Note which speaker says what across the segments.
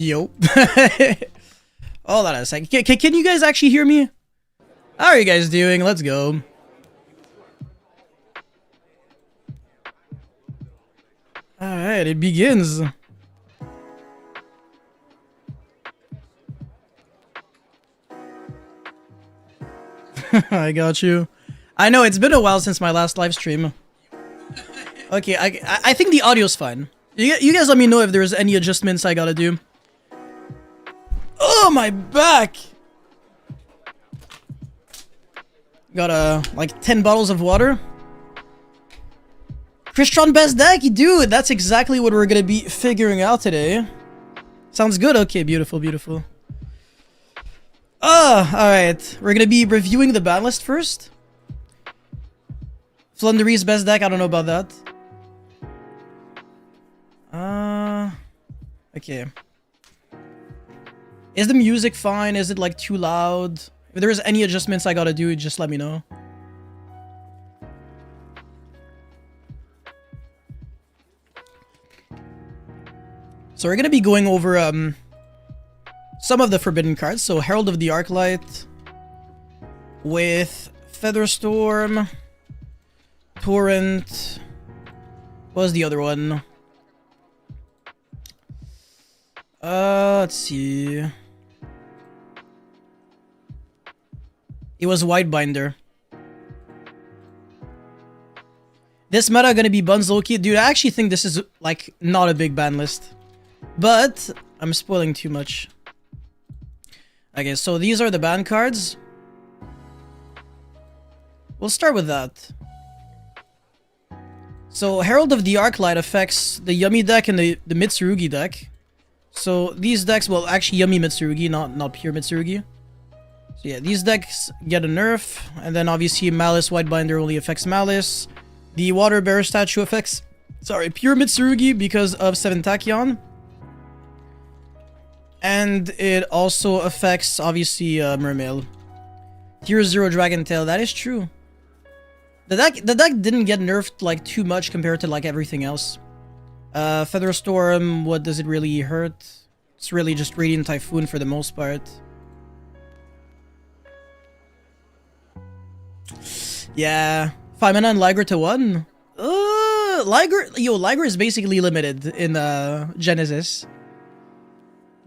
Speaker 1: Yo. Hold on a second. Can you guys actually hear me? How are you guys doing? Let's go. Alright, it begins. I got you. I know, it's been a while since my last live stream. Okay, I think the audio's fine. You guys let me know if there's any adjustments I gotta do. Oh, my back! Got like 10 bottles of water. Cristron best deck? Dude, that's exactly what we're gonna be figuring out today. Sounds good? Okay, beautiful, beautiful. Alright. We're gonna be reviewing the ban list first. Flundery's best deck, I don't know about that. Okay. Is the music fine? Is it like too loud? If there's any adjustments I gotta do, just let me know. So we're gonna be going over some of the forbidden cards. So Herald of the Arclight with Featherstorm, Torrent. What was the other one? Let's see. It was Whitebinder. This meta gonna be Buns Loki. Dude, I actually think this is like not a big ban list. But I'm spoiling too much. Okay, so these are the ban cards. We'll start with that. So Herald of the Arclight affects the Yummy deck and the Mitsurugi deck. So these decks, well, actually Yummy Mitsurugi, not pure Mitsurugi. So yeah, these decks get a nerf, and then obviously Malice Whitebinder only affects Malice. The Water Bearer statue affects, pure Mitsurugi because of 7 Tachyon. And it also affects, obviously, Mermail. Tier 0 Dragon Tail, that is true. The deck didn't get nerfed, like, too much compared to, like, everything else. Featherstorm, what does it really hurt? It's really just Radiant Typhoon for the most part. Yeah. 5 mana and Liger to 1? Liger is basically limited in Genesis.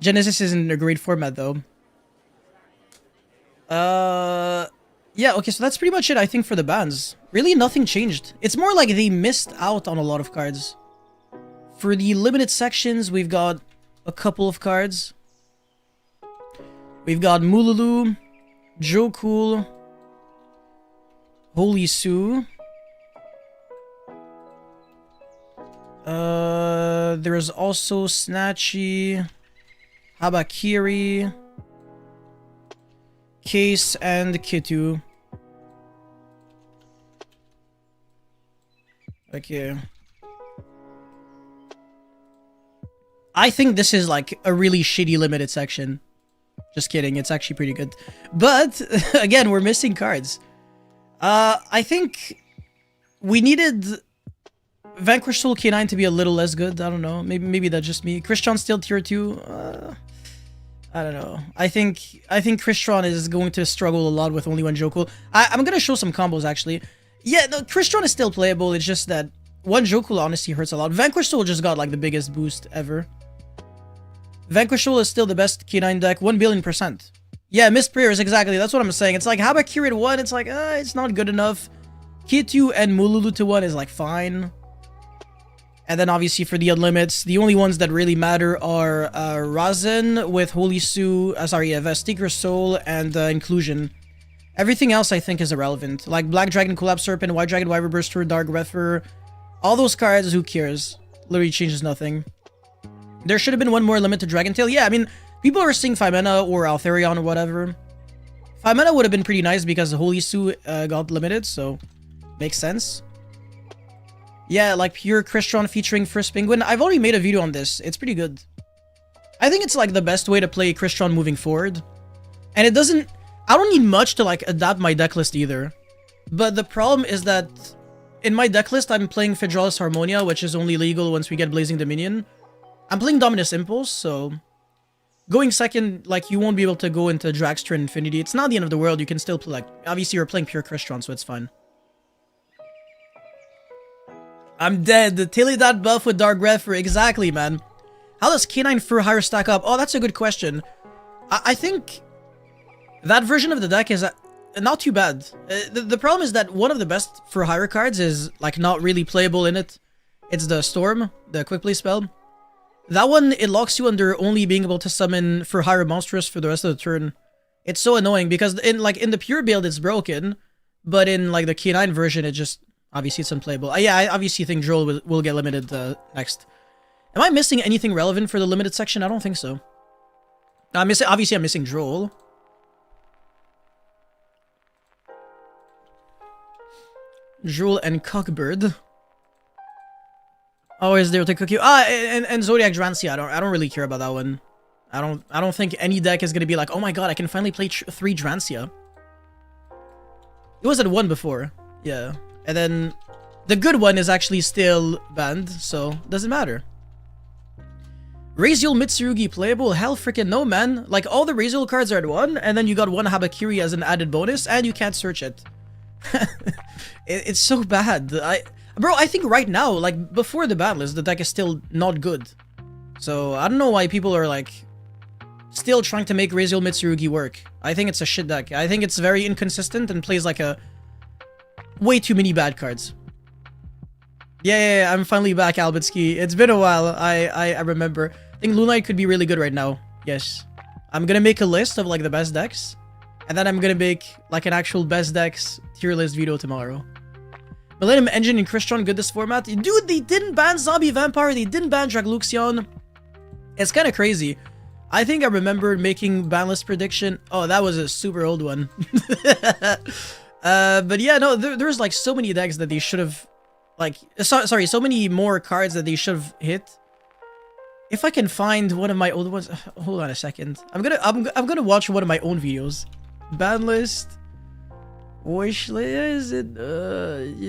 Speaker 1: Genesis isn't a great format though. Yeah, okay, so that's pretty much it, I think, for the bans. Really, nothing changed. It's more like they missed out on a lot of cards. For the limited sections, we've got a couple of cards. We've got Mululu, Jokul, Holy Sue. There's also Snatchy, Habakiri, Case, and Kitu. Okay. I think this is like a really shitty limited section. Just kidding, it's actually pretty good. But, again, we're missing cards. I think we needed Vanquish Soul K9 to be a little less good. I don't know. Maybe that's just me. Cristron still tier 2. I don't know. I think Cristron is going to struggle a lot with only one Jokul. I'm gonna show some combos actually. Yeah, no, Cristron is still playable. It's just that one Jokul honestly hurts a lot. Vanquish Soul just got like the biggest boost ever. Vanquish Soul is still the best K9 deck, 1,000,000,000%. Yeah, Mist Prayers, exactly. That's what I'm saying. It's like Habakiri to 1, it's like, it's not good enough. K2 and Mululu to 1 is like fine. And then obviously for the unlimits, the only ones that really matter are Razen with Holy Sue, Vestigre Soul, and Inclusion. Everything else I think is irrelevant. Like Black Dragon, Collapse Serpent, White Dragon, Wyver Burster, Dark Refer. All those cards, who cares? Literally changes nothing. There should have been one more limit to Dragon Tail. Yeah, I mean, people are seeing 5 mana or Altherion or whatever. 5 mana would have been pretty nice because the Holy Sue got limited, so makes sense. Yeah, like pure Cristron featuring First Penguin. I've already made a video on this. It's pretty good. I think it's like the best way to play Cristron moving forward. And it doesn't... I don't need much to like adapt my deck list either. But the problem is that in my deck list, I'm playing Fidralis Harmonia, which is only legal once we get Blazing Dominion. I'm playing Dominus Impulse, so going second, like, you won't be able to go into Dragster and Infinity. It's not the end of the world. You can still play, like, obviously you're playing pure Cristron, so it's fine. I'm dead. The Tilly.buff buff with Dark Refer. Exactly, man. How does K9 Fur Hire stack up? Oh, that's a good question. I think that version of the deck is not too bad. The problem is that one of the best Fur Hire cards is, like, not really playable in it. It's the Storm, the quick play spell. That one, it locks you under only being able to summon Fur Hire Monstrous for the rest of the turn. It's so annoying because in the pure build it's broken, but in like the K9 version it just obviously it's unplayable. Yeah, I obviously think Droll will get limited next. Am I missing anything relevant for the limited section? I don't think so. Obviously I'm missing Droll. Droll and Cockbird. Oh, is there to cook you? And Zodiac Drancia. I don't really care about that one. I don't think any deck is gonna be like, oh my god, I can finally play 3 Drancia. It was at 1 before, yeah. And then the good one is actually still banned, so doesn't matter. Raziel Mitsurugi playable? Hell freaking no, man. Like, all the Raziel cards are at 1, and then you got 1 Habakiri as an added bonus, and you can't search it. It's so bad. Bro, I think right now, like, before the BANLIST, the deck is still not good. So, I don't know why people are, like, still trying to make Raziel Mitsurugi work. I think it's a shit deck. I think it's very inconsistent and plays, like, way too many bad cards. Yeah, I'm finally back, Albitsky. It's been a while. I remember. I think Lunite could be really good right now. Yes. I'm gonna make a list of, like, the best decks. And then I'm gonna make, like, an actual best decks tier list video tomorrow. Millennium Engine and Cristron good this format. Dude, they didn't ban Zombie Vampire. They didn't ban Dragluxion. It's kind of crazy. I think I remember making BANLIST prediction. Oh, that was a super old one. But yeah, no, there's like so many decks that they should have, like, sorry, so many more cards that they should have hit. If I can find one of my old ones, hold on a second. I'm gonna watch one of my own videos. BANLIST. Wishlist,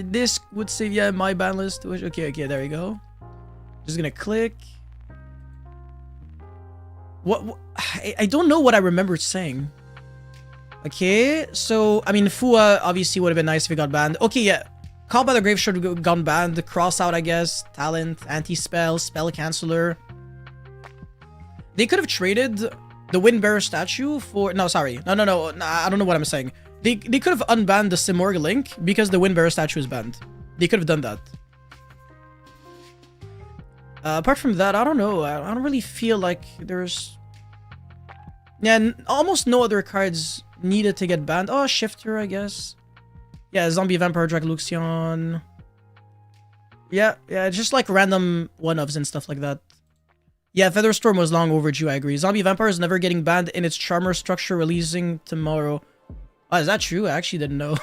Speaker 1: this would say, yeah, my BANLIST. Okay, there we go. Just gonna click. What I don't know what I remember saying. Okay, so, I mean, Fua obviously would have been nice if it got banned. Okay, yeah. Call by the Grave should have gone banned. Cross out, I guess. Talent, Anti-Spell, Spell Canceller. They could have traded the Windbearer statue for... No, sorry. No, I don't know what I'm saying. They could have unbanned the Simorg Link because the Windbearer statue is banned. They could have done that. Apart from that, I don't know. I don't really feel like there's... Yeah, almost no other cards needed to get banned. Oh, Shifter, I guess. Yeah, Zombie Vampire, Dragluxion. Yeah, just like random one-ofs and stuff like that. Yeah, Featherstorm was long overdue, I agree. Zombie Vampire is never getting banned in its Charmer structure, releasing tomorrow. Oh, is that true? I actually didn't know.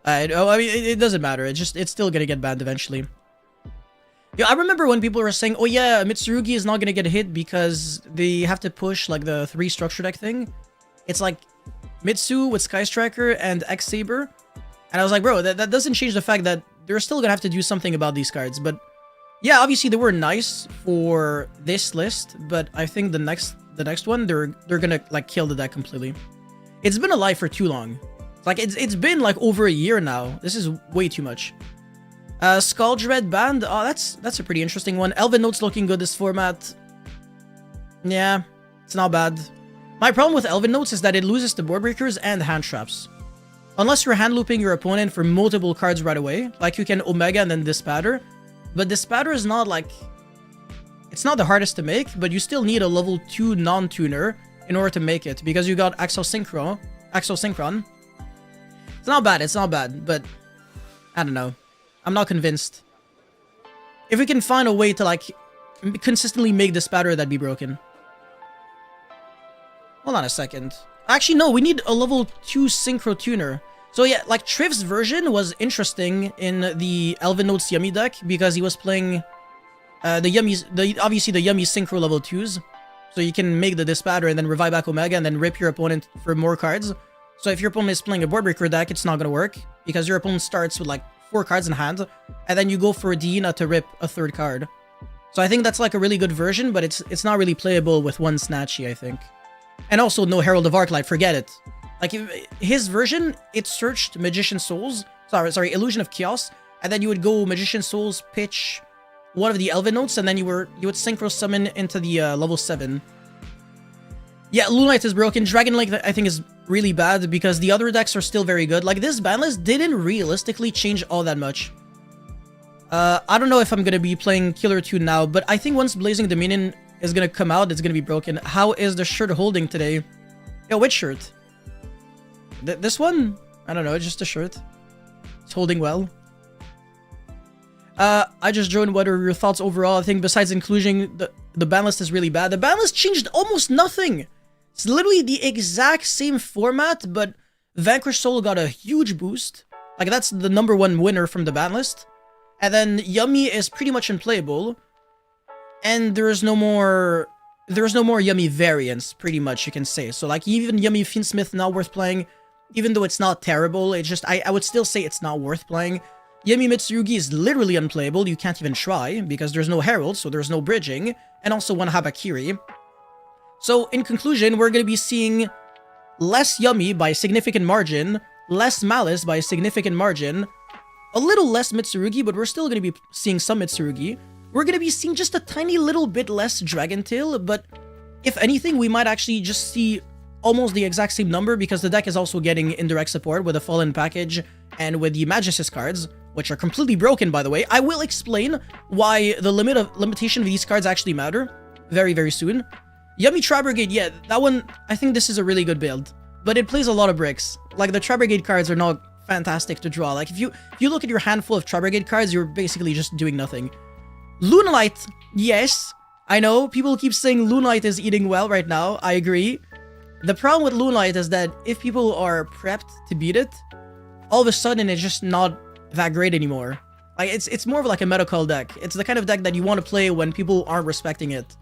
Speaker 1: I mean, it doesn't matter. It's still gonna get banned eventually. Yeah, I remember when people were saying, oh yeah, Mitsurugi is not gonna get hit because they have to push like the 3 structure deck thing. It's like Mitsu with Sky Striker and X Saber. And I was like, bro, that doesn't change the fact that they're still gonna have to do something about these cards. But yeah, obviously they were nice for this list, but I think the next one they're gonna like kill the deck completely. It's been alive for too long. Like it's been like over a year now. This is way too much. Skull Dread banned. Oh, that's a pretty interesting one. Elvin Note's looking good this format. Yeah, it's not bad. My problem with Elvin Notes is that it loses to board breakers and hand traps. Unless you're hand looping your opponent for multiple cards right away, like you can Omega and then Dispatter, But the spatter is not like... It's not the hardest to make, but you still need a level 2 non-tuner in order to make it, because you got Axial Synchron. It's not bad, but I don't know. I'm not convinced. If we can find a way to like consistently make the spatter, that'd be broken. Hold on a second. Actually, no, we need a level 2 Synchro Tuner. So yeah, like Triv's version was interesting in the Elvin Notes Yummy deck because he was playing obviously the Yummy Synchro level 2s. So you can make the Dispatter and then revive back Omega and then rip your opponent for more cards. So if your opponent is playing a board breaker deck, it's not gonna work because your opponent starts with like 4 cards in hand and then you go for Deena to rip a 3rd card. So I think that's like a really good version, but it's not really playable with one Snatchy, I think. And also no Herald of Arclight, forget it. Like his version, it searched Magician Souls, sorry, Illusion of Chaos, and then you would go Magician Souls, pitch one of the Elvin Notes, and then you would Synchro Summon into the level 7. Yeah, Lunite is broken. Dragon Link, I think, is really bad because the other decks are still very good. Like, this ban list didn't realistically change all that much. I don't know if I'm gonna be playing Killer 2 now, but I think once Blazing Dominion is gonna come out, it's gonna be broken. How is the shirt holding today? Yo, which shirt? This one? I don't know, it's just a shirt. It's holding well. I just joined. What are your thoughts overall? I think besides inclusion, the ban list is really bad. The ban list changed almost nothing. It's literally the exact same format, but Vanquish Soul got a huge boost. Like, that's the #1 winner from the ban list. And then Yummy is pretty much unplayable. And there's no more Yummy variants, pretty much, you can say. So, like, even Yummy Fiendsmith not worth playing. Even though it's not terrible, it's just, I would still say it's not worth playing. Yummy Mitsurugi is literally unplayable, you can't even try, because there's no Herald, so there's no bridging, and also one Habakiri. So, in conclusion, we're going to be seeing less Yummy by a significant margin, less Malice by a significant margin, a little less Mitsurugi, but we're still going to be seeing some Mitsurugi. We're going to be seeing just a tiny little bit less Dragon Tail, but if anything, we might actually just see almost the exact same number, because the deck is also getting indirect support with the Fallen package and with the Magistus cards, which are completely broken, by the way. I will explain why the limitation of these cards actually matter very, very soon. Yummy Tri-Brigade, yeah, that one, I think this is a really good build, but it plays a lot of bricks. Like, the Tri-Brigade cards are not fantastic to draw. Like, if you look at your handful of Tri-Brigade cards, you're basically just doing nothing. Lunalight, yes, I know, people keep saying Lunalight is eating well right now, I agree. The problem with Lunalight is that if people are prepped to beat it, all of a sudden it's just not that great anymore. Like, it's more of like a meta call deck. It's the kind of deck that you want to play when people aren't respecting it.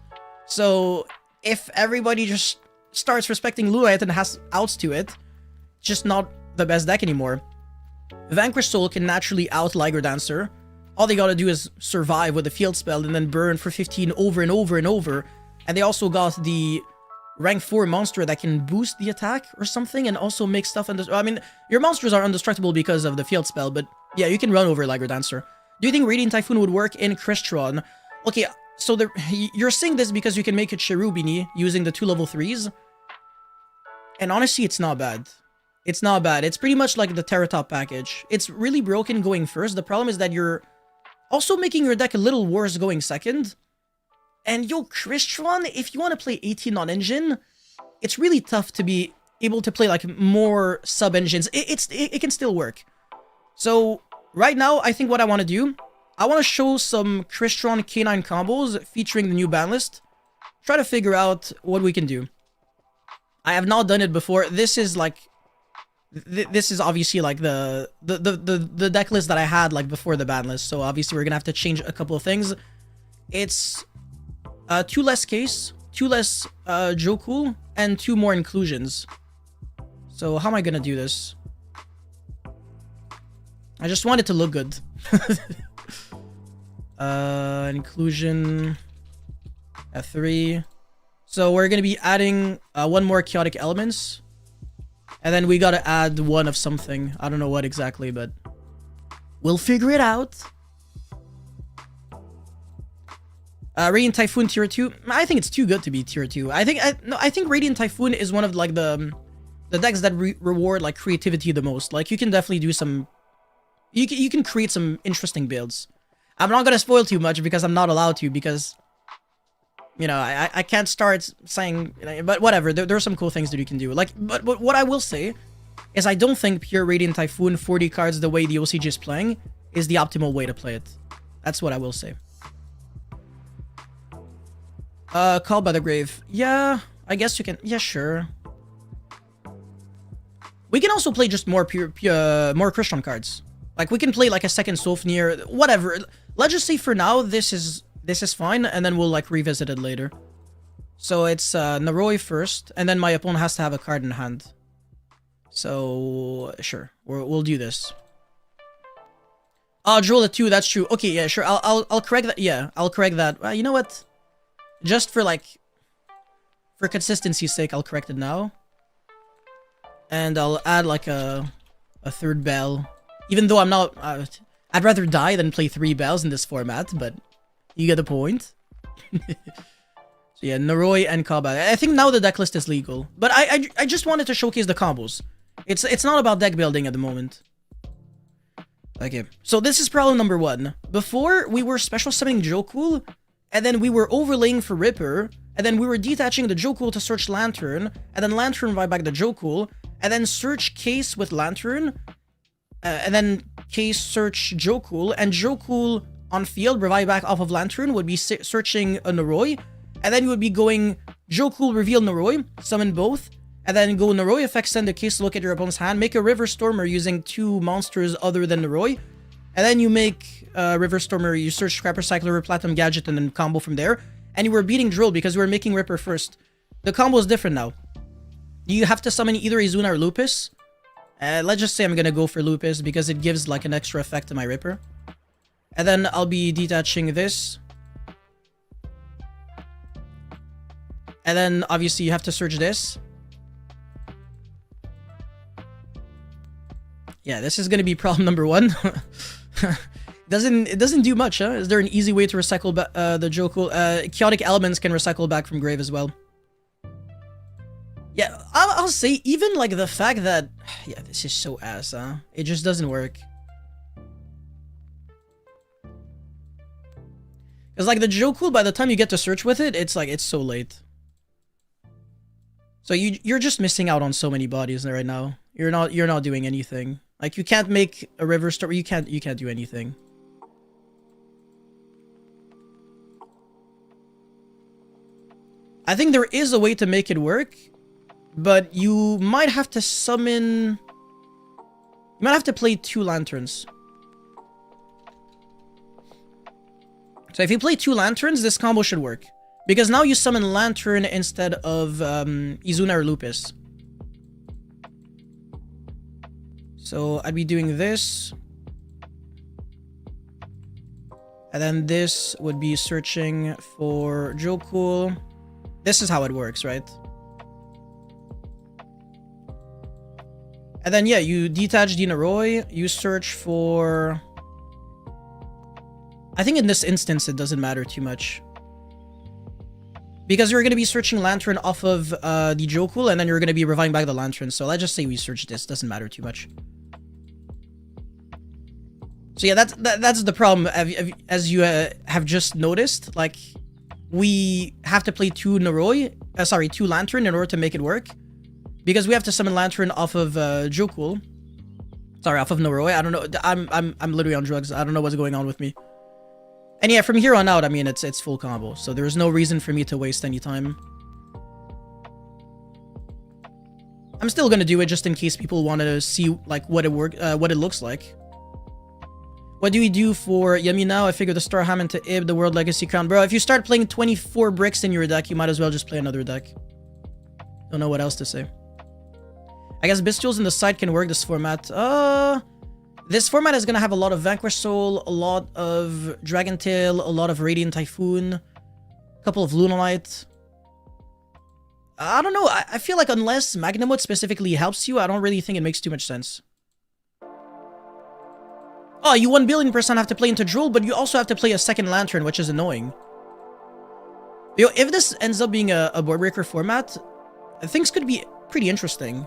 Speaker 1: So if everybody just starts respecting Lunalight and has outs to it, it's just not the best deck anymore. Vanquish Soul can naturally out Liger Dancer. All they gotta do is survive with a field spell and then burn for 15 over and over and over. And they also got the rank 4 monster that can boost the attack or something and also make stuff I mean, your monsters are indestructible because of the field spell, but yeah, you can run over Liger Dancer. Do you think Radiant Typhoon would work in Cristron? Okay, so you're saying this because you can make it Cherubini using the 2 level 3s. And honestly, it's not bad. It's not bad. It's pretty much like the Terratop package. It's really broken going first. The problem is that you're also making your deck a little worse going second. And yo, Cristron, if you want to play 18 on engine, it's really tough to be able to play like more sub-engines. It can still work. So right now, I think what I want to do, I want to show some Cristron K9 combos featuring the new ban list. Try to figure out what we can do. I have not done it before. This is like, this is obviously like the deck list that I had like before the ban list. So obviously we're gonna have to change a couple of things. It's 2 less case, 2 less Joku, and 2 more inclusions. So how am I gonna do this? I just want it to look good. Inclusion at 3. So we're gonna be adding 1 more chaotic elements. And then we gotta add 1 of something. I don't know what exactly, but we'll figure it out. Radiant Typhoon tier 2. I think it's too good to be tier 2. I think Radiant Typhoon is one of like the decks that reward like creativity the most. Like, you can definitely do some, you can create some interesting builds. I'm not gonna spoil too much because I'm not allowed to, because, you know, I can't start saying, but whatever, there are some cool things that you can do. Like, but what I will say is I don't think pure Radiant Typhoon 40 cards the way the OCG is playing is the optimal way to play it. That's what I will say. Call by the Grave. Yeah, I guess you can. Yeah, sure. We can also play just more more Cristron cards. Like, we can play like a second Sofnir, whatever. Let's just say for now, this is fine, and then we'll like revisit it later. So it's Naroi first, and then my opponent has to have a card in hand. So sure, we'll do this. Oh, Droll at 2, that's true. Okay, yeah, sure. I'll correct that. Yeah, I'll correct that. You know what? Just for like, for consistency's sake, I'll correct it now. And I'll add like a third bell. Even though I'm not, I'd rather die than play 3 bells in this format, but you get the point. So yeah, Naroi and Kaba. I think now the deck list is legal. But I just wanted to showcase the combos. It's not about deck building at the moment. Okay, so this is problem number 1. Before, we were special summoning Jokool, and then we were overlaying for Ripper, and then we were detaching the Jokool to search Lantern, and then Lantern buy back the Jokool, and then search Case with Lantern, and then Case search Jokool, and Jokool on field, revive back off of Lantern, would be searching a Naroi, and then you would be going Jokool, reveal Naroi, summon both, and then go Naroi effect, send the Case to look at your opponent's hand, make a River Stormer using 2 monsters other than Naroi, and then you make River Stormer, you search Scrapper Cycler, Platinum Gadget, and then combo from there, and you were beating Drill because you were making Ripper first. The combo is different now. You have to summon either Izuna or Lupus. Let's just say I'm gonna go for Lupus because it gives like an extra effect to my Ripper. And then I'll be detaching this. And then obviously you have to search this. Yeah, this is gonna be problem number 1. It doesn't do much, huh? Is there an easy way to recycle the Jokool? Chaotic Elements can recycle back from Grave as well. Yeah, I'll say, even like the fact that... Yeah, this is so ass, huh? It just doesn't work. Because like the Jokool, by the time you get to search with it, it's like, it's so late. So you're just missing out on so many bodies right now. You're not doing anything. Like, you can't make a River Storm, you can't do anything. I think there is a way to make it work, but you might have to summon... You might have to play 2 Lanterns. So if you play 2 Lanterns, this combo should work. Because now you summon Lantern instead of Izuna or Lupus. So I'd be doing this. And then this would be searching for Jokool. This is how it works, right? And then, yeah, you detach Dinaroi, you search for... I think in this instance, it doesn't matter too much. Because you're going to be searching Lantern off of the Jokool, and then you're going to be reviving back the Lantern. So let's just say we search this, doesn't matter too much. So yeah, that's the problem, as you have just noticed. Like, we have to play 2 Lantern in order to make it work. Because we have to summon Lantern off of Jokool. Sorry, off of Naroi. I don't know. I'm literally on drugs. I don't know what's going on with me. And yeah, from here on out, I mean, it's full combo. So there's no reason for me to waste any time. I'm still gonna do it just in case people want to see like what it looks like. What do we do for Yummy now? I figure the Star Ham into Ib, the World Legacy Crown. Bro, if you start playing 24 bricks in your deck, you might as well just play another deck. Don't know what else to say. I guess Bestials in the side can work this format. This format is gonna have a lot of Vanquish Soul, a lot of Dragon Tail, a lot of Radiant Typhoon, a couple of Lunalite. I don't know. I feel like unless Magnamut specifically helps you, I don't really think it makes too much sense. Oh, you 1,000,000,000% have to play into Drool, but you also have to play a second Lantern, which is annoying. Yo, if this ends up being a board breaker format, things could be pretty interesting.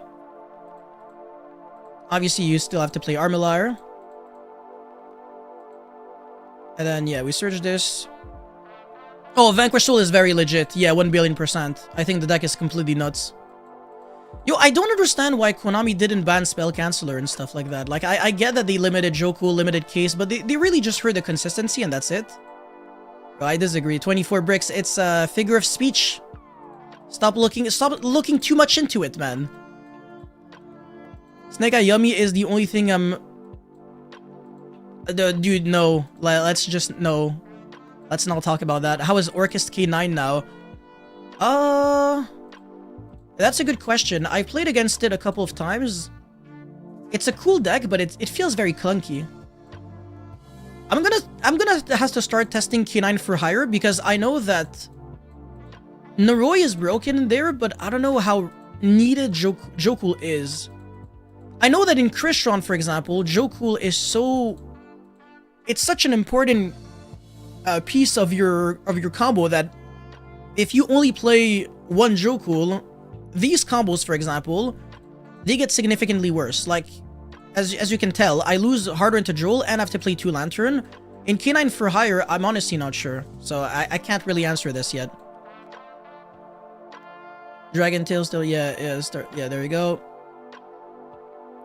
Speaker 1: Obviously, you still have to play Armilar. And then, yeah, we search this. Oh, Vanquish Soul is very legit. Yeah, 1 billion%. I think the deck is completely nuts. Yo, I don't understand why Konami didn't ban Spell Canceller and stuff like that. Like, I get that they limited Joku, limited Case, but they really just hurt the consistency and that's it. I disagree. 24 bricks, it's a figure of speech. Stop looking too much into it, man. Snake Eye Yummy is the only thing I'm... dude, no. Let's just... No. Let's not talk about that. How is Orchest K9 now? That's a good question. I played against it a couple of times. It's a cool deck, but it feels very clunky. I'm gonna have to start testing K9 for hire because I know that Noroi is broken there, but I don't know how needed Jokul is. I know that in Cristron, for example, Jokul is so... It's such an important piece of your combo that if you only play one Jokul, these combos, for example, they get significantly worse. Like, as you can tell, I lose harder into Joel and have to play 2 Lantern. In K9 for hire, I'm honestly not sure. So I can't really answer this yet. Dragon Tail still, yeah, there we go.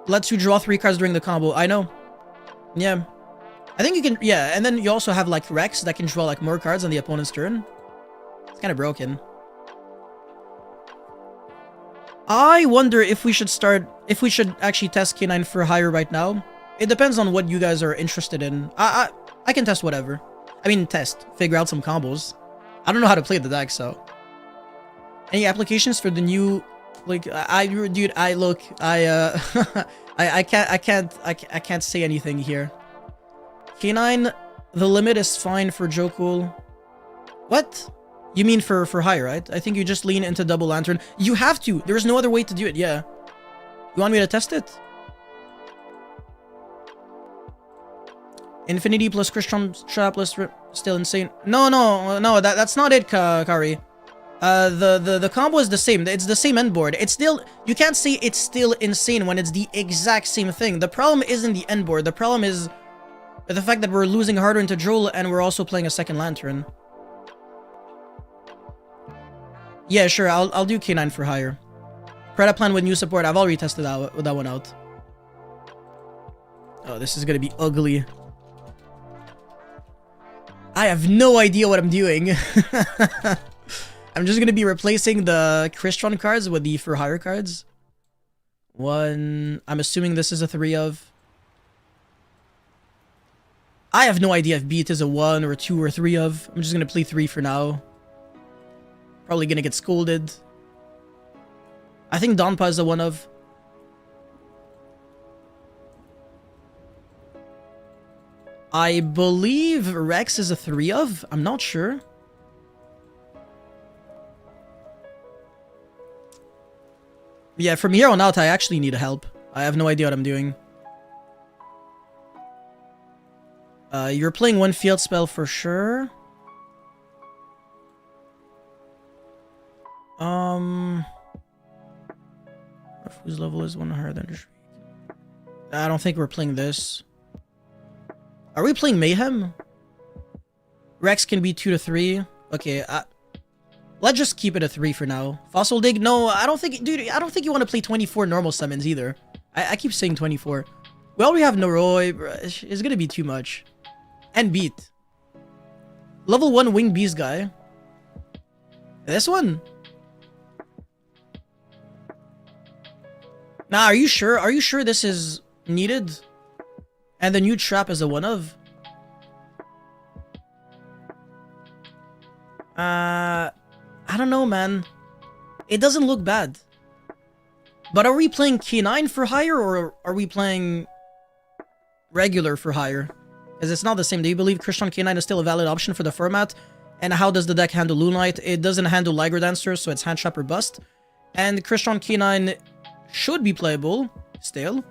Speaker 1: Lets you draw 3 cards during the combo. I know. Yeah. I think you can, yeah, and then you also have like Rex that can draw like more cards on the opponent's turn. It's kind of broken. I wonder if we should actually test K9 for hire right now. It depends on what you guys are interested in. I can test whatever. I mean, figure out some combos. I don't know how to play the deck, so. Any applications for the new, like, I can't say anything here. K9, the limit is fine for Jokul. What? You mean for hire, right? I think you just lean into double lantern. You have to. There's no other way to do it, yeah. You want me to test it? Infinity plus Cristron Strapless still insane. No, that's not it, Kari. The combo is the same. It's the same end board. It's still... You can't say it's still insane when it's the exact same thing. The problem isn't the end board. The problem is the fact that we're losing harder into Joel and we're also playing a second lantern. Yeah, sure. I'll do K9 for hire. Preda plan with new support. I've already tested that one out. Oh, this is gonna be ugly. I have no idea what I'm doing. I'm just gonna be replacing the Cristron cards with the for hire cards. I'm assuming this is a 3 of. I have no idea if beat is a 1 or 2 or 3 of. I'm just gonna play 3 for now. Probably gonna get scolded. I think Donpa is a 1 of. I believe Rex is a 3 of. I'm not sure. Yeah, from here on out, I actually need help. I have no idea what I'm doing. You're playing 1 field spell for sure. Whose level is 1 higher than Street? I don't think we're playing this. Are we playing Mayhem? Rex can be 2 to 3. Okay, let's just keep it a 3 for now. Fossil Dig? No, I don't think... Dude, I don't think you want to play 24 normal summons either. I keep saying 24. We already have Noroi. It's gonna be too much. And beat. Level 1 Wing Beast guy. This one? Nah, are you sure? Are you sure this is needed? And the new trap is a 1 of? I don't know, man. It doesn't look bad. But are we playing K9 for hire or are we playing regular for hire? Because it's not the same. Do you believe Cristron K9 is still a valid option for the format? And how does the deck handle Moonlight? It doesn't handle Liger Dancer, so it's hand trap or bust. And Cristron K9 should be playable still,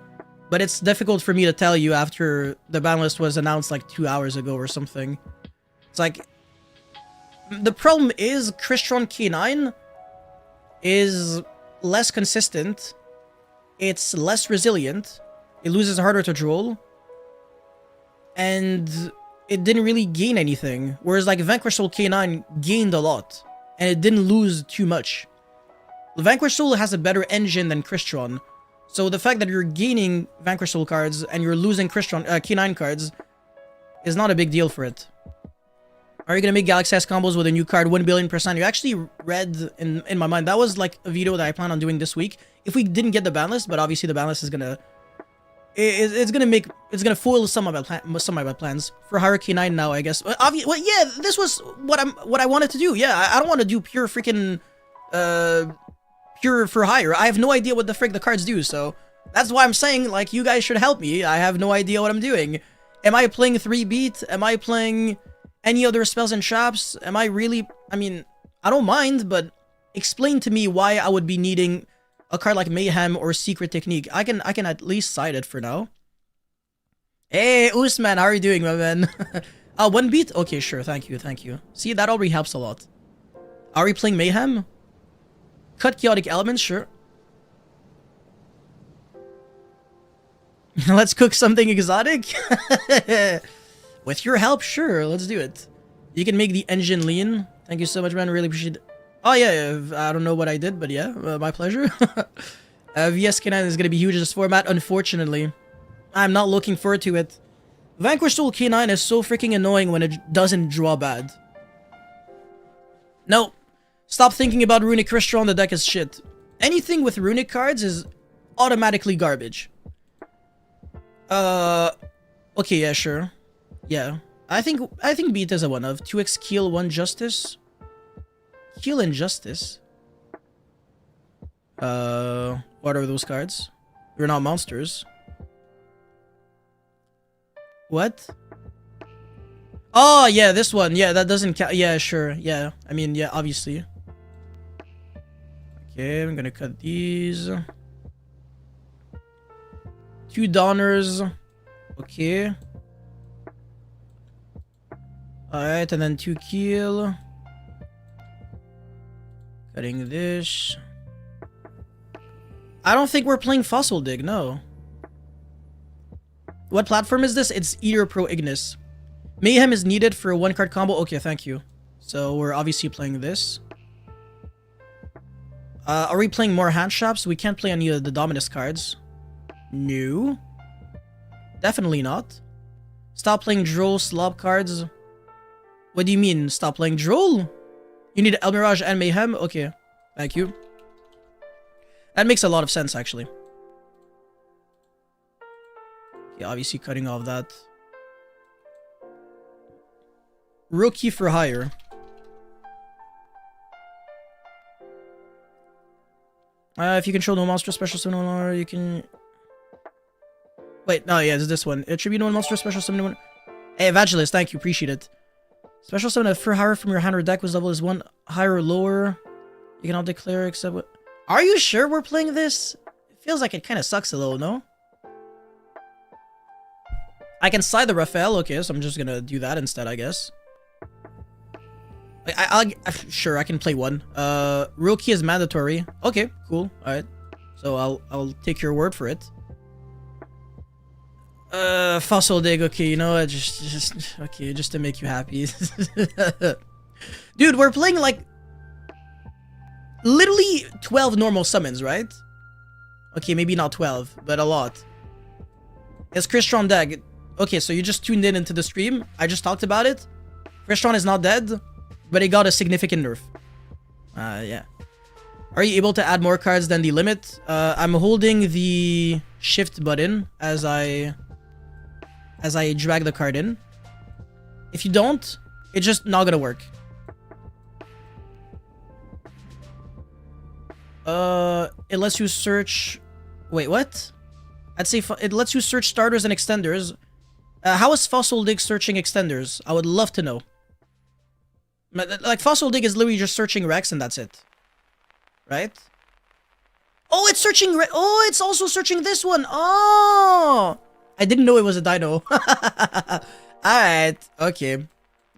Speaker 1: but it's difficult for me to tell you after the ban list was announced like 2 hours ago or something. It's like, the problem is Cristron K9 is less consistent, it's less resilient, it loses harder to draw, and it didn't really gain anything. Whereas like Vanquish Soul K9 gained a lot. And it didn't lose too much. Vanquish Soul has a better engine than Cristron. So the fact that you're gaining Vanquish Soul cards and you're losing Cristron, K9 cards is not a big deal for it. Are you going to make Galaxy S combos with a new card 1,000,000,000%? You actually read in my mind. That was like a video that I plan on doing this week. If we didn't get the ban list, but obviously the ban list is going to... It's gonna foil some of my plans for Hurricane 9 now, I guess. Well, yeah, this was what I wanted to do. Yeah, I don't want to do pure freaking pure for hire. I have no idea what the frick the cards do, so that's why I'm saying like you guys should help me. I have no idea what I'm doing. Am I playing 3-beat? Am I playing any other spells and traps? Am I really? I mean, I don't mind, but explain to me why I would be needing a card like Mayhem or Secret Technique. I can at least side it for now. Hey, Usman, how are you doing, my man? 1-beat? Okay, sure, thank you. See, that already helps a lot. Are we playing Mayhem? Cut Chaotic Elements, sure. Let's cook something exotic? With your help, sure, let's do it. You can make the engine lean. Thank you so much, man, really appreciate it. Oh yeah, I don't know what I did, but yeah, my pleasure. VSK9 is going to be huge in this format, unfortunately. I'm not looking forward to it. Vanquish Soul K9 is so freaking annoying when it doesn't draw bad. No, stop thinking about Runic Cristron, the deck is shit. Anything with Runic cards is automatically garbage. Okay, yeah, sure. Yeah, I think Beat is a one of 2x Keel, 1 Justice. Heal and Justice. What are those cards? You're not monsters. What? Oh, yeah, this one. Yeah, that doesn't count. Yeah, sure. Yeah, I mean, yeah, obviously. Okay, I'm gonna cut these. 2 Donners. Okay. Alright, and then 2 Keel. Cutting this. I don't think we're playing Fossil Dig, no. What platform is this? It's Eater Pro Ignis. Mayhem is needed for a 1-card combo. Okay, thank you. So we're obviously playing this. Are we playing more hand shops? We can't play any of the Dominus cards. No. Definitely not. Stop playing Droll Slob cards. What do you mean, stop playing Droll? You need El Mirage and Mayhem? Okay. Thank you. That makes a lot of sense, actually. Yeah, obviously cutting off that. Rookie for hire. If you control no monster special summon one, or you can... Wait, no, yeah, it's this one. Attribute one monster special summon one. Hey, Evangelist, thank you, appreciate it. Special summon a for hire from your hand or deck whose level is 1 higher or lower. You cannot declare except what... Are you sure we're playing this? It feels like it kind of sucks a little, no? I can side the Raphael, okay, so I'm just gonna do that instead, I guess. Sure, I can play 1. Rookie is mandatory. Okay, cool, alright. So I'll take your word for it. Fossil Dig, okay, you know what, just to make you happy. Dude, we're playing like literally 12 normal summons, right? Okay, maybe not 12, but a lot. It's Cristron deck. Okay, so you just tuned in into the stream. I just talked about it. Cristron is not dead, but it got a significant nerf. Yeah. Are you able to add more cards than the limit? I'm holding the shift button as I drag the card in. If you don't, it's just not gonna work. It lets you search... Wait, what? I'd say it lets you search starters and extenders. How is Fossil Dig searching extenders? I would love to know. Like, Fossil Dig is literally just searching Rex and that's it. Right? Oh, it's searching... Oh, it's also searching this one! Oh! I didn't know it was a dino. Alright. Okay.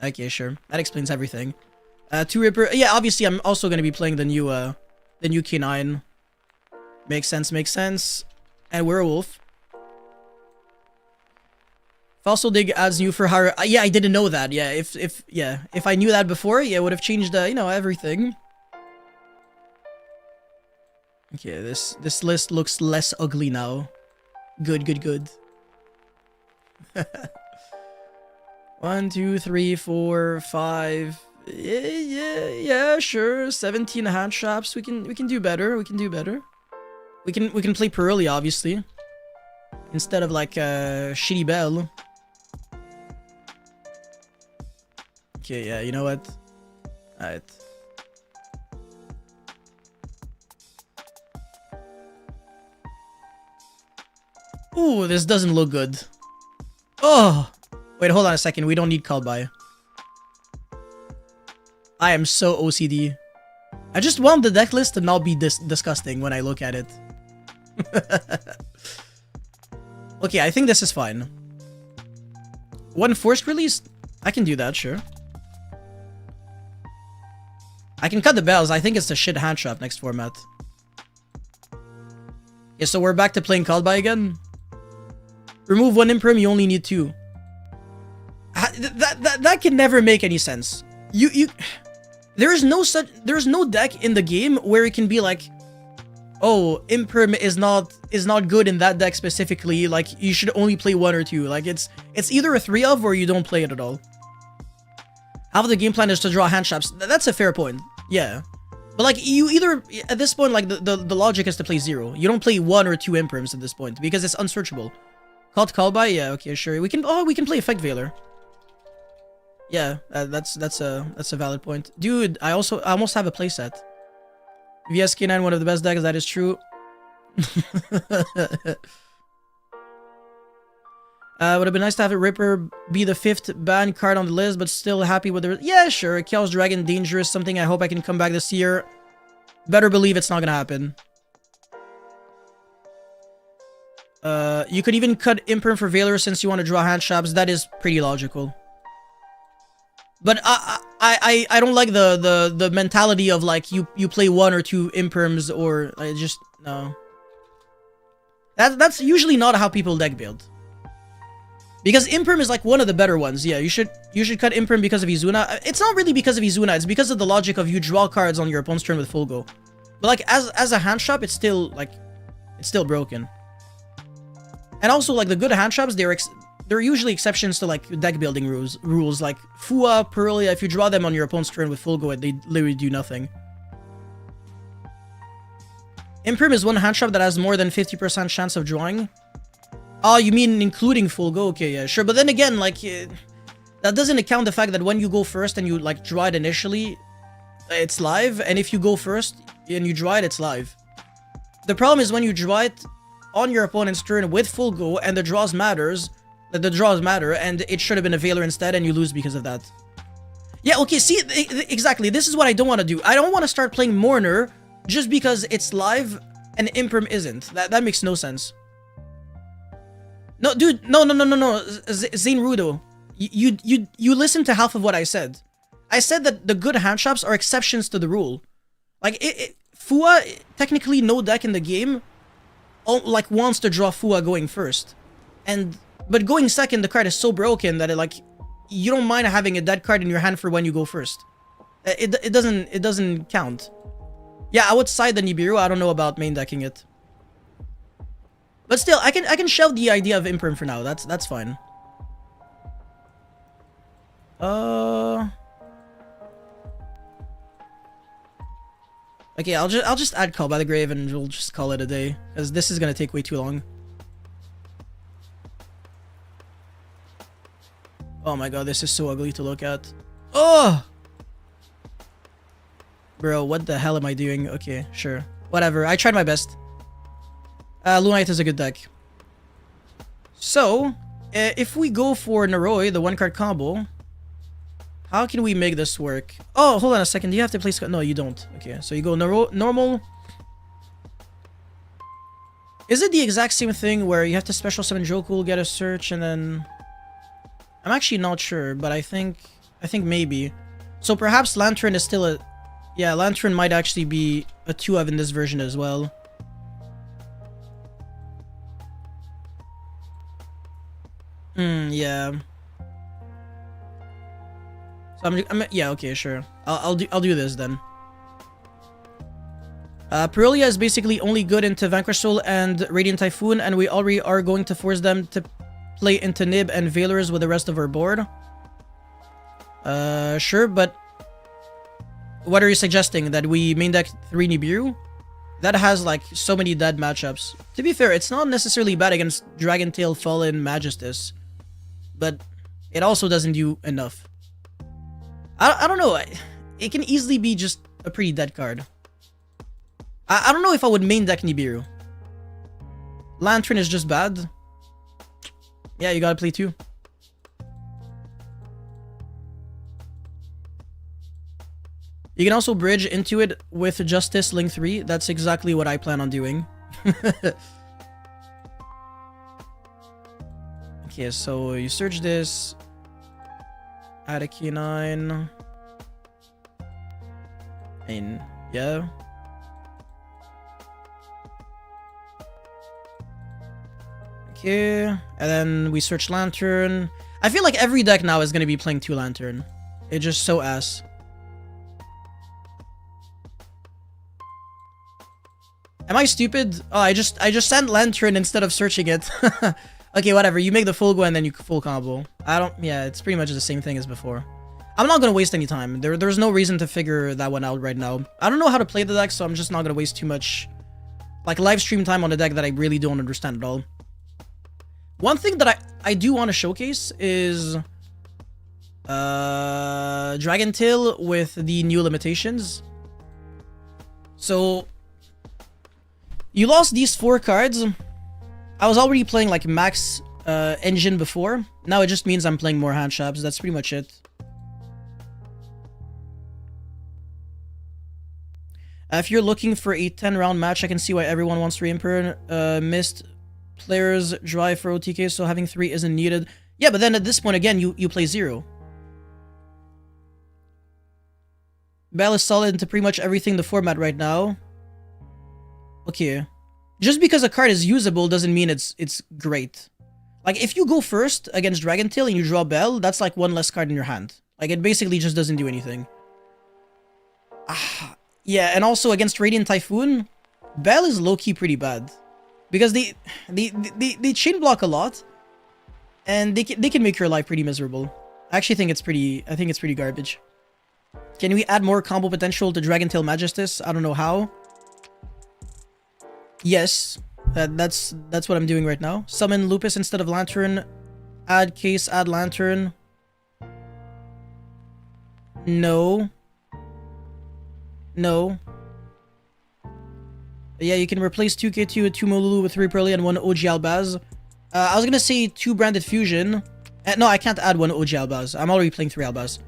Speaker 1: Okay, sure. That explains everything. 2 Ripper... Yeah, obviously I'm also going to be playing the new K9. Makes sense, makes sense. And Werewolf. Fossil Dig adds new for hire. Yeah, I didn't know that. Yeah, if I knew that before, yeah, it would have changed, you know, everything. Okay, this list looks less ugly now. Good. 1, 2, 3, 4, 5. Yeah, sure. 17 hand shops. We can do better. We can play Pearly, obviously, instead of like shitty Bell. Okay, yeah, you know what? Alright. Ooh, this doesn't look good. Oh! Wait, hold on a second. We don't need call by. I am so OCD. I just want the deck list to not be disgusting when I look at it. Okay, I think this is fine. One forced release? I can do that, sure. I can cut the bells. I think it's the shit hand shop next format. Yeah, so we're back to playing called by again. Remove 1 Imprim, you only need 2. That can never make any sense. There's no deck in the game where it can be like, oh, Imprim is not good in that deck specifically, like you should only play 1 or 2. Like it's either a 3 of or you don't play it at all. Half the game plan is to draw hand shops. That's a fair point. Yeah. But like you either at this point, like the logic is to play 0. You don't play 1 or 2 Imprims at this point because it's unsearchable. Call by? Yeah, okay, sure. We can play Effect Veiler. Yeah, that's a valid point. Dude, I almost have a playset. VSK9, one of the best decks, that is true. Would have been nice to have a Ripper be the 5th ban card on the list, but still happy with the... Yeah, sure. Chaos Dragon, dangerous, something I hope I can come back this year. Better believe it's not gonna happen. You could even cut Imperm for Veiler since you want to draw hand shops. That is pretty logical. But I don't like the mentality of like you play 1 or 2 Imperms or I just no. That's usually not how people deck build. Because Imperm is like one of the better ones. Yeah, you should cut Imperm because of Izuna. It's not really because of Izuna, it's because of the logic of you draw cards on your opponent's turn with full go. But like as a hand shop, it's still broken. And also like the good hand shops, they're usually exceptions to like deck building rules like Fua, Pearlia. If you draw them on your opponent's turn with full go, they literally do nothing. Imperm is one hand shop that has more than 50% chance of drawing. Oh, you mean including full go? Okay, yeah, sure. But then again, like that doesn't account the fact that when you go first and you like draw it initially, it's live, and if you go first and you draw it, it's live. The problem is when you draw it on your opponent's turn with full go and the draws matter, and it should have been a Veiler instead, and you lose because of that. Yeah, okay, see, exactly, this is what I don't want to do. I don't want to start playing Mourner just because it's live and Imperm isn't. That makes no sense. No, dude, no, Zane Rudo. You listen to half of what I said. I said that the good hand shops are exceptions to the rule. Like, Fua, technically no deck in the game, like, wants to draw Fua going first. But going second, the card is so broken that you don't mind having a dead card in your hand for when you go first. It doesn't count. Yeah, I would side the Nibiru. I don't know about main decking it. But still, I can shelve the idea of Imperm for now. That's fine. Okay, I'll just add Call by the Grave and we'll just call it a day, because this is gonna take way too long. Oh my god, this is so ugly to look at. Oh! Bro, what the hell am I doing? Okay, sure. Whatever, I tried my best. Lunite is a good deck. So, if we go for Naroi, the 1-card combo, how can we make this work? Oh, hold on a second. Do you have to place... No, you don't. Okay, so you go normal. Is it the exact same thing where you have to special summon Joku, get a search, and then... I'm actually not sure, but I think maybe. So perhaps Lantern is still a... Yeah, Lantern might actually be a 2-of in this version as well. Yeah. So yeah, okay, sure. I'll do this then. Perulia is basically only good into Vanquish Soul and Radiant Typhoon, and we already are going to force them to play into Nib and Veilers with the rest of our board. Sure, but what are you suggesting? That we main deck 3 Nibiru? That has like so many dead matchups. To be fair, it's not necessarily bad against Dragon Tail, Fallen, Magistus, but it also doesn't do enough. I don't know. It can easily be just a pretty dead card. I don't know if I would main deck Nibiru. Lantern is just bad. Yeah, you gotta play 2. You can also bridge into it with Justice Link 3. That's exactly what I plan on doing. Okay, so you search this. Add a K9. And yeah. Okay, and then we search Lantern. I feel like every deck now is going to be playing 2 Lantern. It's just so ass. Am I stupid? Oh, I just sent Lantern instead of searching it. Okay, whatever. You make the full go and then you full combo. Yeah, it's pretty much the same thing as before. I'm not going to waste any time. There's no reason to figure that one out right now. I don't know how to play the deck, so I'm just not going to waste too much like live stream time on a deck that I really don't understand at all. One thing that I do want to showcase is Dragon Tail with the new limitations. So you lost these 4 cards. I was already playing like max engine before. Now it just means I'm playing more hand traps. That's pretty much it. If you're looking for a 10-round match, I can see why everyone wants 3 Emperor. Missed players drive for OTK, so having 3 isn't needed. Yeah, but then at this point again, you play 0. Bell is solid into pretty much everything the format right now. Okay. Just because a card is usable doesn't mean it's great. Like, if you go first against Dragon Tail and you draw Bell, that's like 1 less card in your hand. Like, it basically just doesn't do anything. Yeah, and also against Radiant Typhoon, Bell is low-key pretty bad. Because they chain block a lot, and they can make your life pretty miserable. I actually think it's pretty garbage. Can we add more combo potential to Dragon Tail Magistus? I don't know how. Yes, that's what I'm doing right now. Summon Lupus instead of Lantern. Add Case, add Lantern. No. No. Yeah, you can replace 2K2 with 2 Molulu with 3 Pearly and 1 OG Albaz. I was gonna say 2 Branded Fusion. No, I can't add 1 OG Albaz. I'm already playing 3 Albaz.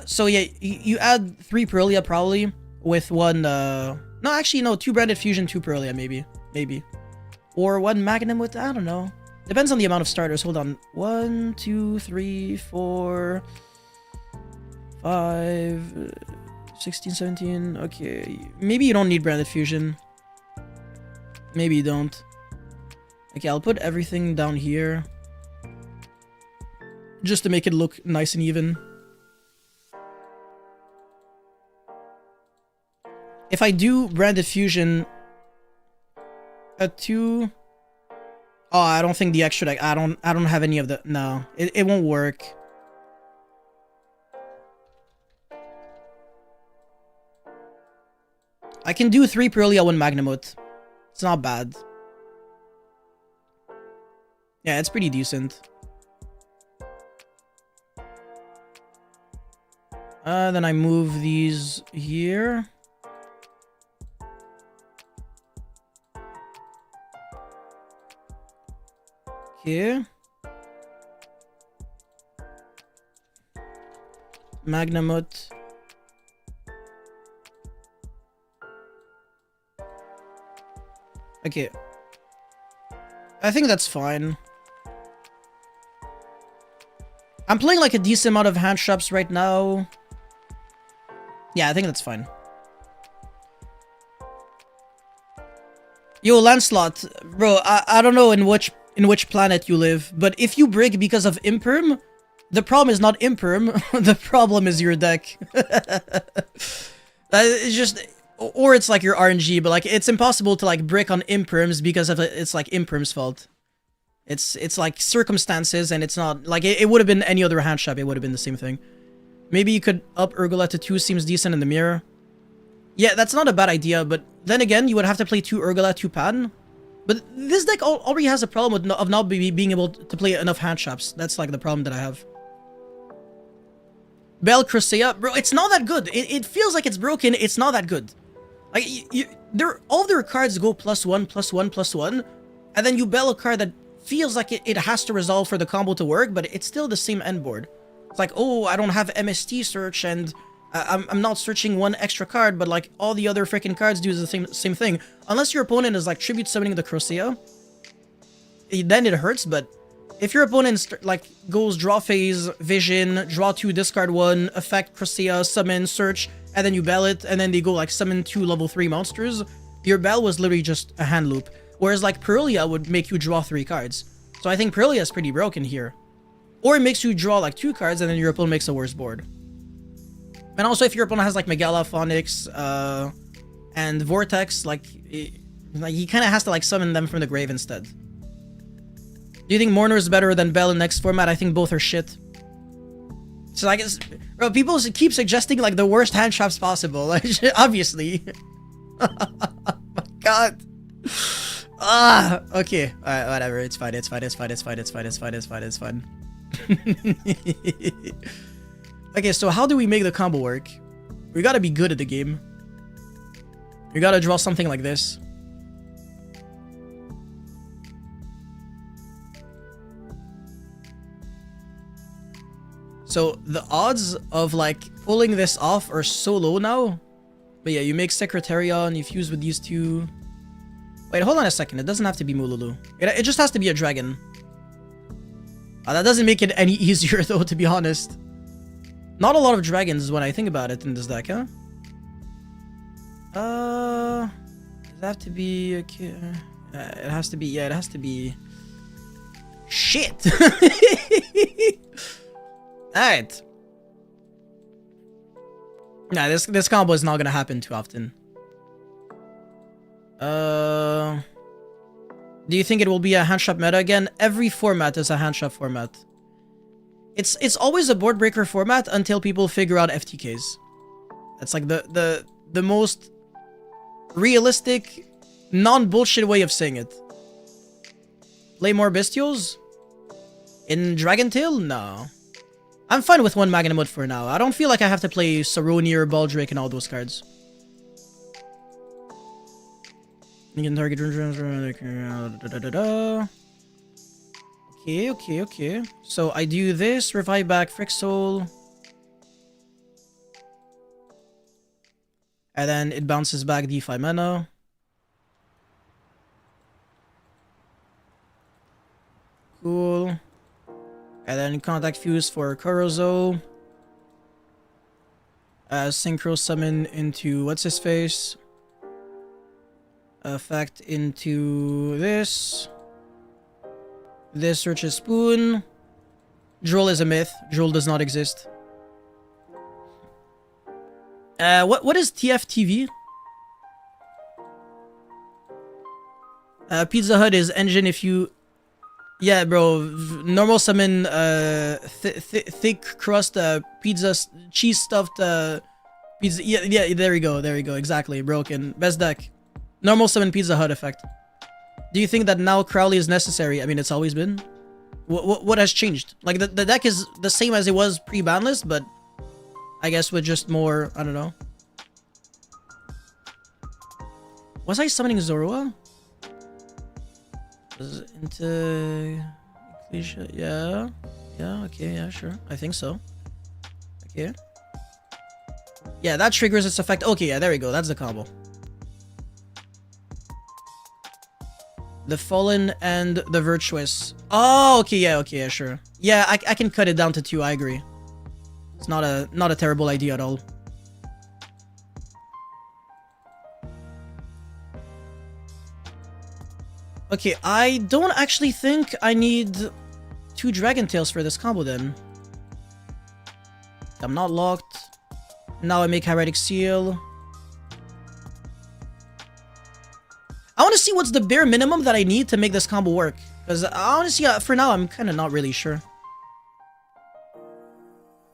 Speaker 1: So yeah, you add 3 Pearlia probably with 1, no, actually, no, 2 Branded Fusion, 2 Pearlia, maybe. Or 1 Magnum with, I don't know. Depends on the amount of starters. Hold on. 1, 2, 3, 4, 5, 16, 17. Okay, maybe you don't need Branded Fusion. Maybe you don't. Okay, I'll put everything down here. Just to make it look nice and even. If I do Branded Fusion at 2... Oh, I don't think the extra deck... I don't have any of the... No, it won't work. I can do 3 Pearlia, 1 Magnamut. It's not bad. Yeah, it's pretty decent. Then I move these here. Here. Magnamut. Okay. I think that's fine. I'm playing like a decent amount of hand traps right now. Yeah, I think that's fine. Yo, Lancelot, bro, I don't know in which in which planet you live. But if you brig because of imperm, the problem is not imperm. The problem is your deck. It's just, or it's like your RNG, but like it's impossible to like brick on imperms because of it's like imperm's fault. It's like circumstances, and it's not like it would have been any other hand shop. It would have been the same thing. Maybe you could up Urgula to 2, seems decent in the mirror. Yeah, that's not a bad idea, but then again, you would have to play 2 Urgula, 2 Pan. But this deck already has a problem of not being able to play enough hand shops. That's like the problem that I have. Bell Crusea, bro, it's not that good. It feels like it's broken. It's not that good. Like all their cards go +1, +1, +1, and then you bell a card that feels like it has to resolve for the combo to work, but it's still the same end board. It's like, oh, I don't have MST search, and I'm not searching one extra card, but like all the other freaking cards do the same thing. Unless your opponent is like tribute summoning the Crusea, then it hurts. But if your opponent like goes draw phase, vision, draw 2, discard 1, effect Crusea, summon, search, and then you bell it, and then they go like summon 2 level 3 monsters, your bell was literally just a hand loop. Whereas like Pearlia would make you draw 3 cards. So I think Pearlia is pretty broken here. Or it makes you draw like 2 cards, and then your opponent makes a worse board. And also if your opponent has like Megala, Phonix, and Vortex, like he kind of has to like summon them from the grave instead. Do you think Mourner is better than Bell in next format? I think both are shit. So like, bro, people keep suggesting like the worst hand traps possible. Like, obviously. Oh my god. Okay. Alright, whatever. It's fine. It's fine. It's fine. It's fine. It's fine. It's fine. It's fine. It's fine. Okay, so how do we make the combo work? We gotta be good at the game. We gotta draw something like this. So the odds of like pulling this off are so low now. But yeah, you make Secretariat, you fuse with these 2. Wait, hold on a second. It doesn't have to be Mululu. It just has to be a dragon. That doesn't make it any easier though, to be honest. Not a lot of dragons when I think about it in this deck, huh? Does it have to be okay? It has to be, yeah, it has to be. Shit! Alright. Nah, this combo is not gonna happen too often. Do you think it will be a handshop meta again? Every format is a handshop format. It's always a board breaker format until people figure out FTKs. That's like the most realistic, non-bullshit way of saying it. Play more Bestials? In Dragon Tail? No. I'm fine with 1 Magnamut for now. I don't feel like I have to play Saroni or Baldric and all those cards. You can target... Okay. So I do this, revive back Frixol. And then it bounces back D5 mana. Cool. And then contact fuse for Korozo. Synchro summon into what's his face? Effect into this. This searches Spoon. Droll is a myth. Droll does not exist. What is TFTV? Pizza Hut is engine if you... Yeah, bro. Normal summon thick crust pizza cheese stuffed pizza. Yeah, there we go. Exactly. Broken. Best deck. Normal summon Pizza Hut effect. Do you think that now Crowley is necessary? I mean, it's always been. What has changed? Like the deck is the same as it was pre-BANLIST, but I guess with just more, I don't know. Was I summoning Zorua? Into Ecclesia? Yeah, okay, yeah, sure. I think so. Okay. Yeah, that triggers its effect. Okay, yeah, there we go. That's the combo. The Fallen and the Virtuous. Oh, okay, yeah, sure. Yeah, I can cut it down to 2, I agree. It's not a terrible idea at all. Okay, I don't actually think I need 2 Dragon Tails for this combo then. I'm not locked. Now I make Hieratic Seal. I want to see what's the bare minimum that I need to make this combo work. Because honestly, for now, I'm kind of not really sure.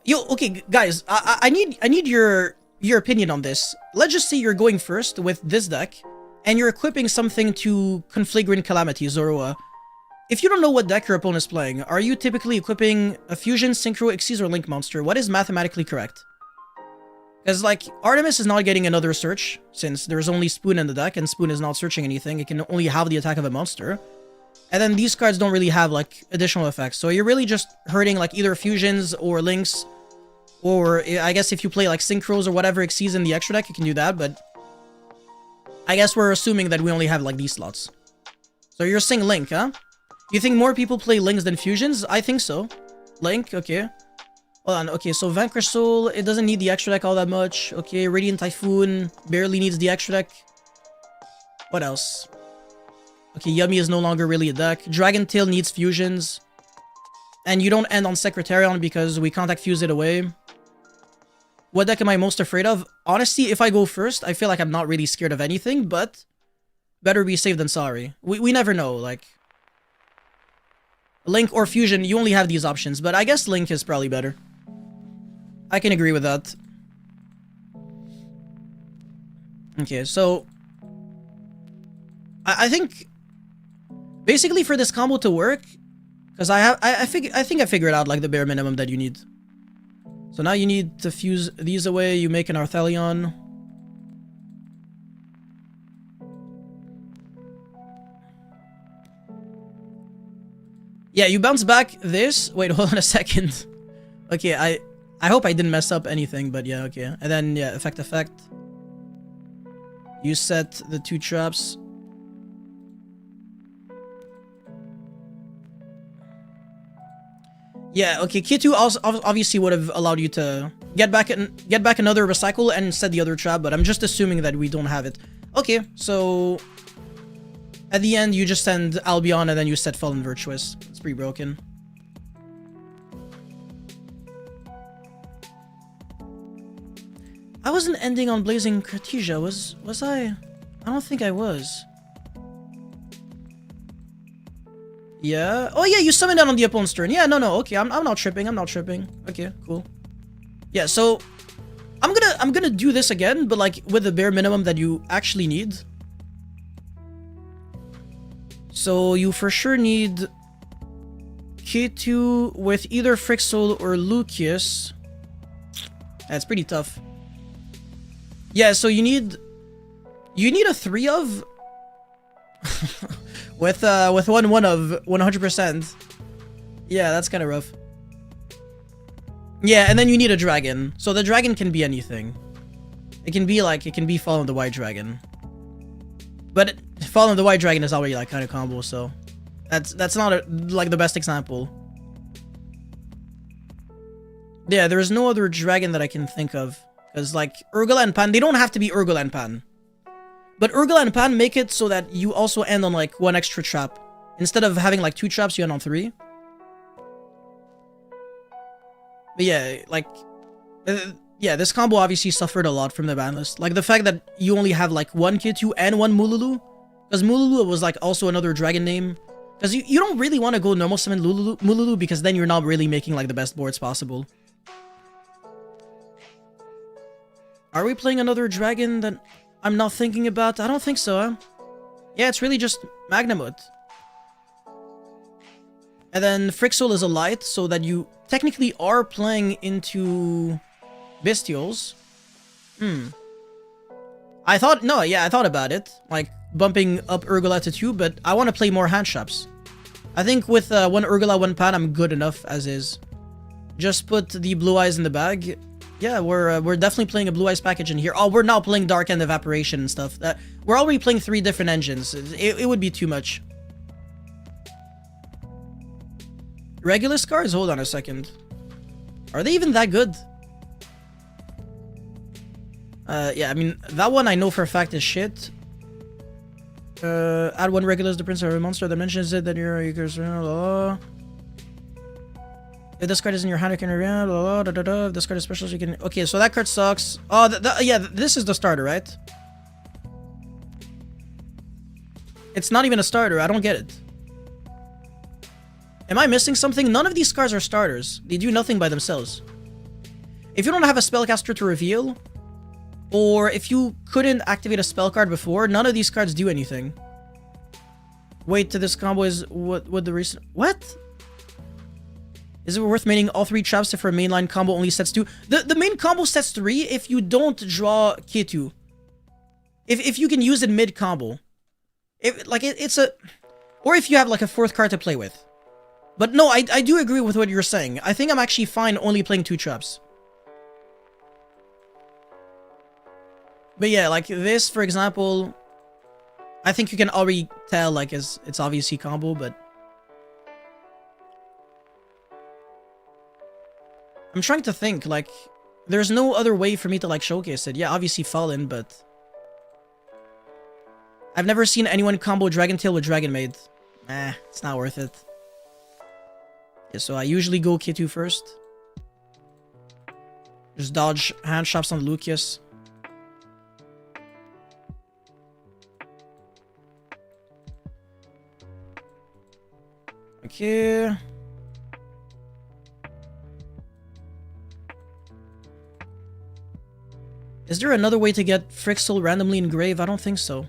Speaker 1: Yo, okay, guys, I need your opinion on this. Let's just say you're going first with this deck, and you're equipping something to Conflagrant Calamity, Zorua. If you don't know what deck your opponent is playing, are you typically equipping a Fusion, Synchro, Xyz, or Link monster? What is mathematically correct? Because, like, Artemis is not getting another search, since there's only Spoon in the deck, and Spoon is not searching anything. It can only have the attack of a monster. And then these cards don't really have, like, additional effects. So you're really just hurting, like, either Fusions or Links. Or, I guess if you play, like, Synchros or whatever Xyz in the extra deck, you can do that, but... I guess we're assuming that we only have, like, these slots. So you're saying Link, huh? You think more people play Links than Fusions? I think so. Link, okay. Hold on, okay, so Vanquish Soul, it doesn't need the extra deck all that much. Okay, Radiant Typhoon barely needs the extra deck. What else? Okay, Yummy is no longer really a deck. Dragon Tail needs Fusions. And you don't end on Secretarion because we Contact Fuse it away. What deck am I most afraid of? Honestly, if I go first, I feel like I'm not really scared of anything, but... better be safe than sorry. We never know, like... Link or Fusion, you only have these options, but I guess Link is probably better. I can agree with that. Okay, so... I think... basically for this combo to work... because I think I figured out, like, the bare minimum that you need. So now you need to fuse these away, you make an Arthelion. Yeah, you bounce back this... wait, hold on a second. Okay, I hope I didn't mess up anything, but yeah, okay. And then, yeah, effect. You set the 2 traps. Yeah, okay, K2 also obviously would have allowed you to get back another recycle and set the other trap, but I'm just assuming that we don't have it. Okay, so... at the end, you just send Albion and then you set Fallen Virtuous. It's pretty broken. I wasn't ending on Blazing Cartesia, was I? I don't think I was. Yeah. Oh yeah, you summoned that on the opponent's turn. Yeah, no, okay, I'm not tripping. Okay, cool. Yeah, so I'm gonna do this again, but like with the bare minimum that you actually need. So you for sure need K2 with either Frixol or Lucius. That's pretty tough. Yeah, so you need a 3 of with 1/1 of 100%. Yeah, that's kind of rough. Yeah, and then you need a dragon. So the dragon can be anything. It can be Fallen of the White Dragon. But Fallen of the White Dragon is already like kind of combo, so that's not like the best example. Yeah, there's no other dragon that I can think of. Because, like, Urgula and Pan, they don't have to be Urgula and Pan. But Urgula and Pan make it so that you also end on, like, 1 extra trap. Instead of having, like, 2 traps, you end on 3. But yeah, like... yeah, this combo obviously suffered a lot from the ban list. Like, the fact that you only have, like, 1 K2 and 1 Mululu. Because Mululu was, like, also another dragon name. Because you don't really want to go normal summon Mululu because then you're not really making, like, the best boards possible. Are we playing another dragon that I'm not thinking about? I don't think so, huh? Yeah, it's really just Magnamut. And then Frixol is a light, so that you technically are playing into Bestials. I thought about it. Like, bumping up Urgula to 2, but I want to play more hand traps. I think with 1 Urgula, 1 Pan, I'm good enough as is. Just put the Blue Eyes in the bag. Yeah, we're definitely playing a Blue Eyes package in here. Oh, we're now playing Dark End Evaporation and stuff. We're already playing 3 different engines. It would be too much. Regular cards? Hold on a second. Are they even that good? Yeah, I mean, that one I know for a fact is shit. Add 1 Regulus, the prince of a monster that mentions it, then you can... If this card is in your hand, you can reveal. If this card is special, you can. Okay, so that card sucks. Oh, yeah, this is the starter, right? It's not even a starter. I don't get it. Am I missing something? None of these cards are starters. They do nothing by themselves. If you don't have a spellcaster to reveal, or if you couldn't activate a spell card before, none of these cards do anything. Wait till this combo is what the recent. What? Is it worth maining all 3 traps if our mainline combo only sets 2? The main combo sets 3 if you don't draw K2. If you can use it mid-combo. It's a... Or if you have like a 4th card to play with. But no, I do agree with what you're saying. I think I'm actually fine only playing 2 traps. But yeah, like this, for example... I think you can already tell, like, it's obviously combo, but... I'm trying to think, like, there's no other way for me to, like, showcase it. Yeah, obviously Fallen, but... I've never seen anyone combo Dragon Tail with Dragon Maid. It's not worth it. Yeah, so I usually go K2 first. Just dodge hand shops on Lucius. Okay... Is there another way to get Frixel randomly engraved? I don't think so.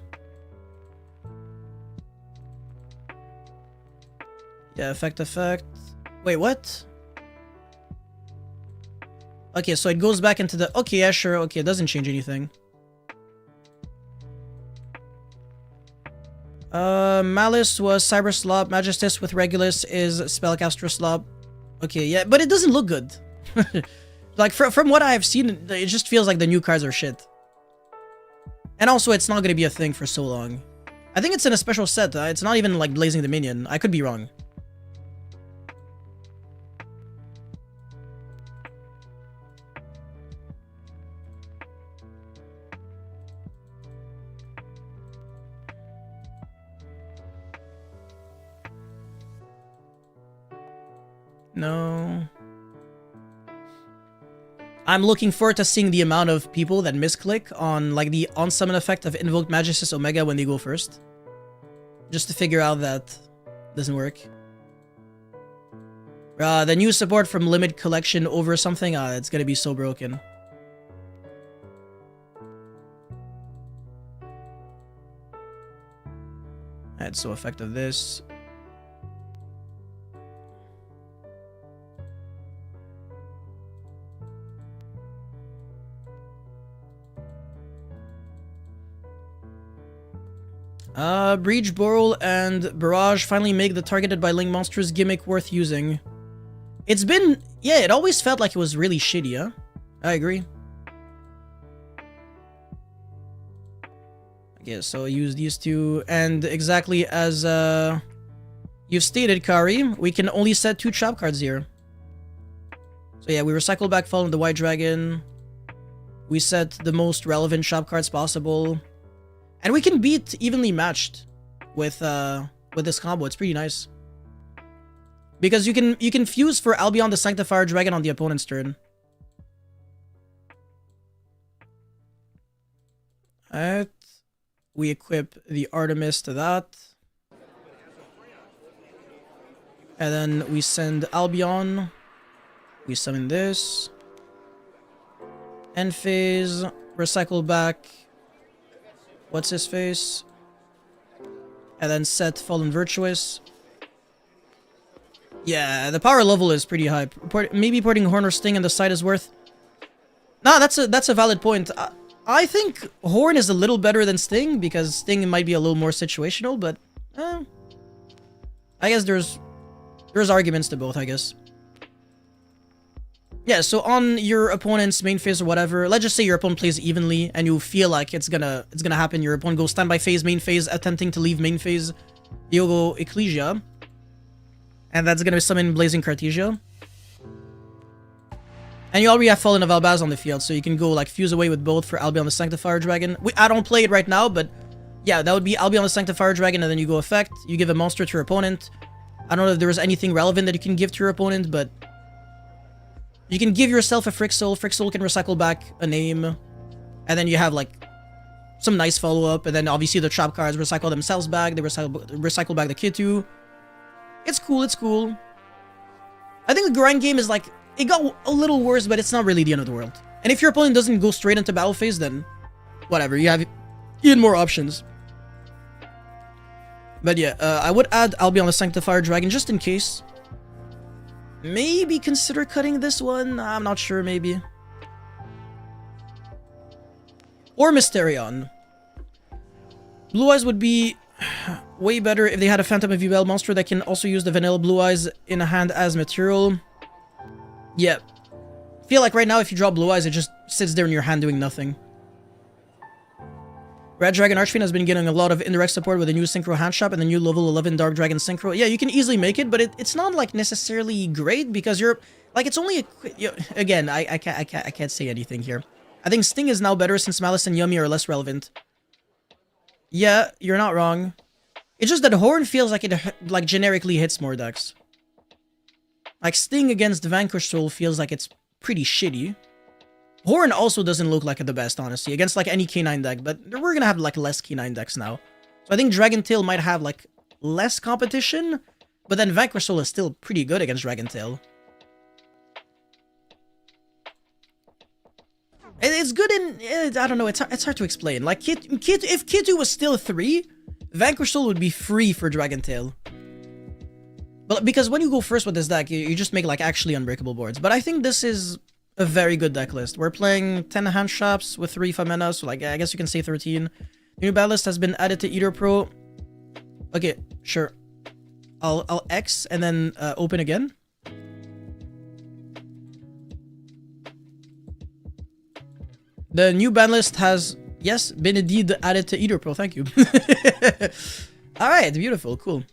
Speaker 1: Yeah, effect. Wait, what? Okay, so it goes back into the... Okay, yeah, sure. Okay, it doesn't change anything. Malice was Cyber Slop. Magistus with Regulus is Spellcaster Slop. Okay, yeah, but it doesn't look good. Like, from what I've seen, it just feels like the new cards are shit. And also, it's not going to be a thing for so long. I think it's in a special set. It's not even, like, Blazing Dominion. I could be wrong. No... I'm looking forward to seeing the amount of people that misclick on, like, the on-summon effect of Invoked Magistus Omega when they go first. Just to figure out that doesn't work. The new support from Limit Collection over something, it's gonna be so broken. Alright, so effect of this. Breach, Boral, and Barrage finally make the targeted by Link monsters gimmick worth using. It's been... Yeah, it always felt like it was really shitty, huh? I agree. Okay, so use these two, and exactly as, you've stated, Kari, we can only set 2 trap cards here. So yeah, we recycle back Fallen the White Dragon. We set the most relevant trap cards possible. And we can beat evenly matched with this combo. It's pretty nice. Because you can fuse for Albion the Sanctifier Dragon on the opponent's turn. Alright. We equip the Artemis to that. And then we send Albion. We summon this. End phase. Recycle back. What's his face? And then set Fallen Virtuous. Yeah, the power level is pretty high. Maybe putting Horn or Sting in the side is worth... Nah, that's a valid point. I think Horn is a little better than Sting, because Sting might be a little more situational, but... I guess there's arguments to both, I guess. Yeah, so on your opponent's main phase or whatever, let's just say your opponent plays evenly and you feel like it's gonna happen. Your opponent goes standby phase, main phase, attempting to leave main phase, Yugioh Ecclesia. And that's gonna summon Blazing Cartesia. And you already have Fallen of Albaz on the field, so you can go like fuse away with both for Albion the Sanctifier Dragon. I don't play it right now, but Yeah, that would be Albion the Sanctifier Dragon, and then you go effect. You give a monster to your opponent. I don't know if there was anything relevant that you can give to your opponent, but you can give yourself a Frick Soul. Frick Soul can recycle back a name, and then you have like some nice follow-up, and then obviously the trap cards recycle themselves back. They recycle back the Kitu. It's cool. It's cool. I think the grind game is like, it got a little worse, but it's not really the end of the world. And if your opponent doesn't go straight into battle phase, then whatever, you have even more options. But yeah, I would add Albion the Sanctifier Dragon just in case. Maybe consider cutting this one. I'm not sure, maybe. Or Mysterion. Blue Eyes would be way better if they had a Phantom of Yubel monster that can also use the vanilla Blue Eyes in a hand as material. Yeah. I feel like right now if you draw Blue Eyes, it just sits there in your hand doing nothing. Red Dragon Archfiend has been getting a lot of indirect support with the new Synchro Hand Shop and the new level 11 Dark Dragon Synchro. Yeah, you can easily make it, but it's not like necessarily great because you're like, it's only a, again, I can't say anything here. I think Sting is now better since Malice and Yummy are less relevant. Yeah, you're not wrong. It's just that Horn feels like it like generically hits more decks. Like Sting against Vanquish Soul feels like it's pretty shitty. Horn also doesn't look like the best, honestly, against like any K9 deck, but we're gonna have like less K9 decks now. So I think Dragon Tail might have like less competition, but then Vanquish Soul is still pretty good against Dragon Tail. It's good in, I don't know, it's hard to explain. Like, if Kitu was still 3, Vanquish Soul would be free for Dragon Tail. But because when you go first with this deck, you just make like actually unbreakable boards. But I think this is a very good deck list. We're playing 10 hand shops with 3 Famena, so like I guess you can say 13. The new BANLIST has been added to Eater Pro. Okay, sure. I'll X and then open again. The new BANLIST has, yes, been indeed added to Eater Pro. Thank you. Alright, beautiful, cool.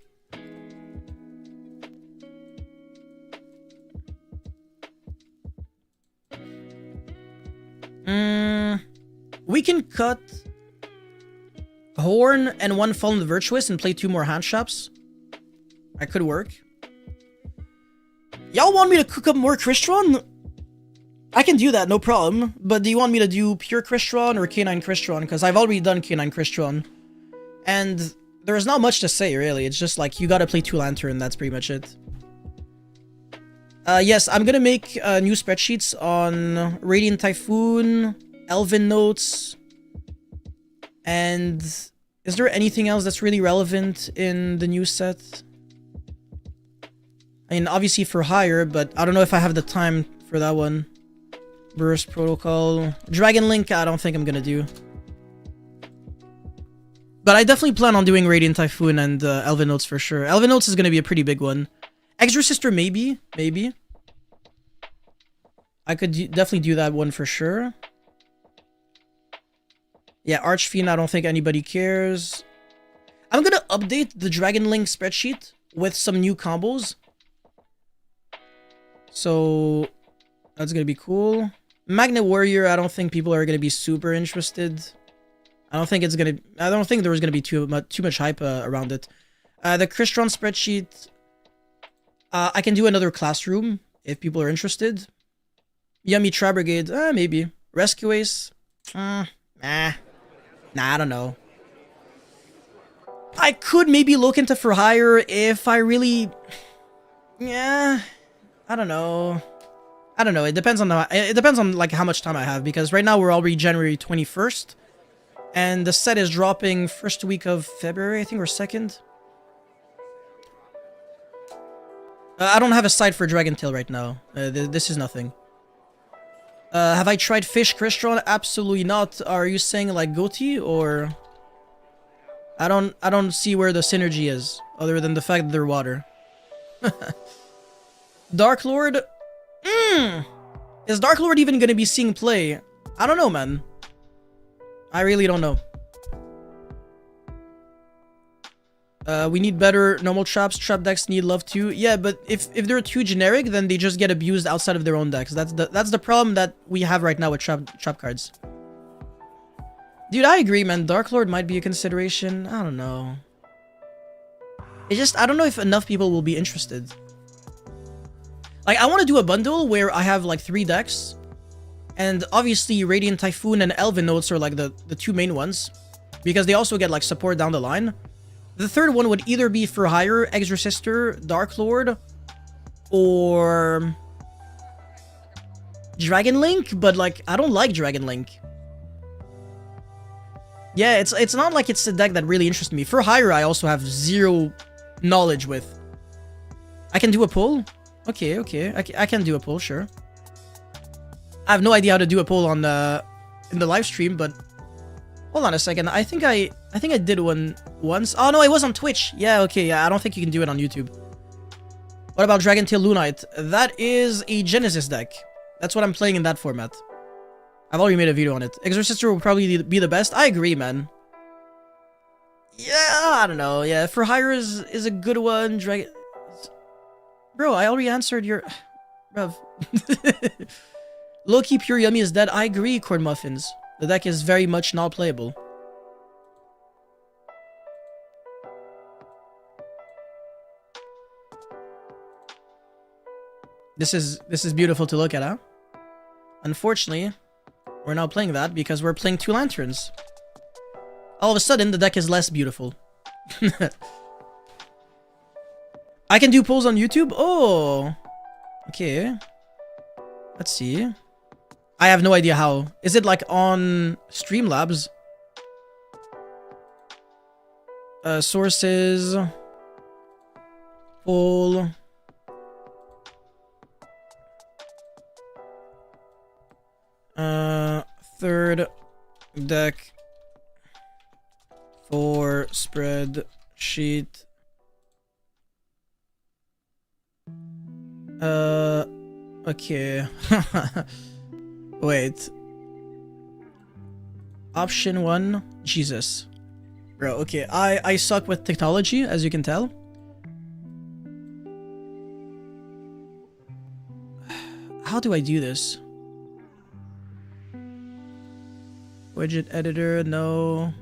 Speaker 1: We can cut Horn and 1 Fallen Virtuous and play 2 more hand shops. That could work. Y'all want me to cook up more Cristron? I can do that, no problem. But do you want me to do pure Cristron or K9 Cristron? Because I've already done K9 Cristron. And there's not much to say, really. It's just like, you gotta play 2 Lantern, that's pretty much it. Yes, I'm gonna make new spreadsheets on Radiant Typhoon, Elvin notes, and is there anything else that's really relevant in the new set? I mean, obviously for hire, but I don't know if I have the time for that one. Burst Protocol. Dragon Link, I don't think I'm gonna do. But I definitely plan on doing Radiant Typhoon and Elvin notes for sure. Elvin notes is gonna be a pretty big one. Extra Sister, maybe. Maybe. I could definitely do that one for sure. Yeah, Archfiend, I don't think anybody cares. I'm gonna update the Dragon Link spreadsheet with some new combos. So, that's gonna be cool. Magnet Warrior, I don't think people are gonna be super interested. I don't think there was gonna be too much hype around it. The Cristron spreadsheet, I can do another classroom if people are interested. Yummy Tri-Brigade, maybe. Rescue Ace, nah, I don't know. I could maybe look into for hire if I really, yeah, I don't know. It depends on like how much time I have, because right now we're already January 21st, and the set is dropping first week of February, I think, or 2nd. I don't have a site for Dragon Tail right now. This is nothing. Have I tried Fish Cristron? Absolutely not. Are you saying like Goatee, or I don't see where the synergy is other than the fact that they're water. Dark Lord? Is Dark Lord even gonna be seeing play? I don't know, man. I really don't know. We need better normal traps. Trap decks need love too. Yeah, but if they're too generic, then they just get abused outside of their own decks. That's the problem that we have right now with trap cards. Dude, I agree, man. Dark Lord might be a consideration. I don't know. It's just, I don't know if enough people will be interested. Like, I want to do a bundle where I have, like, 3 decks. And obviously, Radiant Typhoon and Elvin notes are, like, the 2 main ones. Because they also get, like, support down the line. The third one would either be For Hire, Exorcister, Dark Lord, or Dragon Link, but, like, I don't like Dragon Link. Yeah, it's not like it's a deck that really interests me. For Hire, I also have 0 knowledge with. I can do a pull? Okay, okay. I can do a pull, sure. I have no idea how to do a pull on in the live stream, but hold on a second. I think I did one once. Oh no, it was on Twitch. Yeah, okay. Yeah, I don't think you can do it on YouTube. What about Dragon Tail Lunite? That is a Genesis deck. That's what I'm playing in that format. I've already made a video on it. Exorcister will probably be the best. I agree, man. Yeah, I don't know. Yeah, For Hire is a good one. Dragon... Bro, I already answered your... Bruv. Low-key Pure Yummy is dead. I agree, Corn Muffins. The deck is very much not playable. This is beautiful to look at, huh? Unfortunately, we're not playing that because we're playing 2 lanterns. All of a sudden, the deck is less beautiful. I can do polls on YouTube? Oh! Okay. Let's see. I have no idea how. Is it like on Streamlabs? Sources. Poll. Third deck for spreadsheet. Okay. Wait. Option 1. Jesus. Bro, okay. I suck with technology, as you can tell. How do I do this? Widget editor, no.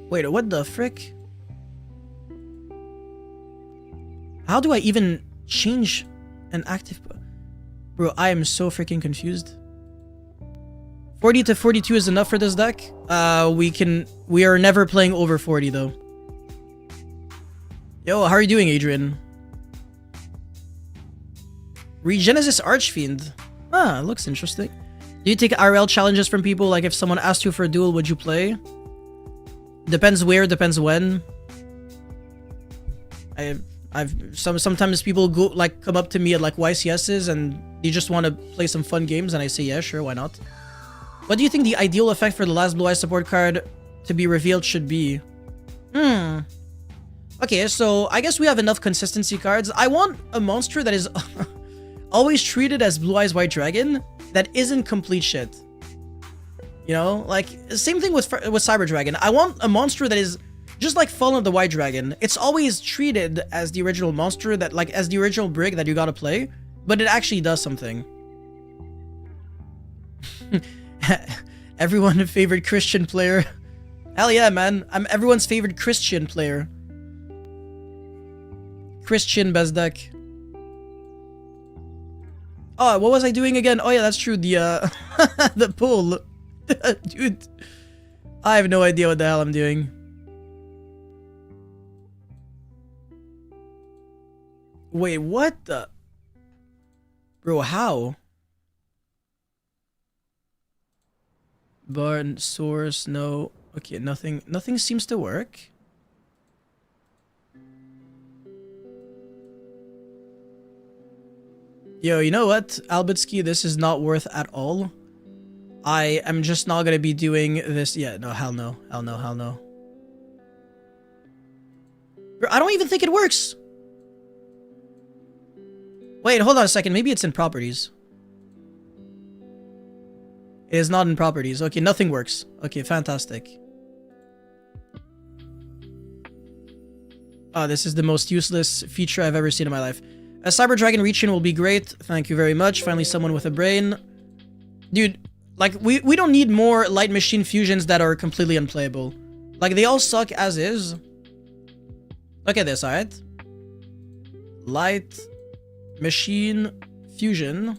Speaker 1: Wait, what the frick? How do I even change an active... Bro, I am so freaking confused. 40 to 42 is enough for this deck. We are never playing over 40 though. Yo, how are you doing, Adrian? Regenesis Archfiend. Ah, looks interesting. Do you take IRL challenges from people? Like if someone asked you for a duel, would you play? Depends where, depends when. Sometimes people go like come up to me at like YCSs and they just want to play some fun games and I say yeah, sure, why not? What do you think the ideal effect for the last Blue Eye support card to be revealed should be? Okay, so I guess we have enough consistency cards. I want a monster that is always treated as Blue Eyes White Dragon that isn't complete shit. You know, like same thing with Cyber Dragon. I want a monster that is just like Fallen of the White Dragon. It's always treated as the original monster that like as the original brig that you gotta play, but it actually does something. Everyone favorite Christian player. Hell yeah, man. I'm everyone's favorite Christian player. Christian best deck. Oh, what was I doing again? Oh yeah, that's true. The the pull. Dude, I have no idea what the hell I'm doing. Wait, what the? Bro, how? Barn source, no. Okay, nothing seems to work. Yo, you know what, Albitsky, this is not worth at all. I am just not gonna be doing this. Yeah, no, hell no. Hell no, hell no. Bro, I don't even think it works. Wait, hold on a second. Maybe it's in properties. It is not in properties. Okay, nothing works. Okay, fantastic. Oh, this is the most useless feature I've ever seen in my life. A Cyber Dragon Reach-In will be great. Thank you very much. Finally, someone with a brain. Dude, like, we don't need more light machine fusions that are completely unplayable. Like, they all suck as is. Look at this, alright? Light machine fusion.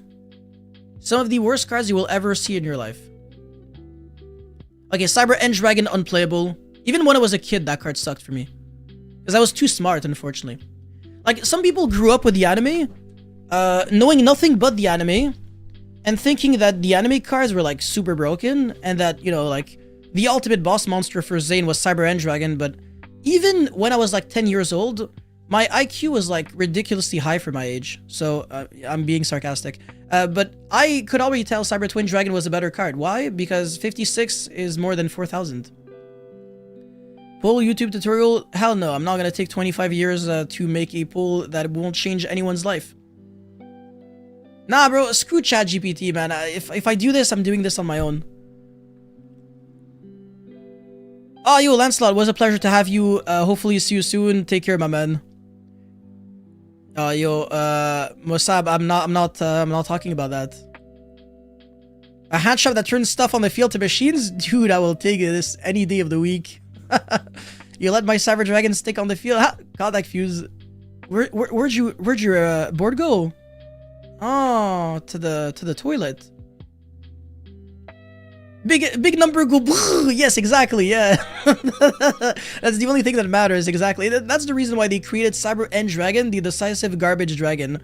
Speaker 1: Some of the worst cards you will ever see in your life. Okay, Cyber End Dragon unplayable. Even when I was a kid, that card sucked for me. Because I was too smart, unfortunately. Like, some people grew up with the anime, knowing nothing but the anime, and thinking that the anime cards were, like, super broken, and that, you know, like, the ultimate boss monster for Zane was Cyber End Dragon, but even when I was, like, 10 years old, my IQ was, like, ridiculously high for my age. So, I'm being sarcastic. But I could already tell Cyber Twin Dragon was a better card. Why? Because 56 is more than 4,000. Poll YouTube tutorial? Hell no, I'm not gonna take 25 years to make a poll that won't change anyone's life. Nah, bro, screw ChatGPT, man. If I do this, I'm doing this on my own. Oh, yo, Lancelot, it was a pleasure to have you. Hopefully see you soon. Take care, my man. Yo, Mossab, I'm not talking about that. A hand shop that turns stuff on the field to machines? Dude, I will take this any day of the week. You let my Cyber Dragon stick on the field? Contact fuse. Where'd your board go? Oh, to the toilet. Big number go. Yes, exactly. Yeah, that's the only thing that matters. Exactly. That's the reason why they created Cyber End Dragon, the decisive garbage dragon.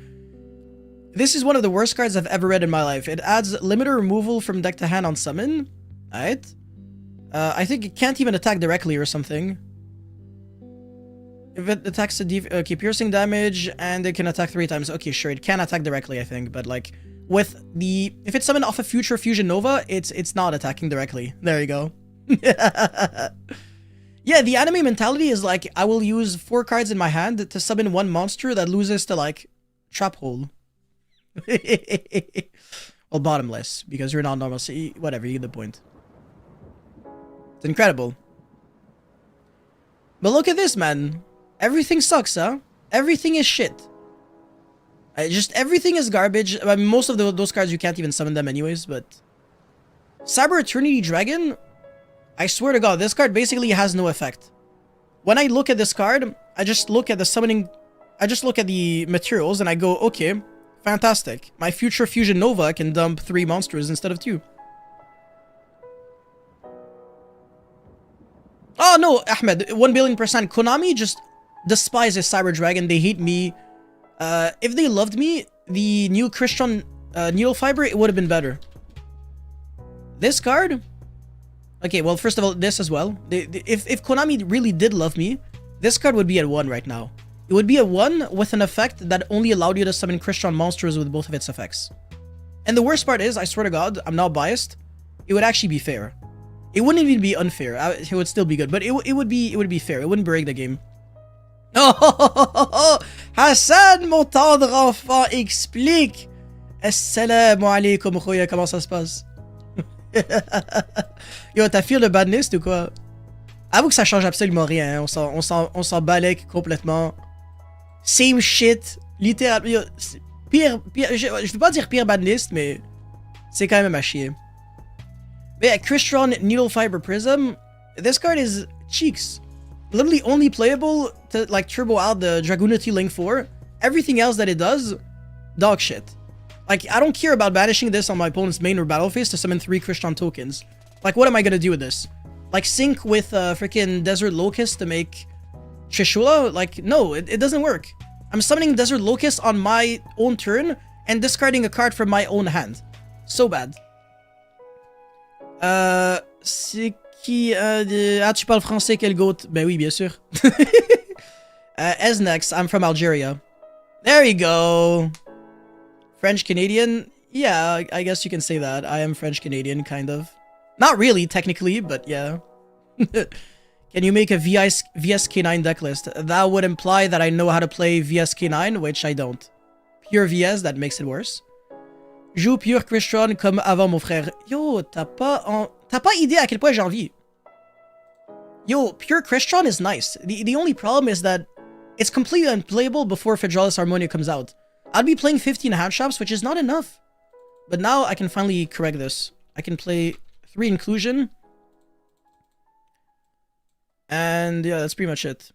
Speaker 1: This is one of the worst cards I've ever read in my life. It adds limiter removal from deck to hand on summon. Alright. I think it can't even attack directly or something. If it attacks okay, piercing damage, and it can attack 3 times. Okay, sure, it can attack directly, I think, but like with the if it's summoned off a future fusion nova, it's not attacking directly. There you go. Yeah, the anime mentality is like I will use 4 cards in my hand to summon 1 monster that loses to like trap hole. Well, bottomless because you're not normal. So whatever, you get the point. It's incredible. But look at this, man. Everything sucks, huh? Everything is shit. Just everything is garbage. I mean, most of those cards, you can't even summon them anyways, but... Cyber Eternity Dragon? I swear to God, this card basically has no effect. When I look at this card, I just look at the summoning... I just look at the materials and I go, okay, fantastic. My future Fusion Nova can dump 3 monsters instead of 2. Oh no, Ahmed, 1,000,000,000%. Konami just despises Cyber Dragon. They hate me. If they loved me, the new Cristron Needle Fiber, it would have been better. This card? Okay, well, first of all, this as well. If Konami really did love me, this card would be at 1 right now. It would be a 1 with an effect that only allowed you to summon Cristron monsters with both of its effects. And the worst part is, I swear to God, I'm not biased, it would actually be fair. It wouldn't even be unfair. It would still be good, but it would be fair. It wouldn't break the game. Oh, Hassan, mon tendre enfant, explique. Assalamu alaikum, khoya, comment ça se passe? Yo, t'as fait le BANLIST ou quoi? Avoue que ça change absolument rien. Hein. On s'en balèque complètement. Same shit. Littéralement. Pire, je veux pas dire pire BANLIST, mais c'est quand même à chier. But yeah, Cristron Needle Fiber Prism. This card is cheeks. Literally only playable to like turbo out the Dragunity Link 4. Everything else that it does, dog shit. Like, I don't care about banishing this on my opponent's main or battle phase to summon 3 Cristron tokens. Like, what am I gonna do with this? Like, sync with freaking Desert Locust to make Trishula? Like, no, it doesn't work. I'm summoning Desert Locust on my own turn and discarding a card from my own hand. So bad. C'est qui... ah, tu parles français, quel goat? Ben oui, bien sûr. Esnex, I'm from Algeria. There you go. French-Canadian? Yeah, I guess you can say that. I am French-Canadian, kind of. Not really, technically, but yeah. Can you make a VSK9 decklist? That would imply that I know how to play VSK9, which I don't. Pure VS, that makes it worse. Joue pure Cristron comme avant, mon frère. Yo, t'as pas idée à quel point j'ai envie. Yo, pure Cristron is nice. The only problem is that it's completely unplayable before Fedralis Harmonia comes out. I'd be playing 15 hand shops, which is not enough. But now I can finally correct this. I can play 3 inclusion. And yeah, that's pretty much it.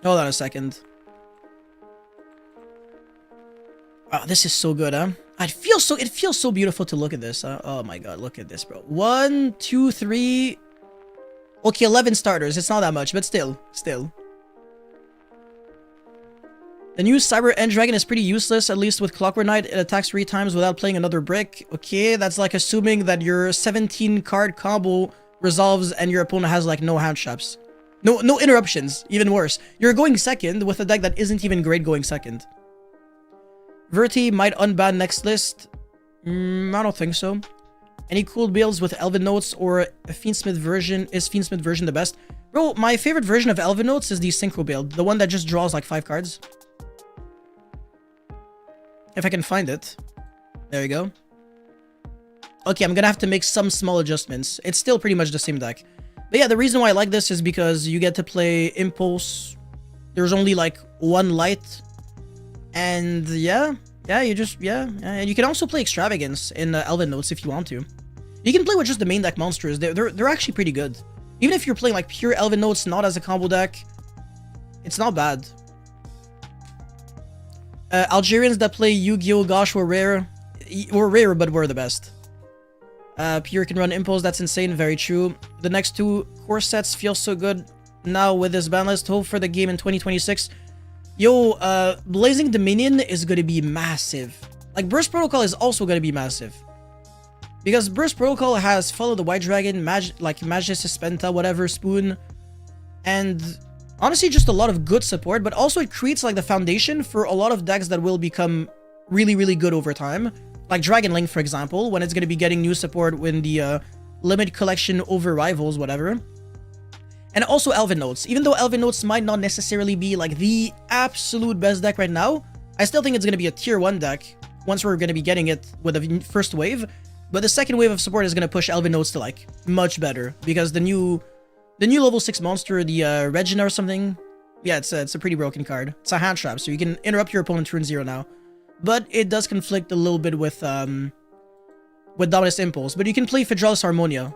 Speaker 1: Hold on a second. Oh, this is so good, huh? It feels so beautiful to look at this. Huh? Oh my god, look at this, bro. 1, 2, 3. Okay, 11 starters. It's not that much, but still. The new Cyber End Dragon is pretty useless, at least with Clockwork Knight. It attacks 3 times without playing another brick. Okay, that's like assuming that your 17 card combo resolves and your opponent has like no hand traps. No interruptions. Even worse. You're going second with a deck that isn't even great going second. Verti might unban next list. I don't think so. Any cool builds with Elvin Notes or a Fiendsmith version? Is Fiendsmith version the best? Bro, my favorite version of Elvin Notes is the Synchro build. The one that just draws like 5 cards. If I can find it. There you go. Okay, I'm gonna have to make some small adjustments. It's still pretty much the same deck. But yeah, the reason why I like this is because you get to play Impulse. There's only like 1 light. And yeah, and you can also play Extravagance in Elvin Notes if you want to. You can play with just the main deck monsters. They're actually pretty good. Even if you're playing like pure Elvin Notes, not as a combo deck, it's not bad. Algerians that play Yu-Gi-Oh! Gosh, were rare. We're rare, but we're the best. Pure can run Impulse, that's insane, very true. The next 2 core sets feel so good now with this ban list. Hope for the game in 2026. Yo, Blazing Dominion is gonna be massive. Like, Burst Protocol is also gonna be massive. Because Burst Protocol has Follow the White Dragon, Magus Suspenta, whatever, Spoon. And honestly, just a lot of good support, but also it creates like the foundation for a lot of decks that will become really, really good over time. Like Dragon Link, for example, when it's going to be getting new support when the Limit Collection over Rivals, whatever. And also Elvin Notes. Even though Elvin Notes might not necessarily be like the absolute best deck right now, I still think it's going to be a tier 1 deck once we're going to be getting it with the first wave. But the second wave of support is going to push Elvin Notes to like much better, because the new level 6 monster, the Regina or something, yeah, it's a pretty broken card. It's a hand trap, so you can interrupt your opponent turn 0 now. But it does conflict a little bit with Dominus Impulse. But you can play Fidralis Harmonia.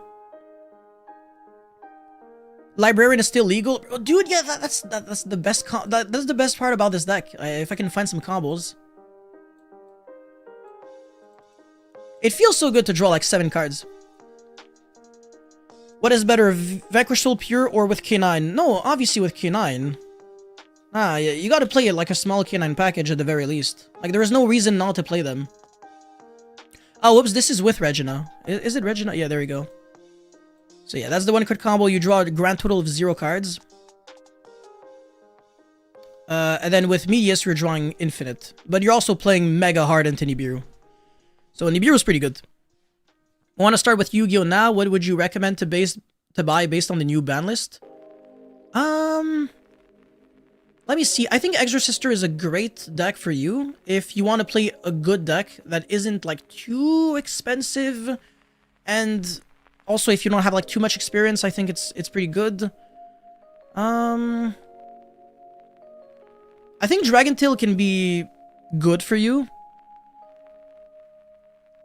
Speaker 1: Librarian is still legal, dude. Yeah, that's the best. That's the best part about this deck. If I can find some combos, it feels so good to draw like 7 cards. What is better, Vanquish Soul Pure or with K9? No, obviously with K9. Yeah, you gotta play it like a small K9 package at the very least. Like, there is no reason not to play them. Oh, whoops, this is with Regina. Is it Regina? Yeah, there we go. So yeah, that's the 1-card combo. You draw a grand total of 0 cards. And then with Medius, you're drawing infinite. But you're also playing mega hard into Nibiru. So Nibiru is pretty good. I want to start with Yu-Gi-Oh! Now. What would you recommend to buy based on the new ban list? Let me see. I think Exorcister is a great deck for you if you want to play a good deck that isn't like too expensive, and also if you don't have like too much experience, I think it's pretty good. I think Dragon Tail can be good for you.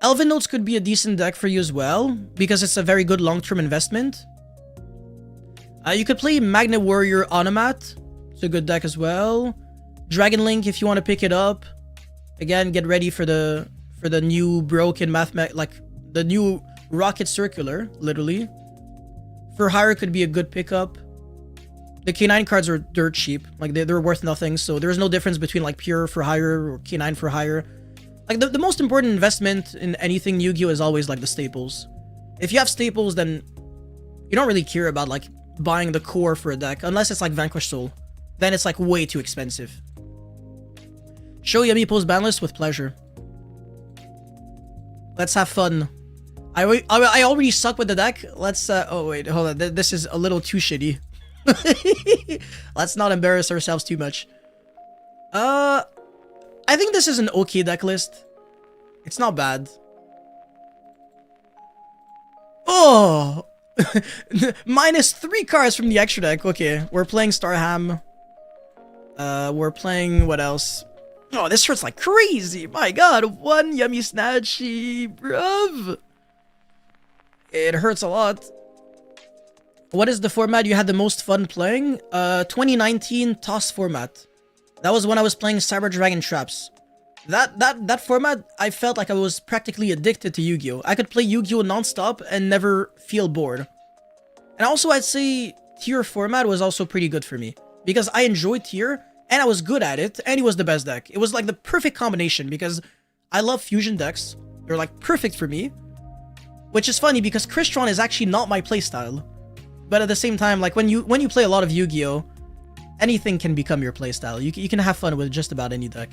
Speaker 1: Elvin Notes could be a decent deck for you as well, because it's a very good long-term investment. You could play Magnet Warrior Onomat. It's a good deck as well. Dragon Link, if you want to pick it up. Again, get ready for the new broken like the new Rocket Circular, literally. For Hire could be a good pickup. The K9 cards are dirt cheap. Like, they're worth nothing, so there's no difference between like Pure for Hire or K9 for Hire. Like, the most important investment in anything Yu-Gi-Oh! Is always like the staples. If you have staples, then you don't really care about like buying the core for a deck, unless it's like Vanquish Soul. Then it's like way too expensive. Show Yummy post ban list with pleasure. Let's have fun. I already suck with the deck. Let's oh wait, hold on. This is a little too shitty. Let's not embarrass ourselves too much. I think this is an okay deck list. It's not bad. Oh! Minus 3 cards from the extra deck. Okay, we're playing Starham. We're playing what else? Oh, this hurts like crazy. My god, one Yummy Snatchy, bruv. It hurts a lot. What is the format you had the most fun playing? 2019 TOS format. That was when I was playing Cyber Dragon Traps. That format, I felt like I was practically addicted to Yu-Gi-Oh! I could play Yu-Gi-Oh! Non-stop and never feel bored. And also, I'd say tier format was also pretty good for me. Because I enjoyed tier, and I was good at it, and it was the best deck. It was like the perfect combination, because I love fusion decks. They're like perfect for me. Which is funny, because Cristron is actually not my playstyle. But at the same time, like when you play a lot of Yu-Gi-Oh! Anything can become your playstyle. You can have fun with just about any deck.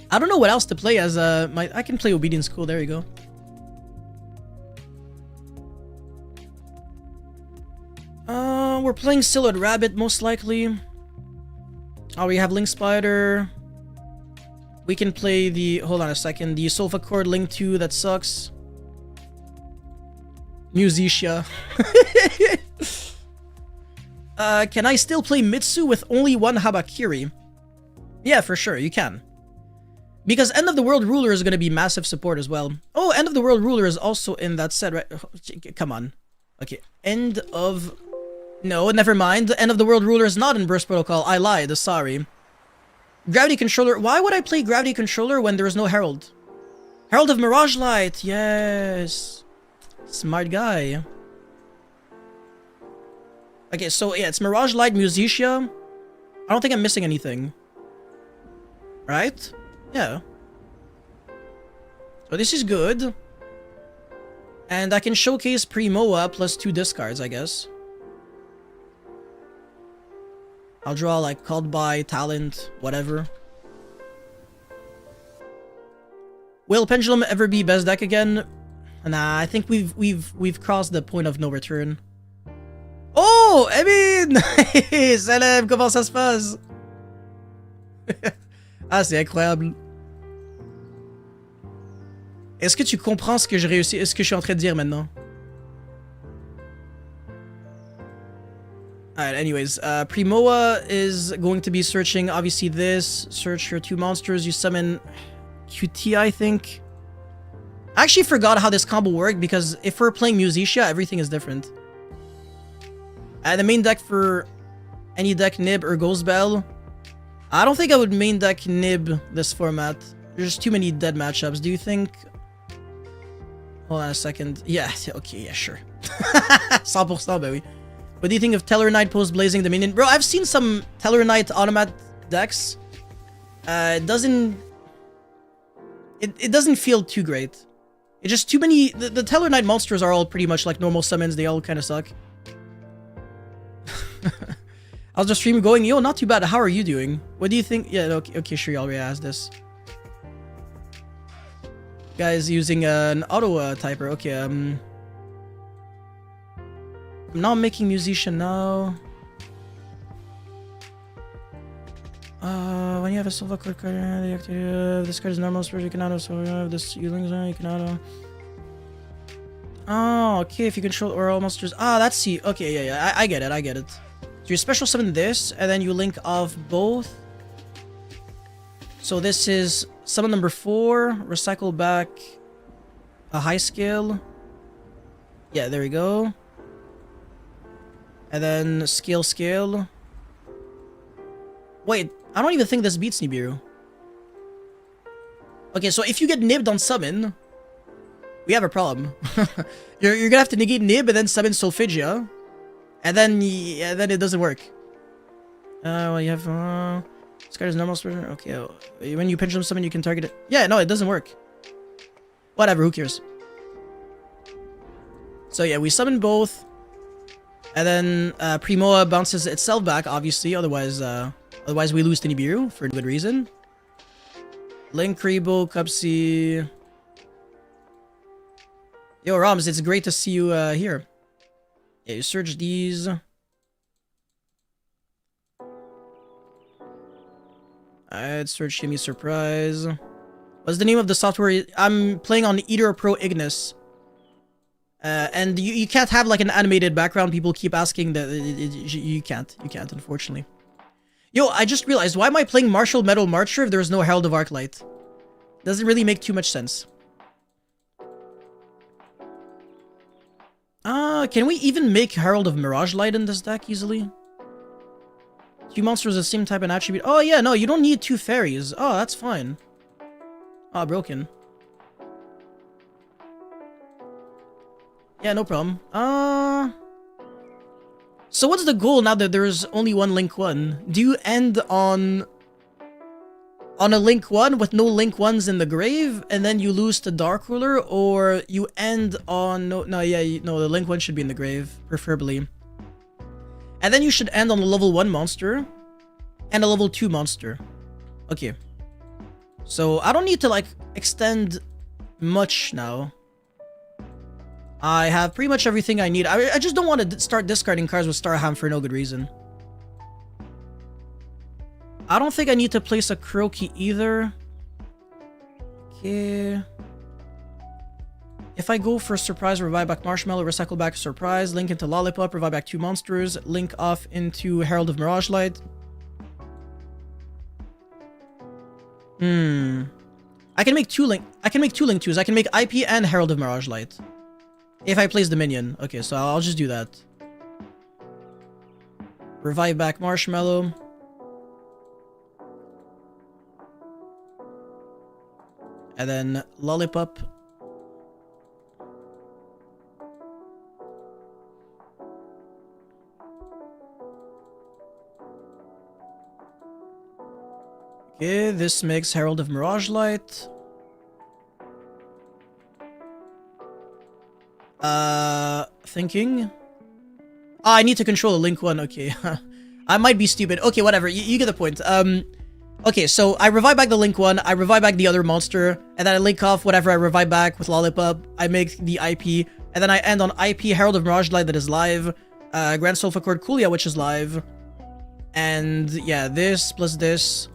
Speaker 1: I don't know what else to play as I can play Obedience. Cool, there you go. We're playing Silhouette Rabbit most likely. Oh, we have Link Spider. We can play the, hold on a second, the Sulfa Chord Link 2 that sucks. Musician. Can I still play Mitsu with only one Habakiri? Yeah, for sure, you can. Because End of the World Ruler is going to be massive support as well. Oh, End of the World Ruler is also in that set, right? Come on. Okay, End of... No, never mind. End of the World Ruler is not in Burst Protocol. I lied, sorry. Gravity Controller. Why would I play Gravity Controller when there is no Herald? Herald of Mirage Light. Yes. Smart guy. Okay, so yeah, it's Mirage Light, Musicia. I don't think I'm missing anything. Right? Yeah. So this is good. And I can showcase Primoa plus 2 discards, I guess. I'll draw like Called By, Talent, whatever. Will Pendulum ever be best deck again? Nah, I think we've crossed the point of no return. Oh, Emin! Salam, comment ça se passe? Ah, c'est incroyable. Est-ce que tu comprends ce que j'ai réussi, ce que je suis en train de dire maintenant? Alright, anyways, Primoa is going to be searching, obviously this. Search your 2 monsters, you summon QT, I think. I actually forgot how this combo worked, because if we're playing Musicia, everything is different. The main deck for any deck, Nib or Ghost Bell. I don't think I would main deck Nib this format. There's just too many dead matchups. Do you think... Hold on a second. Yeah, okay, yeah, sure. 100%, baby. What do you think of Tellarknight post-blazing the minion? Bro, I've seen some Tellarknight automat decks. It doesn't feel too great. It's just too many... The Tellarknight monsters are all pretty much like normal summons. They all kind of suck. How's the stream going? Yo, not too bad. How are you doing? What do you think? Yeah, okay, sure, you already asked this. Guys using an auto typer. Okay, I'm not making Musician now. When you have a silver card, this card is normal, so you can auto, so this you can auto. Oh, okay, if you control oral monsters. Ah, that's C. Okay, yeah, I get it. So you special summon this, and then you link off both. So this is summon number 4, recycle back a high scale. Yeah, there we go. And then scale. Wait, I don't even think this beats Nibiru. Okay, so if you get nibbed on summon, we have a problem. you're gonna have to negate nib and then summon Solfigia. And then it doesn't work. Well, you have this card is normal spell. Okay, when you pendulum summon, you can target it. Yeah, no, it doesn't work. Whatever, who cares? So yeah, we summon both, and then Primoa bounces itself back, obviously. Otherwise we lose to Nibiru for good reason. Link, Kribo, Cupsy. Yo, Roms, it's great to see you here. Yeah, you search these. Alright, search Shimmy Surprise. What's the name of the software? I'm playing on Eater Pro Ignis. And you can't have like an animated background. People keep asking that you can't, unfortunately. Yo, I just realized, why am I playing Martial Metal Marcher if there is no Herald of Arclight? Doesn't really make too much sense. Can we even make Herald of Mirage Light in this deck easily? Two monsters of the same type and attribute. Oh yeah, no, you don't need two fairies. Oh, that's fine. Ah, broken. Yeah, no problem. So what's the goal now that there's only one Link 1? Do you end on a Link 1 with no Link 1s in the grave, and then you lose to Dark Ruler, or you end on... No, the Link 1 should be in the grave, preferably. And then you should end on a level 1 monster, and a level 2 monster. Okay. So, I don't need to, like, extend much now. I have pretty much everything I need. I just don't want to start discarding cards with Starham for no good reason. I don't think I need to place a Croaky either. Okay. If I go for Surprise, revive back Marshmallow, recycle back Surprise, link into Lollipop, revive back 2 monsters, link off into Herald of Mirage Light. I can make two Link 2s. I can make IP and Herald of Mirage Light. If I place the minion. Okay, so I'll just do that. Revive back Marshmallow. And then Lollipop. Okay, this makes Herald of Mirage Light. Thinking. I need to control a Link 1, okay. I might be stupid. Okay, whatever, you get the point. Okay, so I revive back the Link 1, I revive back the other monster, and then I link off whatever I revive back with Lollipop, I make the IP, and then I end on IP Herald of Mirage Light that is live, Grand Sulfur Cord Kulia, which is live, and yeah, this plus this.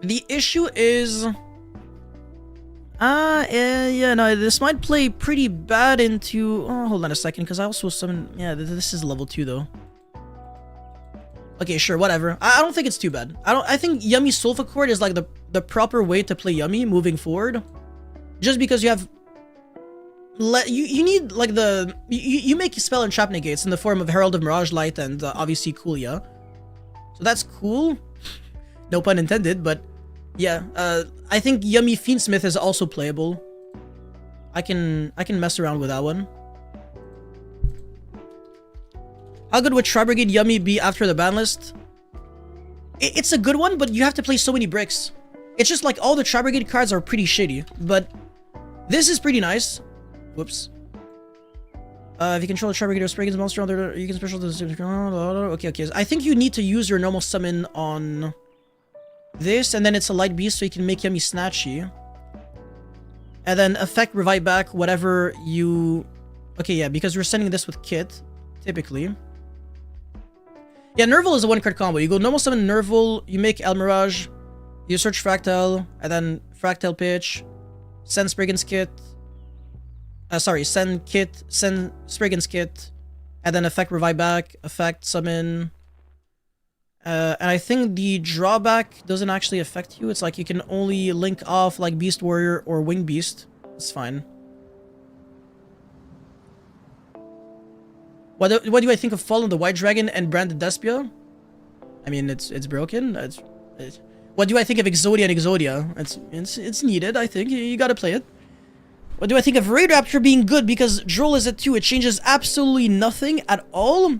Speaker 1: The issue is... yeah, no, this might play pretty bad into... Oh, hold on a second, because I also summon... Yeah, this is level 2, though. Okay, sure, whatever. I don't think it's too bad. I think Yummy Sulfur Cord is, like, the proper way to play Yummy moving forward. Just because you have... You need, like, the... You make spell and trap negates in the form of Herald of Mirage Light and, obviously, Kulia. So that's cool. No pun intended, but... Yeah, I think Yummy Fiendsmith is also playable. I can mess around with that one. How good would Tri-Brigade Yummy be after the ban list? It's a good one, but you have to play so many bricks. It's just like all the Tri-Brigade cards are pretty shitty, but this is pretty nice. Whoops. If you control a Tri-Brigade or Spriggan's monster, you can special the... Okay. I think you need to use your normal summon on... this, and then it's a light beast, so you can make Yummy Snatchy. And then effect revive back whatever you... Okay, yeah, because you're sending this with Kit, typically. Yeah, Nerval is a one-card combo. You go normal summon Nerval, you make El Mirage, you search Fractal, and then Fractal Pitch, send Spriggan's Kit. Send Kit, send Spriggan's Kit, and then effect revive back, effect summon... and I think the drawback doesn't actually affect you. It's like you can only link off like Beast Warrior or Wing Beast. It's fine. What do I think of Fallen the White Dragon and Branded Despia? I mean, it's broken. What do I think of Exodia and Exodia? It's needed, I think. You gotta play it. What do I think of Raid Raptor being good? Because Droll is at 2. It changes absolutely nothing at all.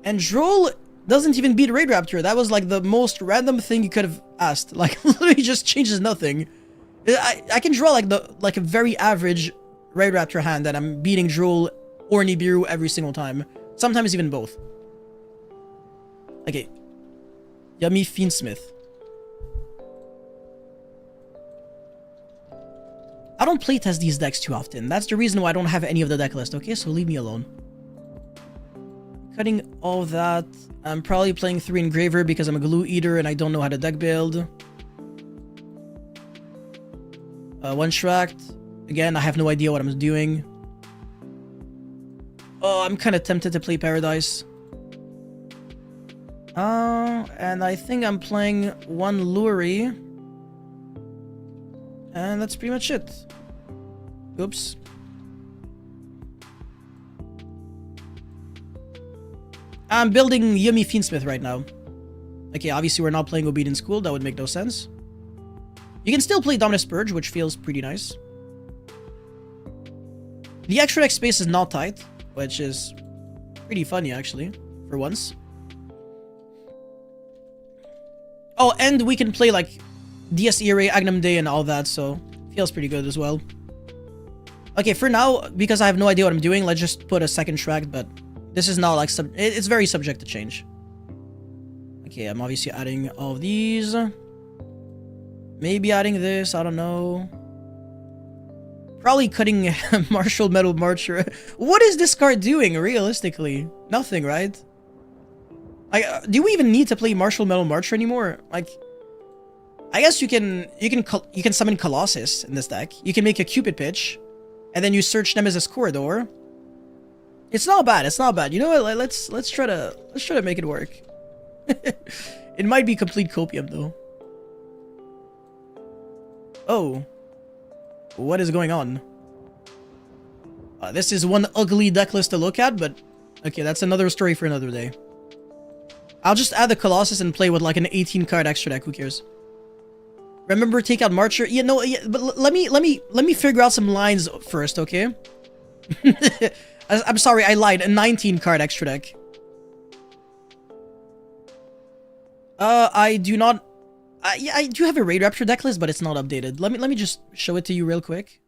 Speaker 1: And Droll... doesn't even beat Raid Raptor. That was like the most random thing you could have asked. Like, literally just changes nothing. I can draw like a very average Raid Raptor hand that I'm beating Droll or Nibiru every single time. Sometimes even both. Okay. Yummy Fiendsmith. I don't playtest these decks too often. That's the reason why I don't have any of the deck list, okay? So leave me alone. Cutting all that. I'm probably playing 3 Engraver because I'm a glue eater and I don't know how to deck build. 1 Shracked. Again, I have no idea what I'm doing. Oh, I'm kind of tempted to play Paradise. And I think I'm playing one Luri. And that's pretty much it. Oops. I'm building Yummy Fiendsmith right now. Okay, obviously we're not playing Obedient School. That would make no sense. You can still play Dominus Purge, which feels pretty nice. The extra deck space is not tight, which is pretty funny, actually, for once. Oh, and we can play, like, DS Ere, Agnum Day, and all that, so feels pretty good as well. Okay, for now, because I have no idea what I'm doing, let's just put a second track, but this is not, like, it's very subject to change. Okay, I'm obviously adding all of these. Maybe adding this, I don't know. Probably cutting Martial Metal Marcher. What is this card doing, realistically? Nothing, right? Like, do we even need to play Martial Metal Marcher anymore? Like, I guess you can summon Colossus in this deck. You can make a Cupid Pitch, and then you search Nemesis Corridor. It's not bad. It's not bad. You know what? Let's try to make it work. It might be complete copium though. Oh, what is going on? This is one ugly deck list to look at, but okay, that's another story for another day. I'll just add the Colossus and play with like an 18 card extra deck. Who cares? Remember, take out Marcher. Yeah, no, yeah, but let me figure out some lines first, okay? I'm sorry, I lied. A 19 card extra deck. I do not. Yeah, I do have a Raid Rapture deck list, but it's not updated. Let me just show it to you real quick.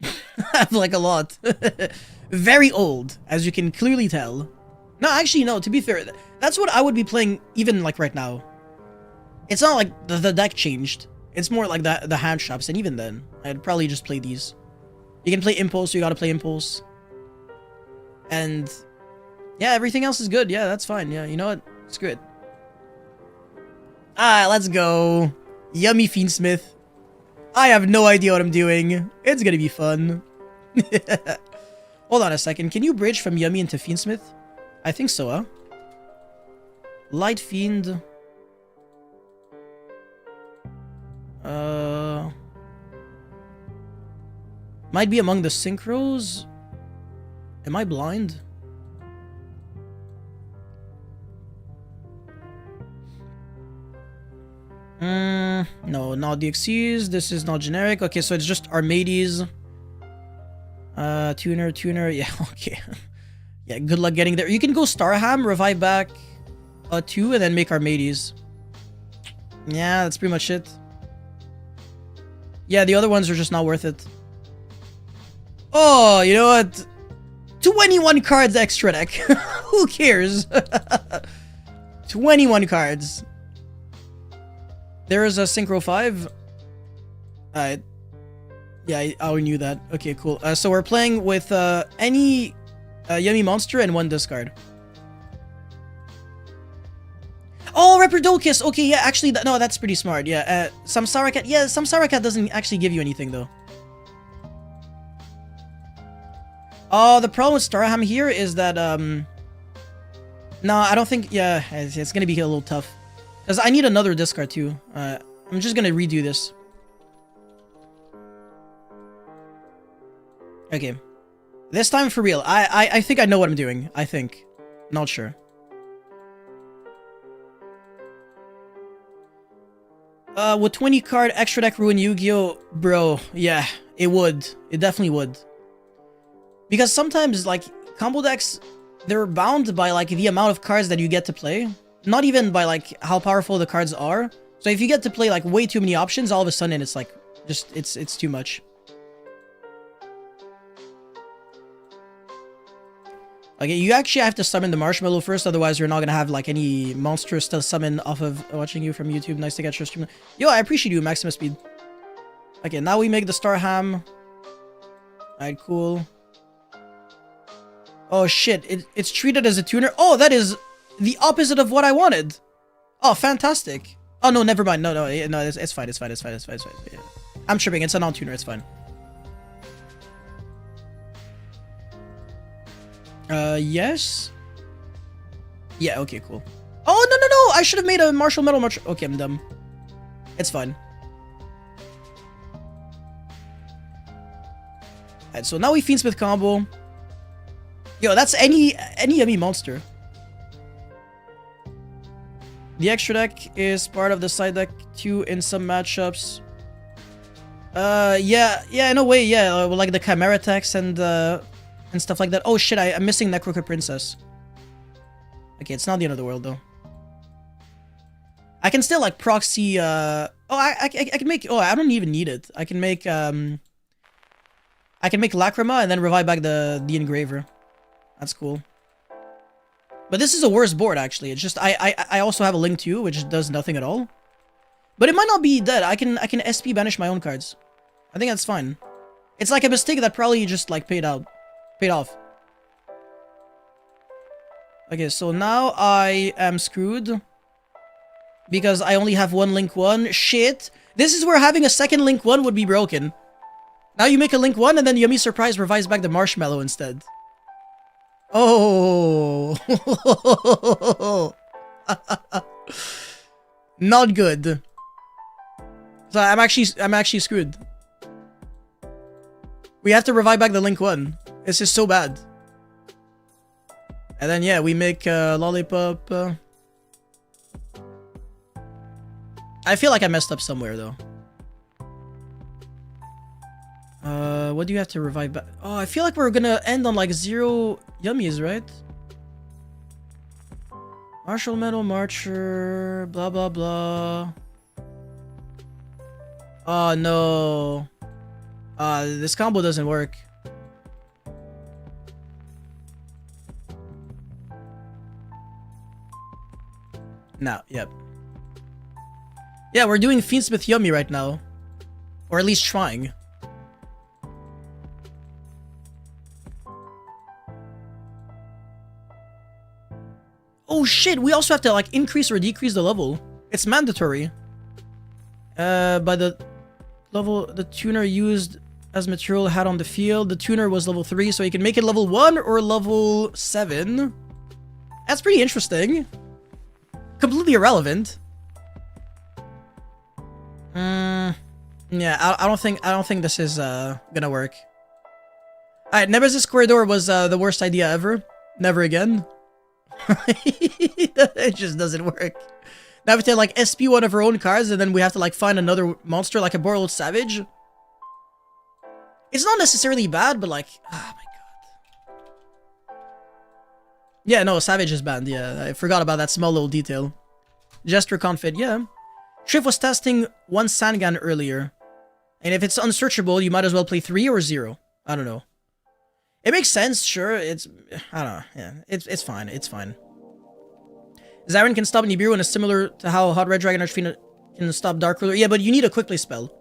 Speaker 1: I have like a lot. Very old, as you can clearly tell. No, actually, no, to be fair, that's what I would be playing even like right now. It's not like the deck changed. It's more like the hand shops, and even then, I'd probably just play these. You can play Impulse, so you gotta play Impulse. And yeah, everything else is good. Yeah, that's fine. Yeah, you know what? Screw it. Ah, let's go. Yummy Fiendsmith. I have no idea what I'm doing. It's gonna be fun. Hold on a second. Can you bridge from Yummy into Fiendsmith? I think so, huh? Light Fiend. Might be among the synchros. Am I blind? No, not DXCs. This is not generic. Okay, so it's just Armades. Tuner. Yeah, okay. Yeah, good luck getting there. You can go Starham, revive back 2, and then make Armades. Yeah, that's pretty much it. Yeah, the other ones are just not worth it. Oh, you know what? 21 cards extra deck. Who cares? 21 cards. There is a Synchro 5. Alright. Yeah, I already knew that. Okay, cool. So we're playing with any Yummy monster and 1 discard. Oh, Reprodocus! Okay, yeah, actually, no, that's pretty smart. Yeah, Samsara Cat. Yeah, Samsara Cat doesn't actually give you anything, though. Oh, the problem with Starham here is that, no, I don't think, yeah, it's gonna be a little tough. Because I need another discard, too. I'm just gonna redo this. Okay. This time for real. I think I know what I'm doing. I think. Not sure. Would 20 card extra deck ruin Yu-Gi-Oh? Bro, yeah, it would. It definitely would. Because sometimes, like, combo decks, they're bound by, like, the amount of cards that you get to play. Not even by, like, how powerful the cards are. So if you get to play, like, way too many options, all of a sudden it's, like, just, it's too much. Okay, you actually have to summon the Marshmallow first, otherwise you're not gonna have, like, any monsters to summon off of watching you from YouTube. Nice to get your stream. Yo, I appreciate you, Maximus Speed. Okay, now we make the Starham. Alright, cool. Oh, shit. It's treated as a tuner. Oh, that is the opposite of what I wanted. Oh, fantastic. Oh, no, never mind. No, it's fine. It's fine. Yeah. I'm tripping. It's a non-tuner. It's fine. Yes. Yeah, okay, cool. Oh, no! I should have made a martial metal march. Okay, I'm dumb. It's fine. Alright, so now we Fiendsmith combo. Yo, that's any yummy monster. The extra deck is part of the side deck too in some matchups. Yeah, in a way, yeah, like the Chimera attacks and stuff like that. Oh shit, I'm missing Necroca Princess. Okay, it's not the end of the world though. I can still like proxy. Oh, I can make. Oh, I don't even need it. I can make Lacrima and then revive back the Engraver. That's cool. But this is a worse board actually. It's just I also have a Link 2, which does nothing at all. But it might not be dead. I can SP banish my own cards. I think that's fine. It's like a mistake that probably just like paid off. Okay, so now I am screwed. Because I only have one Link 1. Shit. This is where having a second Link 1 would be broken. Now you make a Link 1 and then Yummy Surprise revives back the Marshmallow instead. Oh. Not good. So I'm actually screwed. We have to revive back the Link 1. This is so bad. And then yeah, we make Lollipop. I feel like I messed up somewhere though. What do you have to revive back? Oh, I feel like we're gonna end on like 0 yummies, right? Martial Metal Marcher, blah blah blah. Oh no. This combo doesn't work. No, yep. Yeah, we're doing Fiendsmith Yummy right now. Or at least trying. Oh shit, we also have to like increase or decrease the level. It's mandatory. By the level the tuner used as material had on the field. The tuner was level 3, so you can make it level 1 or level 7. That's pretty interesting. Completely irrelevant. Yeah, I don't think this is gonna work. Alright, Nemesis Corridor was the worst idea ever. Never again. It just doesn't work. Now we have to like SP one of our own cards and then we have to like find another monster like a Boreal Savage. It's not necessarily bad, but like, oh my god. Yeah, no, Savage is banned. Yeah, I forgot about that small little detail. Jester Confit, yeah. Shrift was testing one Sangan earlier. And if it's unsearchable, you might as well play 3 or 0. I don't know. It makes sense, sure. I don't know. Yeah, it's fine. It's fine. Zarin can stop Nibiru and is similar to how Hot Red Dragon Archfiend can stop Dark Ruler. Yeah, but you need a quick play spell.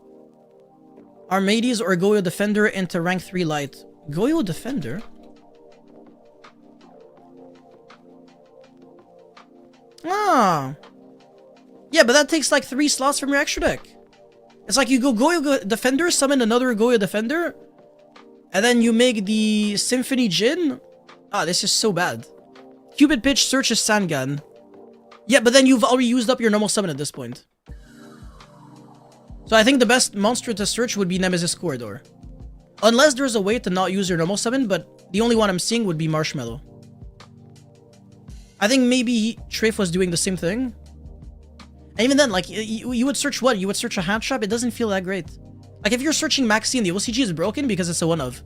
Speaker 1: Armades or Goyo Defender into rank 3 light. Goyo Defender? Ah. Yeah, but that takes like 3 slots from your extra deck. It's like you go Goyo Defender, summon another Goyo Defender, and then you make the Symphony Jin. Ah, this is so bad. Cupid Pitch searches Sangan. Yeah, but then you've already used up your normal summon at this point. So I think the best monster to search would be Nemesis Corridor. Unless there's a way to not use your normal summon, but the only one I'm seeing would be Marshmallow. I think maybe Trafe was doing the same thing. And even then, like, you would search what? You would search a hand shop? It doesn't feel that great. Like, if you're searching Maxi and the OCG is broken because it's a one-of.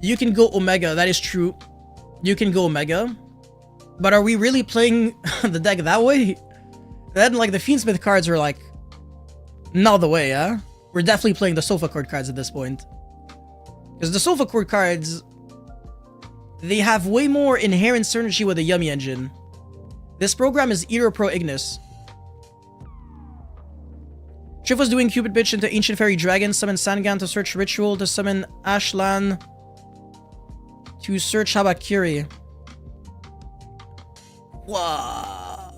Speaker 1: You can go Omega, that is true. You can go Omega. But are we really playing the deck that way? Then, like, the Fiendsmith cards are, like, not the way, huh? We're definitely playing the Sofa Court cards at this point. Because the Sofa Court cards, they have way more inherent synergy with the Yummy engine. This program is Eero Pro Ignis. Shift was doing Cupid Bitch into Ancient Fairy Dragon, summon Sangan to search Ritual, to summon Ashlan, to search Habakiri. Wow.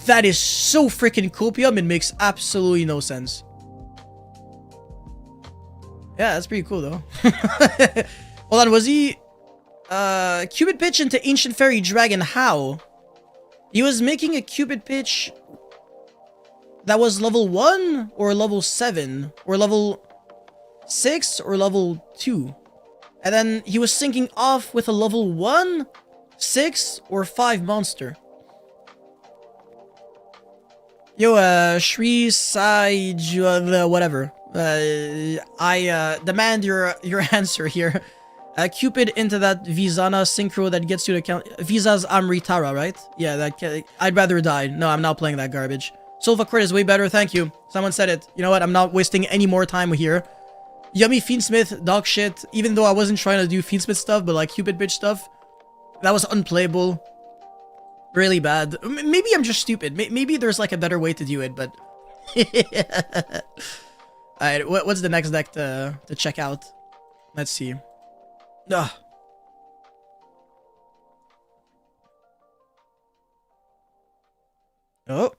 Speaker 1: That is so freaking copium, it makes absolutely no sense. Yeah, that's pretty cool though. Hold on, was he Cupid pitch into Ancient Fairy Dragon? How? He was making a Cupid pitch that was level 1 or level 7 or level 6 or level 2. And then he was syncing off with a level 1, 6, or 5 monster. Yo, Shri Sai, whatever. I demand your answer here. Cupid into that Vizana synchro that gets you to count. Viza's Amritara, right? Yeah, that. I'd rather die. No, I'm not playing that garbage. Solva Crit is way better, thank you. Someone said it. You know what? I'm not wasting any more time here. Yummy Fiendsmith, dog shit. Even though I wasn't trying to do Fiendsmith stuff, but like Cupid bitch stuff. That was unplayable. Really bad. Maybe I'm just stupid. Maybe there's like a better way to do it, but... Alright, what's the next deck to check out? Let's see. Ugh. Oh.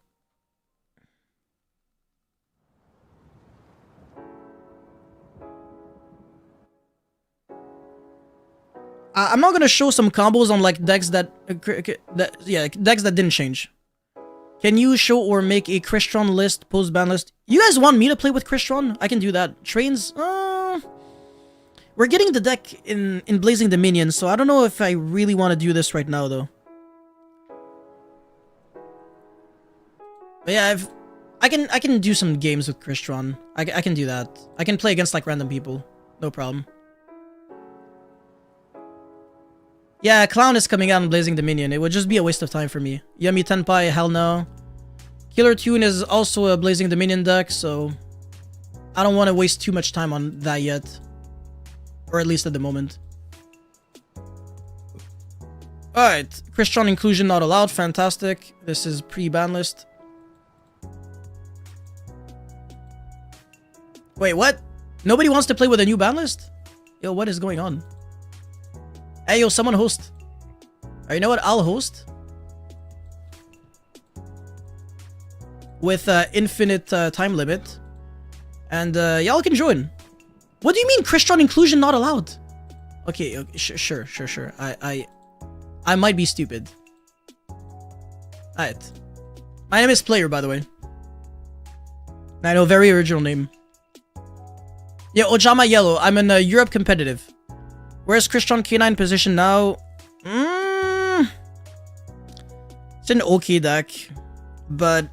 Speaker 1: I'm not gonna show some combos on like decks that decks that didn't change. Can you show or make a Cristron list post ban list? You guys want me to play with Cristron? I can do that. Trains? We're getting the deck in Blazing Dominion, so I don't know if I really want to do this right now though. But yeah, I can do some games with Cristron. I can do that. I can play against like random people. No problem. Yeah, Clown is coming out in Blazing Dominion. It would just be a waste of time for me. Yummy Tenpai, hell no. Killer Tune is also a Blazing Dominion deck, so I don't want to waste too much time on that yet. Or at least at the moment. Alright, Cristron inclusion not allowed, fantastic. This is pre-ban list. Wait, what? Nobody wants to play with a new ban list? Yo, what is going on? Hey, yo, someone host. You know what? I'll host. With infinite time limit. And y'all can join. What do you mean Cristron inclusion not allowed? Okay, sure. I might be stupid. Alright. My name is Player, by the way. I know, very original name. Yeah, Ojama Yellow. I'm in Europe competitive. Where's Cristron K9 position now? It's an okay deck. But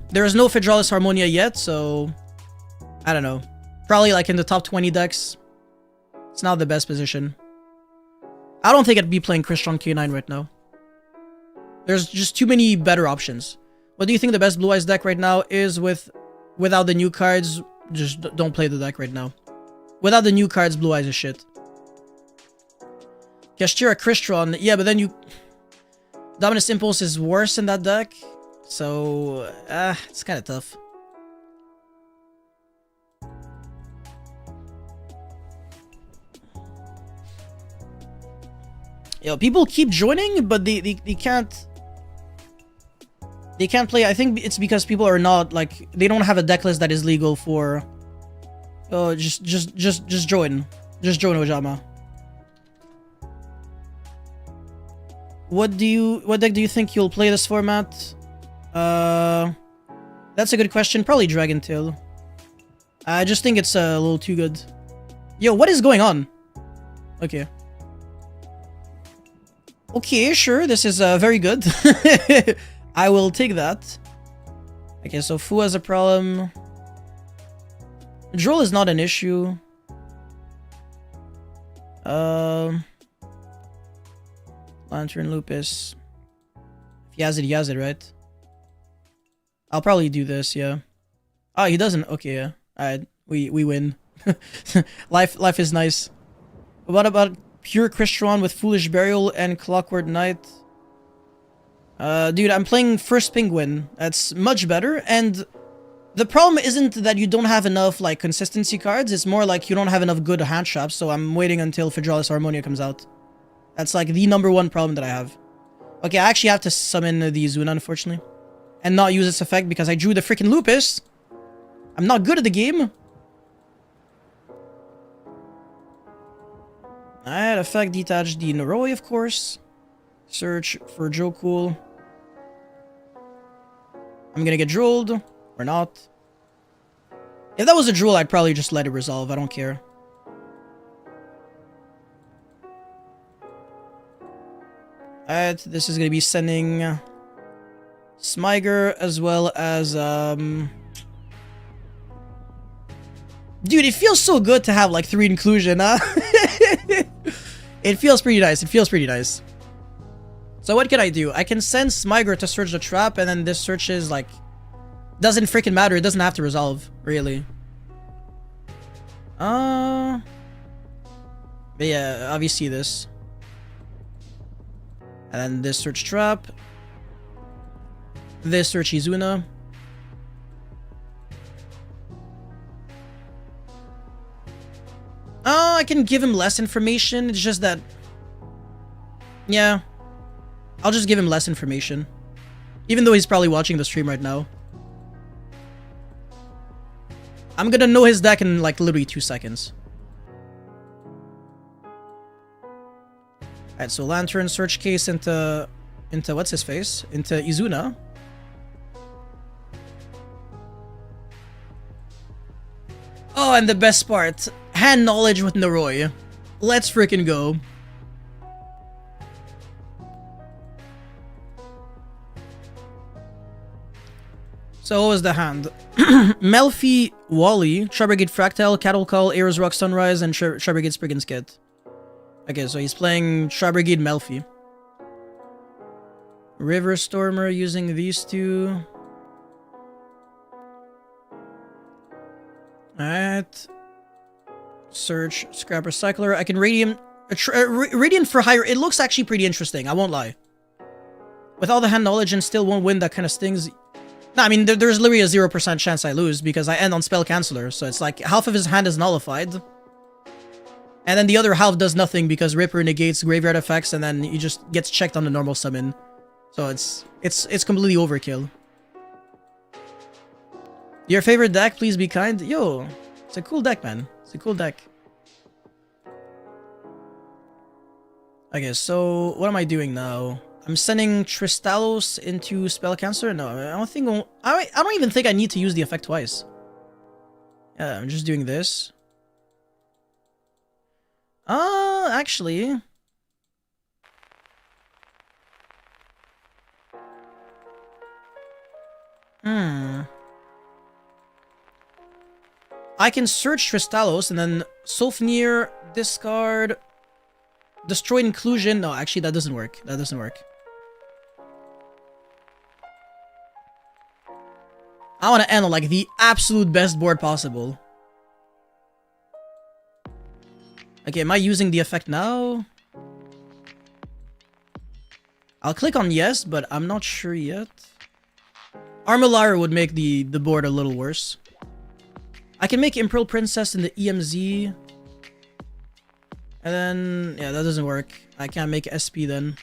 Speaker 1: there is no Fedralis Harmonia yet, so... I don't know. Probably like in the top 20 decks. It's not the best position. I don't think I'd be playing Cristron K9 right now. There's just too many better options. What do you think the best Blue Eyes deck right now is without the new cards? Just don't play the deck right now. Without the new cards, Blue Eyes is shit. Kashtira Cristron, yeah, but then you... Dominus Impulse is worse in that deck. So, it's kind of tough. Yo, people keep joining, but they can't... They can't play. I think it's because people are not, like... They don't have a deck list that is legal for... Oh, just join. Just join Ojama. What deck do you think you'll play this format? That's a good question. Probably Dragon Tail. I just think it's a little too good. Yo, what is going on? Okay. Okay, sure. This is very good. I will take that. Okay, so Fu has a problem. Droll is not an issue. Lantern Lupus. If he has it, right? I'll probably do this, yeah. Oh, he doesn't. Okay, yeah. Alright, we win. Life is nice. What about pure Cristron with Foolish Burial and Clockwork Knight? Dude, I'm playing First Penguin. That's much better, and the problem isn't that you don't have enough, like, consistency cards. It's more like you don't have enough good hand traps, so I'm waiting until Fedralis Harmonia comes out. That's, like, the #1 problem that I have. Okay, I actually have to summon the Izuna, unfortunately. And not use its effect because I drew the freaking Lupus. I'm not good at the game. Alright, effect detach the Noroi, of course. Search for Jokul. I'm gonna get drooled. Or not. If that was a drool, I'd probably just let it resolve. I don't care. Alright, this is gonna be sending Smyger as well as dude, it feels so good to have like 3 inclusion, huh? It feels pretty nice. It feels pretty nice. So what can I do? I can send Smyger to search the trap, and then this search is like doesn't freaking matter. It doesn't have to resolve, really. But yeah, obviously this. And then this search trap. This search Izuna. I can give him less information. It's just that... yeah. I'll just give him less information. Even though he's probably watching the stream right now. I'm gonna know his deck in like literally 2 seconds. Alright, so Lantern, search case into what's his face? Into Izuna. Oh, and the best part. Hand knowledge with Noroi. Let's freaking go. So what was the hand? Melfi, Wally, Tri-Brigade Fractal, Cattle Call, Ares Rock Sunrise, and Tri-Brigade Spriggan's Kit. Okay, so he's playing Tri-Brigade Melfi. River Stormer using these two. Alright. Search, Scrap Recycler. I can Radiant... Radiant for higher... It looks actually pretty interesting, I won't lie. With all the hand knowledge and still won't win, that kind of stings. No, I mean, there's literally a 0% chance I lose because I end on Spell Canceller. So it's like half of his hand is nullified. And then the other half does nothing because Ripper negates graveyard effects and then he just gets checked on the normal summon. So it's completely overkill. Your favorite deck, please be kind. Yo, it's a cool deck, man. It's a cool deck. Okay, so what am I doing now? I'm sending Tristalos into Spell Canceller? No, I don't think... I don't even think I need to use the effect twice. Yeah, I'm just doing this. Actually... I can search Tristalos and then Sulfnir, discard, destroy inclusion. No, actually that doesn't work. That doesn't work. I want to end on like the absolute best board possible. Okay, am I using the effect now? I'll click on yes, but I'm not sure yet. Armilara would make the board a little worse. I can make Imperial Princess in the EMZ. And then... yeah, that doesn't work. I can't make SP then.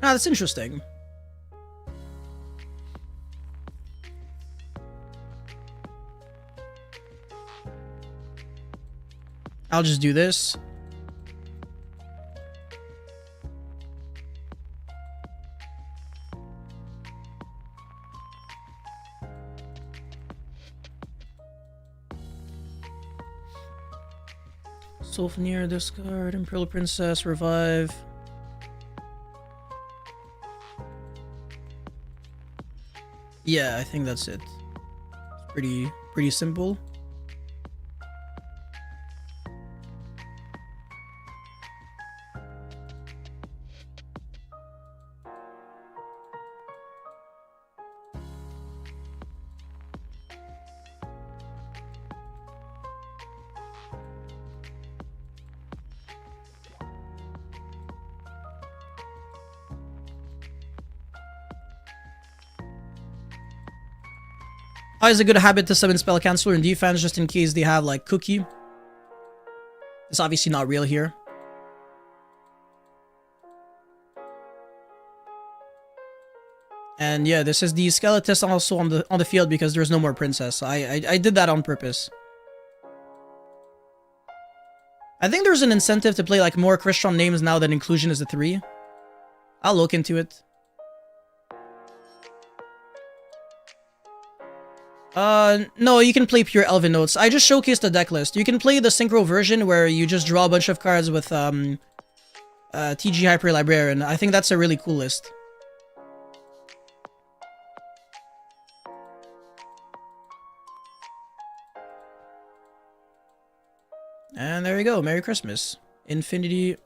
Speaker 1: Ah, that's interesting. I'll just do this. Sulfnir, discard, Imperial Princess, revive. Yeah, I think that's it. It's pretty simple. Always a good habit to summon Spell Canceller in defense just in case they have like Cookie. It's obviously not real here. And yeah, this is the Skeletus also on the field because there's no more Princess. I did that on purpose. I think there's an incentive to play like more Cristron names now that inclusion is a 3. I'll look into it. No, you can play pure Elvin notes. I just showcased the deck list. You can play the synchro version where you just draw a bunch of cards with TG Hyper Librarian. I think that's a really cool list. And there you go. Merry Christmas. Infinity.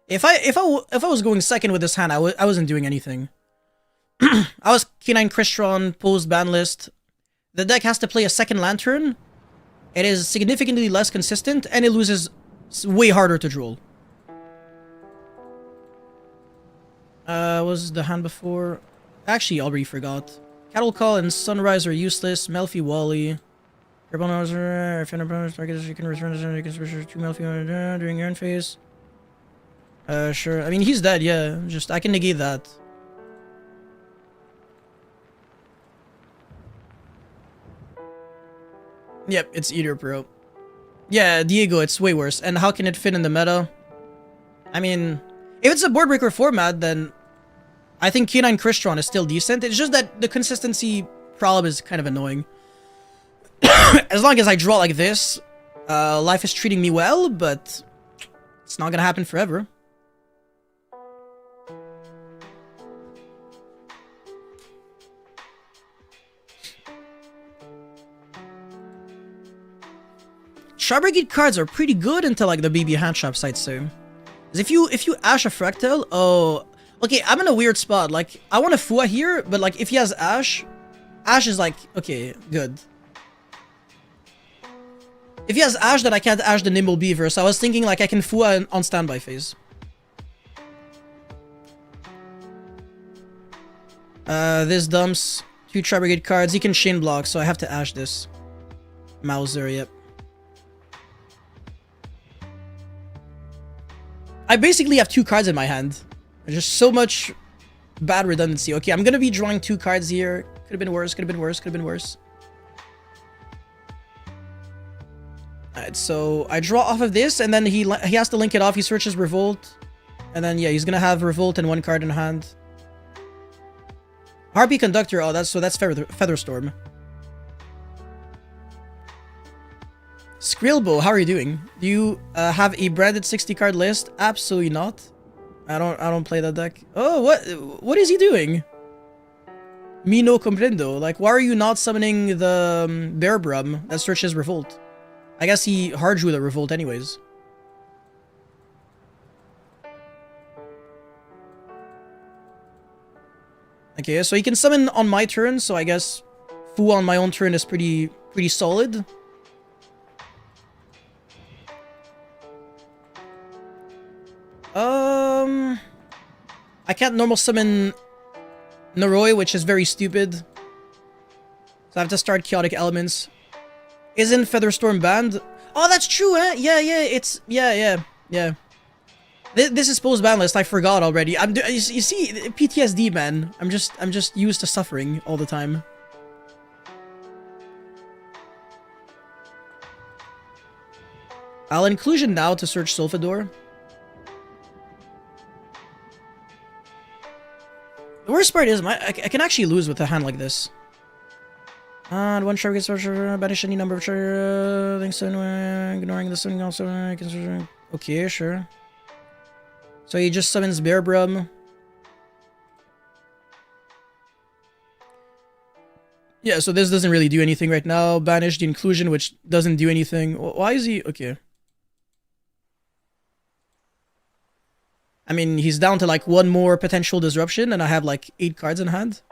Speaker 1: If I was going second with this hand, I wasn't doing anything. I was K9 Cristron, post BANLIST. The deck has to play a second Lantern. It is significantly less consistent, and it loses way harder to draw. Was the hand before? Actually, I already forgot. Cattle Call and Sunrise are useless. Melfi Wally. If your opponent's target you can return you can switch 2 Melfi during your end phase. Sure. I mean, he's dead, yeah. Just, I can negate that. Yep, it's Eater Pro. Yeah, Diego, it's way worse. And how can it fit in the meta? I mean, if it's a board breaker format, then I think K9 Cristron is still decent. It's just that the consistency problem is kind of annoying. As long as I draw like this, life is treating me well, but it's not gonna happen forever. Tri-Brigade cards are pretty good until like the BB handshop side soon. If you Ash a Fractal, oh, okay, I'm in a weird spot. Like, I want a Fua here, but like if he has Ash, Ash is like, okay, good. If he has Ash, then I can't Ash the Nimble Beaver, so I was thinking like I can Fua on standby phase. This dumps 2 Tri-Brigade cards. He can chain block, so I have to Ash this. Mauser, yep. I basically have 2 cards in my hand. There's just so much bad redundancy. Okay, I'm gonna be drawing 2 cards here. Could have been worse, could have been worse, could have been worse. Alright, so I draw off of this, and then he has to link it off. He searches Revolt. And then, yeah, he's gonna have Revolt and 1 card in hand. Harpy Conductor, oh, that's Featherstorm. Skrillbo, how are you doing? Do you have a branded 60 card list? Absolutely not. I don't play that deck. Oh, what is he doing? Me no comprendo. Like, why are you not summoning the Bear Brum that searches Revolt? I guess he hard drew the Revolt anyways. Okay, so he can summon on my turn, so I guess Fu on my own turn is pretty solid. I can't normal summon Noroi, which is very stupid. So I have to start Chaotic Elements. Isn't Featherstorm banned? Oh, that's true, eh? Yeah, it's... Yeah. This is post ban list, I forgot already. You see, PTSD, man. I'm just used to suffering all the time. I'll inclusion now to search Sulfador. The worst part is, I can actually lose with a hand like this. And one shark gets banish any number of things, ignoring the sun also. Okay, sure. So he just summons Bear Brum. Yeah, so this doesn't really do anything right now. Banish the inclusion, which doesn't do anything. Why is he... Okay. I mean, he's down to like 1 more potential disruption, and I have like 8 cards in hand.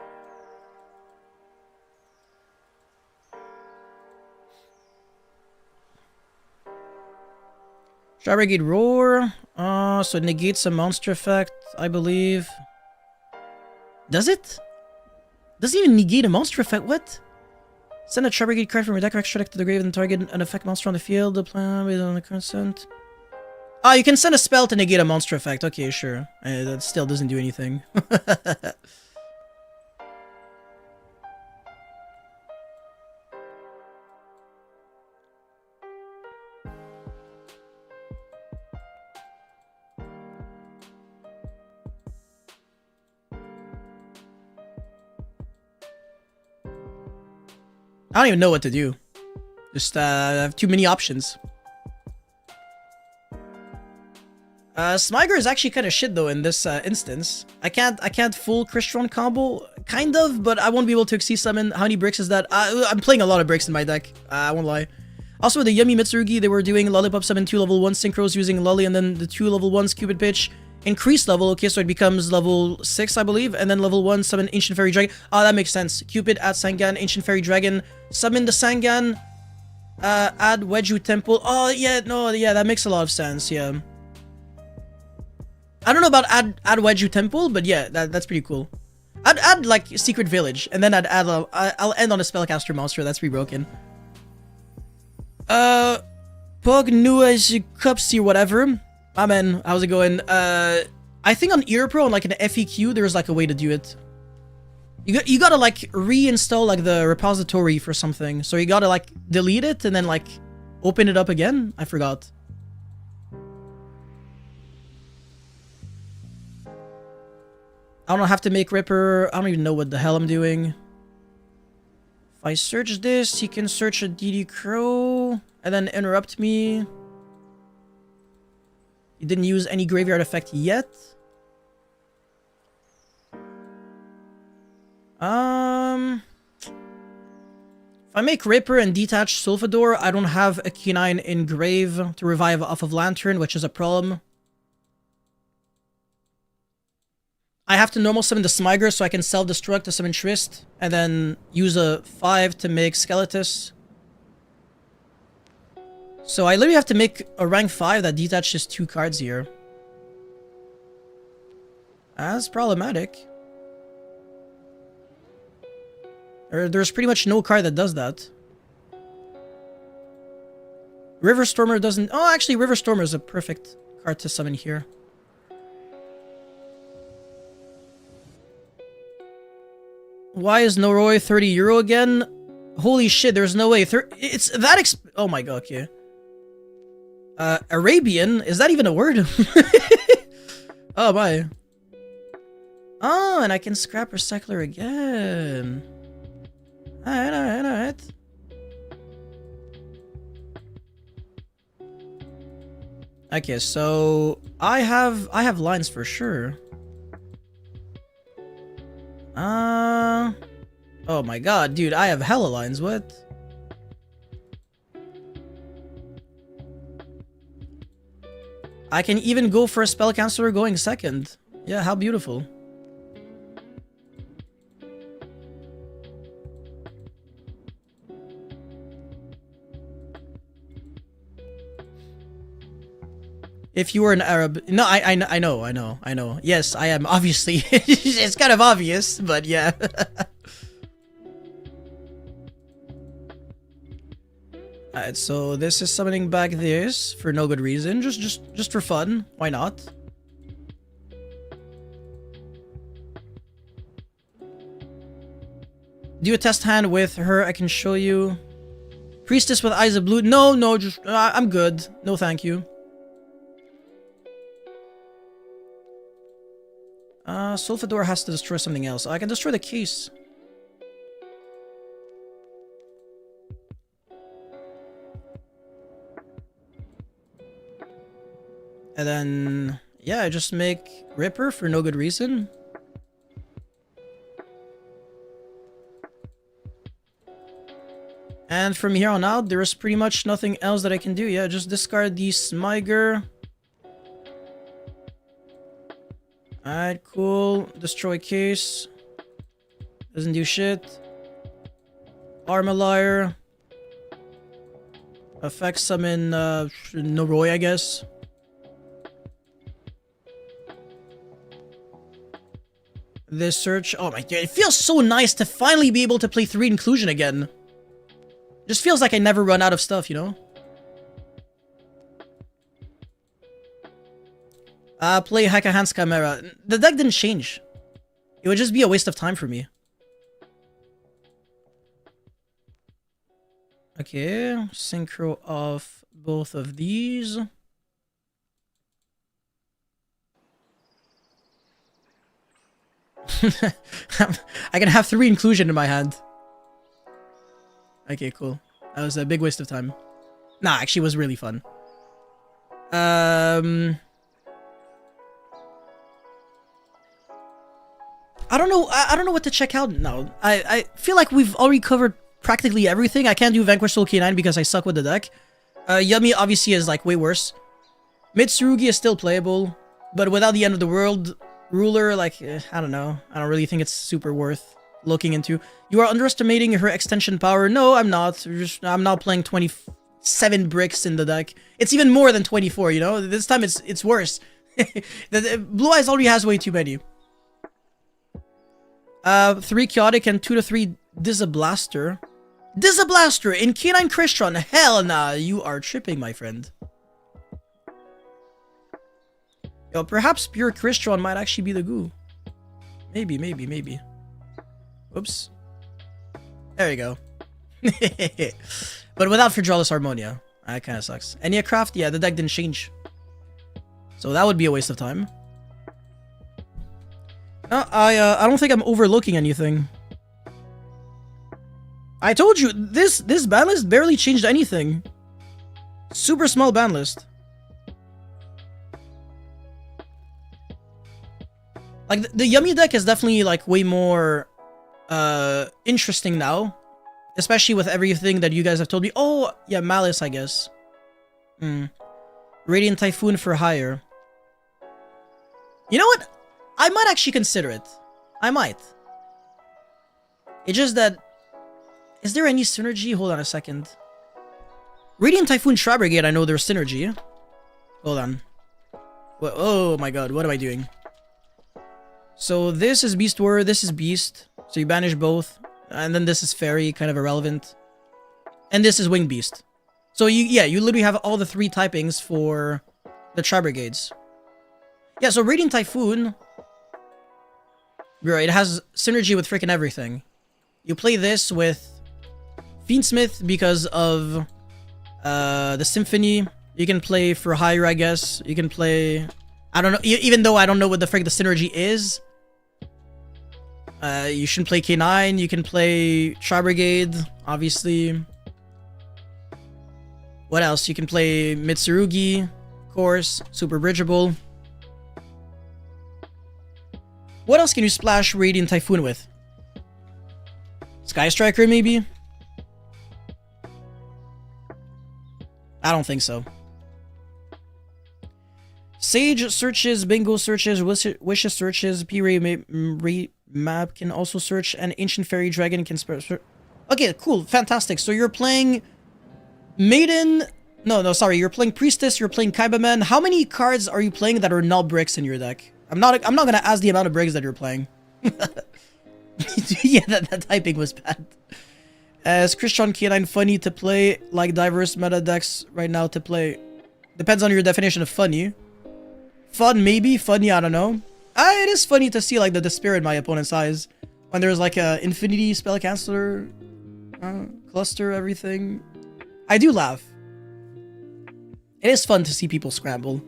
Speaker 1: Tri-Brigade Roar. So it negates a monster effect, I believe. Does it? Doesn't even negate a monster effect, what? Send a Tri-Brigade card from your deck or extract to the grave and target an effect monster on the field. The plan based on the consent. Ah, you can send a spell to negate a monster effect. Okay, sure. That still doesn't do anything. I don't even know what to do. Just I have too many options. Smyger is actually kind of shit though in this instance. I can't full Cristron combo, kind of, but I won't be able to exceed summon. How many bricks is that? I'm playing a lot of bricks in my deck. I won't lie. Also with the Yummy Mitsurugi, they were doing Lollipop summon 2 level 1 synchros using Lolly, and then the 2 level 1s Cupid Pitch. Increased level, okay, so it becomes level 6, I believe, and then level 1 summon Ancient Fairy Dragon. Oh, that makes sense. Cupid add Sangan, Ancient Fairy Dragon, summon the Sangan, add Wedju Temple. Oh, yeah, no, yeah, that makes a lot of sense, yeah. I don't know about add Wedju Temple, but yeah, that's pretty cool. I'd add, like, Secret Village, and then I'll end on a Spellcaster Monster. That's pretty broken. Pog Nua's Cupsy or whatever. Ah, man, how's it going? I think on EarPro, on, like, an FEQ, there's, like, a way to do it. You gotta, like, reinstall, like, the repository for something. So you gotta, like, delete it and then, like, open it up again. I forgot. I don't have to make Ripper. I don't even know what the hell I'm doing. If I search this, he can search a DD Crow and then interrupt me. He didn't use any graveyard effect yet. If I make Ripper and detach Sulfador, I don't have a Q9 in Grave to revive off of Lantern, which is a problem. I have to normal summon the Smyger so I can self-destruct to summon Trist, and then use a 5 to make Skeletus. So I literally have to make a rank 5 that detaches 2 cards here. That's problematic. There's pretty much no card that does that. River Stormer doesn't... Oh, actually, River Stormer is a perfect card to summon here. Why is Noroi 30 euro again? Holy shit, there's no way. It's that oh my god, okay. Arabian? Is that even a word? Oh, my. Oh, and I can scrap Recycler again. Alright, alright, alright. Okay, so I have lines for sure. Oh my god, dude, I have hella lines, what? I can even go for a spell counselor going second. Yeah, how beautiful. If you were an Arab... No, I know. Yes, I am, obviously. It's kind of obvious, but yeah. Alright, so this is summoning back this for no good reason. Just for fun. Why not? Do a test hand with her, I can show you. Priestess with Eyes of Blue. No, just... I'm good. No, thank you. Sulfador has to destroy something else. I can destroy the case. And then, yeah, I just make Ripper for no good reason. And from here on out, there's pretty much nothing else that I can do. Yeah, just discard the Smyger. Alright, cool. Destroy case. Doesn't do shit. Armalire. Effect summon Noroi, I guess. This search. Oh my god, it feels so nice to finally be able to play 3 inclusion again. Just feels like I never run out of stuff, you know? Play Hakahan's Chimera. The deck didn't change. It would just be a waste of time for me. Okay, synchro off both of these. I can have 3 inclusion in my hand. Okay, cool. That was a big waste of time. Nah, actually, it was really fun. I don't know. I don't know what to check out now. I feel like we've already covered practically everything. I can't do Vanquish Soul K9 because I suck with the deck. Yummy obviously is like way worse. Mitsurugi is still playable, but without the End of the World ruler, like I don't know. I don't really think it's super worth looking into. You are underestimating her extension power. No, I'm not. I'm not playing 27 bricks in the deck. It's even more than 24. You know, this time it's worse. Blue Eyes already has way too many. 3 Chaotic and 2 to 3 Disablaster. Disablaster in K9 Cristron. Hell nah, you are tripping, my friend. Yo, perhaps pure Cristron might actually be the goo. Maybe. Oops. There you go. But without Fidralis Harmonia. That kind of sucks. Enneacraft, yeah, the deck didn't change. So that would be a waste of time. No, I don't think I'm overlooking anything. I told you, this ban list barely changed anything. Super small ban list. Like, the Yummy deck is definitely, like, way more, interesting now. Especially with everything that you guys have told me. Oh, yeah, Malice, I guess. Radiant Typhoon for higher. You know what? I might actually consider it. I might. It's just that... Is there any synergy? Hold on a second. Radiant Typhoon Tri-Brigade, I know there's synergy. Hold on. Oh my god, what am I doing? So this is Beast Warrior, this is Beast. So you banish both. And then this is Fairy, kind of irrelevant. And this is Wing Beast. So you literally have all the 3 typings for the Tri-Brigades. Yeah, so Radiant Typhoon... Bro, it has synergy with freaking everything. You play this with Fiendsmith because of the Symphony. You can play for higher, I guess. You can play... I don't know, even though I don't know what the frick the synergy is. You should play K9. You can play Tri-Brigade, obviously. What else? You can play Mitsurugi, of course. Super bridgeable. What else can you splash Radiant Typhoon with? Sky Striker, maybe? I don't think so. Sage searches, Bingo searches, Wishes searches, P-Ray map can also search, and Ancient Fairy Dragon can search. Okay, cool, fantastic. So you're playing Maiden... No, sorry. You're playing Priestess, you're playing Kaibaman. How many cards are you playing that are not bricks in your deck? I'm not gonna ask the amount of bricks that you're playing. Yeah, that typing was bad. Is Cristron K9 funny to play? Like diverse meta decks right now to play? Depends on your definition of funny. Fun, maybe. Funny, I don't know. It is funny to see like the despair in my opponent's eyes when there's like a infinity spell canceller cluster, everything. I do laugh. It is fun to see people scramble.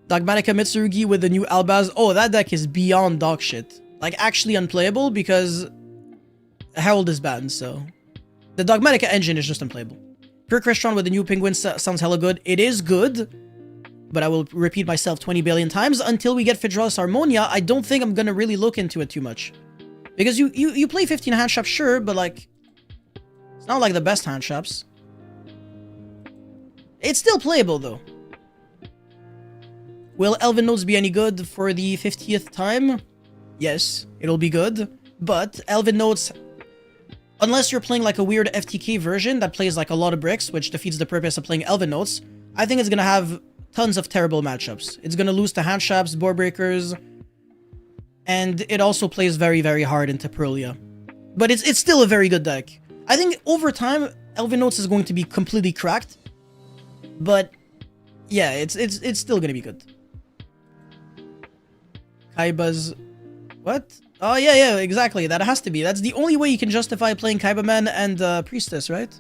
Speaker 1: Dogmatica Mitsurugi with the new Albaz. Oh, that deck is beyond dog shit. Like, actually unplayable because Herald is banned, so... The Dogmatica engine is just unplayable. Pure Cristron with the new Penguin sounds hella good. It is good, but I will repeat myself 20 billion times. Until we get Fidralis Harmonia, I don't think I'm gonna really look into it too much. Because you play 15 hand shops, sure, but like... It's not like the best hand shops. It's still playable, though. Will Elvin Notes be any good for the 50th time? Yes, it'll be good. But Elvin Notes, unless you're playing like a weird FTK version that plays like a lot of bricks, which defeats the purpose of playing Elvin Notes, I think it's gonna have tons of terrible matchups. It's gonna lose to hand shops, board breakers, and it also plays very, very hard into Pearlia. But it's still a very good deck. I think over time, Elvin Notes is going to be completely cracked. But yeah, it's still gonna be good. Kaiba's... What? Oh, yeah, exactly. That has to be. That's the only way you can justify playing Kaibaman and Priestess, right?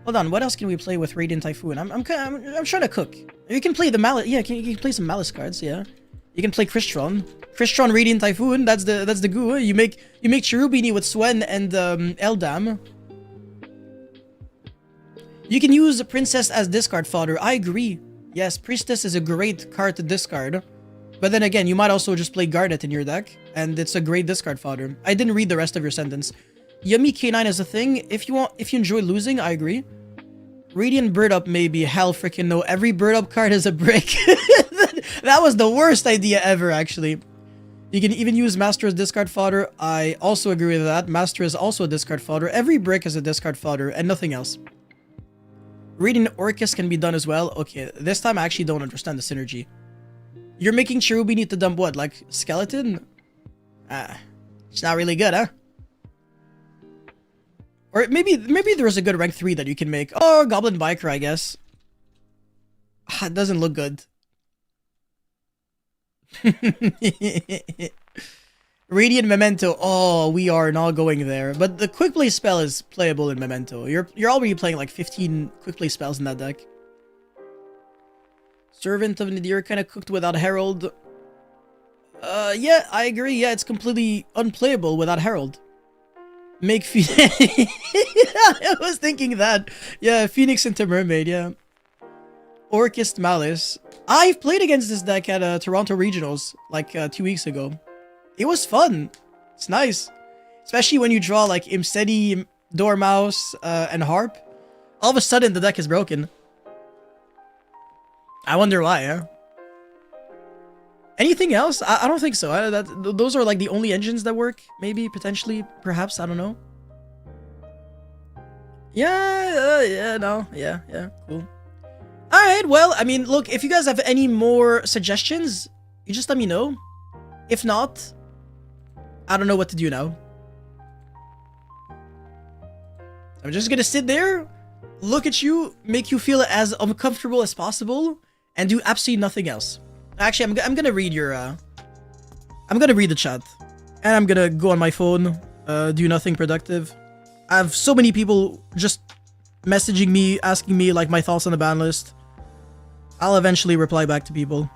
Speaker 1: Hold on, what else can we play with Radiant Typhoon? I'm trying to cook. You can play the Malice... Yeah, you can play some Malice cards, yeah. You can play Cristron. Cristron Radiant Typhoon, that's the goo. You make Cherubini with Swen and Eldam. You can use Princess as discard fodder. I agree. Yes, Priestess is a great card to discard. But then again, you might also just play Garnet in your deck, and it's a great discard fodder. I didn't read the rest of your sentence. Yummy K9 is a thing. If you enjoy losing, I agree. Radiant Bird Up, maybe. Hell freaking no. Every Bird Up card is a brick. That was the worst idea ever, actually. You can even use Master as discard fodder. I also agree with that. Master is also a discard fodder. Every brick is a discard fodder, and nothing else. Radiant Orcus can be done as well. Okay, this time I actually don't understand the synergy. You're making Cherubi need to dump what? Like, Skeleton? It's not really good, huh? Or maybe there's a good rank 3 that you can make. Oh, Goblin Biker, I guess. It doesn't look good. Radiant Memento. Oh, we are not going there. But the quick play spell is playable in Memento. You're already playing like 15 quick play spells in that deck. Servant of Nadir kind of cooked without Herald. Yeah, I agree. Yeah, it's completely unplayable without Herald. Make I was thinking that. Yeah, Phoenix into Mermaid, yeah. Orchist Malice. I've played against this deck at Toronto Regionals like 2 weeks ago. It was fun. It's nice. Especially when you draw like Imseti, Dormouse, and Harp. All of a sudden the deck is broken. I wonder why, huh? Anything else? I don't think so. Those are like the only engines that work. Maybe, potentially, perhaps. I don't know. Yeah, cool. Alright, well, I mean, look, if you guys have any more suggestions, you just let me know. If not, I don't know what to do now. I'm just gonna sit there, look at you, make you feel as uncomfortable as possible, and do absolutely nothing else. Actually, I'm gonna read your, I'm gonna read the chat. And I'm gonna go on my phone, do nothing productive. I have so many people just messaging me, asking me, like, my thoughts on the ban list. I'll eventually reply back to people.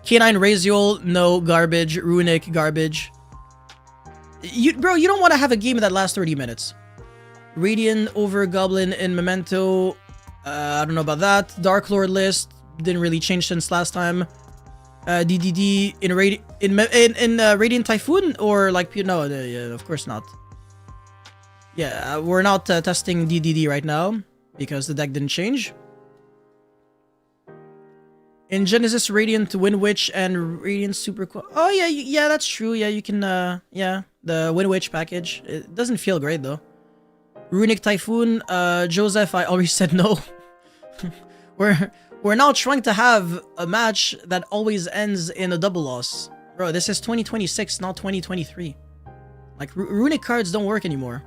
Speaker 1: K9 Raziel, no, garbage. Runic, garbage. Bro, you don't want to have a game that lasts 30 minutes. Radiant over Goblin in Memento. I don't know about that. Dark Lord list didn't really change since last time. DDD in Radiant Typhoon, or like, no, yeah, of course not. Yeah, we're not testing DDD right now because the deck didn't change. In Genesis, Radiant Wind Witch and Radiant Super. Oh yeah, that's true. Yeah, you can. Yeah, the Wind Witch package. It doesn't feel great though. Runic Typhoon, Joseph, I already said no. We're now trying to have a match that always ends in a double loss. Bro, this is 2026, not 2023. Like, Runic cards don't work anymore.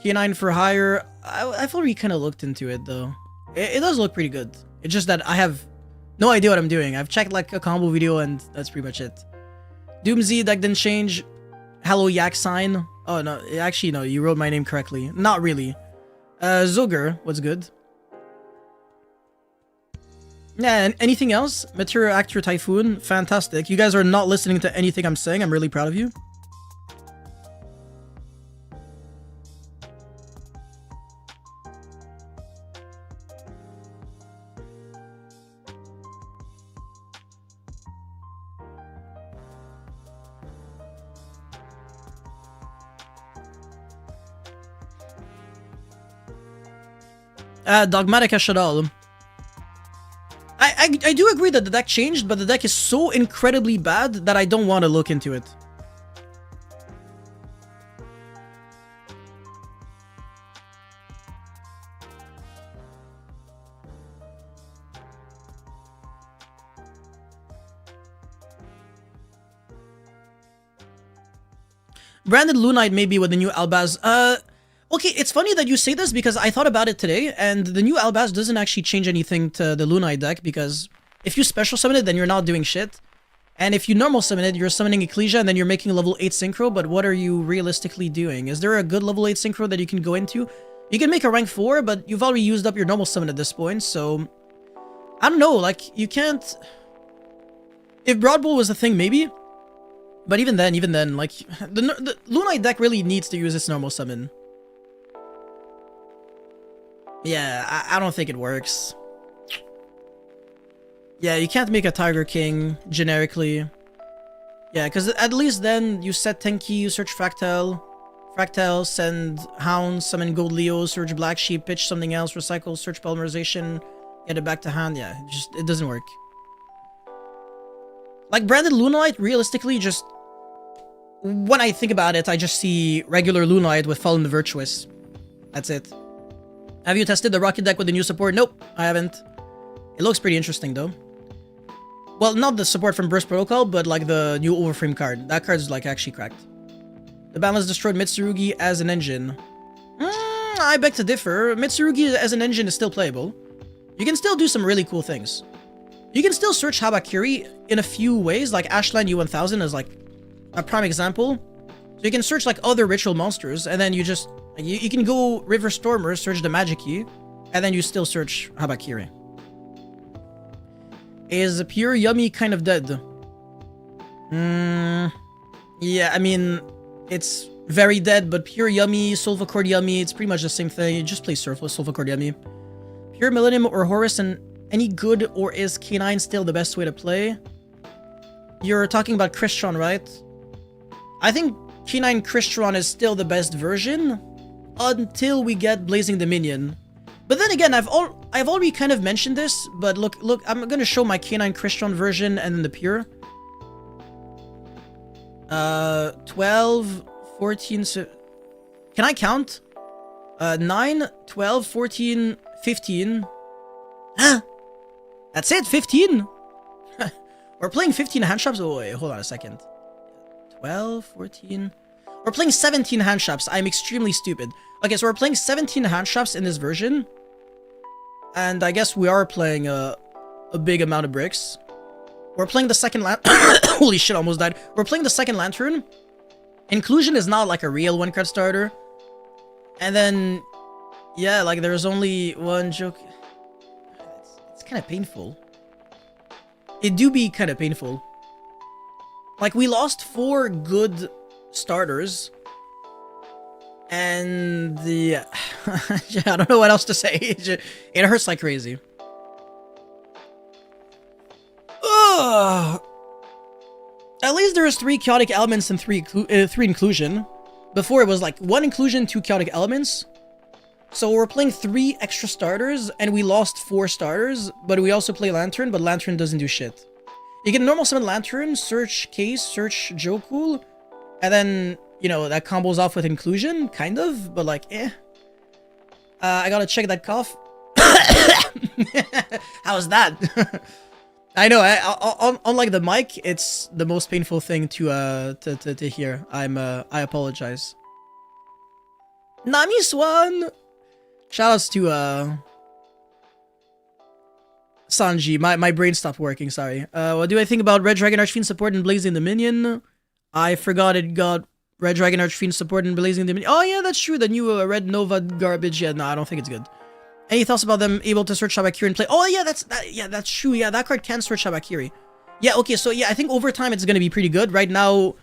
Speaker 1: K9 for hire. I've already kind of looked into it, though. It does look pretty good. It's just that I have no idea what I'm doing. I've checked, like, a combo video, and that's pretty much it. Doomsy, deck didn't change. Hello, Yak Sign. Oh, no. Actually, no. You wrote my name correctly. Not really. Zoger, what's good? Yeah, and anything else? Meteor Actor Typhoon, fantastic. You guys are not listening to anything I'm saying. I'm really proud of you. Dogmatic Ashadal. I do agree that the deck changed, but the deck is so incredibly bad that I don't want to look into it. Branded Lunite maybe with the new Albaz. Okay, it's funny that you say this because I thought about it today, and the new Albaz doesn't actually change anything to the Lunite deck, because if you special summon it, then you're not doing shit. And if you normal summon it, you're summoning Ecclesia, and then you're making a level 8 Synchro, but what are you realistically doing? Is there a good level 8 Synchro that you can go into? You can make a rank 4, but you've already used up your normal summon at this point, so... I don't know, like, you can't... If Broad Bowl was a thing, maybe. But even then, like, the Lunite deck really needs to use its normal summon. Yeah, I don't think it works. Yeah, you can't make a Tiger King generically. Yeah, because at least then you set Tenki, you search Fractal. Fractal, send Hound, summon Gold Leo, search Black Sheep, pitch something else, recycle, search Polymerization, get it back to hand. Yeah, it doesn't work. Like, branded Lunite, realistically, just... When I think about it, I just see regular Lunite with Fallen the Virtuous. That's it. Have you tested the Rocket deck with the new support? Nope, I haven't. It looks pretty interesting, though. Well, not the support from Burst Protocol, but like the new Overframe card. That card's like actually cracked. The BANLIST destroyed Mitsurugi as an engine. I beg to differ. Mitsurugi as an engine is still playable. You can still do some really cool things. You can still search Habakiri in a few ways, like Ashland U1000 is like a prime example. So you can search like other ritual monsters, and then you just... You can go River Stormer, search the Magic Key, and then you still search Habakiri. Is pure Yummy kind of dead? Yeah, I mean, it's very dead, but pure Yummy, Sulfacord Yummy, it's pretty much the same thing. You just play Surface Sulfacord Yummy. Pure Millennium or Horus, and any good, or is K9 still the best way to play? You're talking about Cristron, right? I think K9 Cristron is still the best version until we get Blazing Dominion. But then again, I've already kind of mentioned this, but look, I'm gonna show my K9 Cristron version and then the pure. 12, 14, so... Can I count? 9, 12, 14, 15. Huh? That's it, 15? We're playing 15 hand shops? Oh, wait, hold on a second. 12, 14... We're playing 17 hand shops. I'm extremely stupid. Okay, so we're playing 17 hand shops in this version. And I guess we are playing a big amount of bricks. We're playing the second Holy shit, almost died. We're playing the second Lantern. Inclusion is not like a real one-card starter. And then, yeah, like there's only one joke. It's kind of painful. It do be kind of painful. Like, we lost 4 good starters. And yeah, I don't know what else to say. It hurts like crazy. Ugh. At least there's 3 chaotic elements and 3 inclusion. Before it was like 1 inclusion, 2 chaotic elements. So we're playing 3 extra starters, and we lost 4 starters. But we also play Lantern, but Lantern doesn't do shit. You can normal summon Lantern, search Case, search Joku, and then, you know, that combos off with inclusion, kind of, but like, eh. I gotta check that cough. How's that? I know, unlike the mic, it's the most painful thing to hear. I apologize. Nami Swan! Shoutouts to, Sanji. My brain stopped working, sorry. What do I think about Red Dragon Archfiend support and Blazing Dominion? I forgot it got Red Dragon Archfiend support and Blazing Dominion. Oh yeah, that's true, the new Red Nova garbage. Yeah, no, I don't think it's good. Any thoughts about them able to search Habakiri and play? Oh yeah, that's true. Yeah, that card can search Habakiri. Yeah, okay, so yeah, I think over time it's gonna be pretty good. Right now,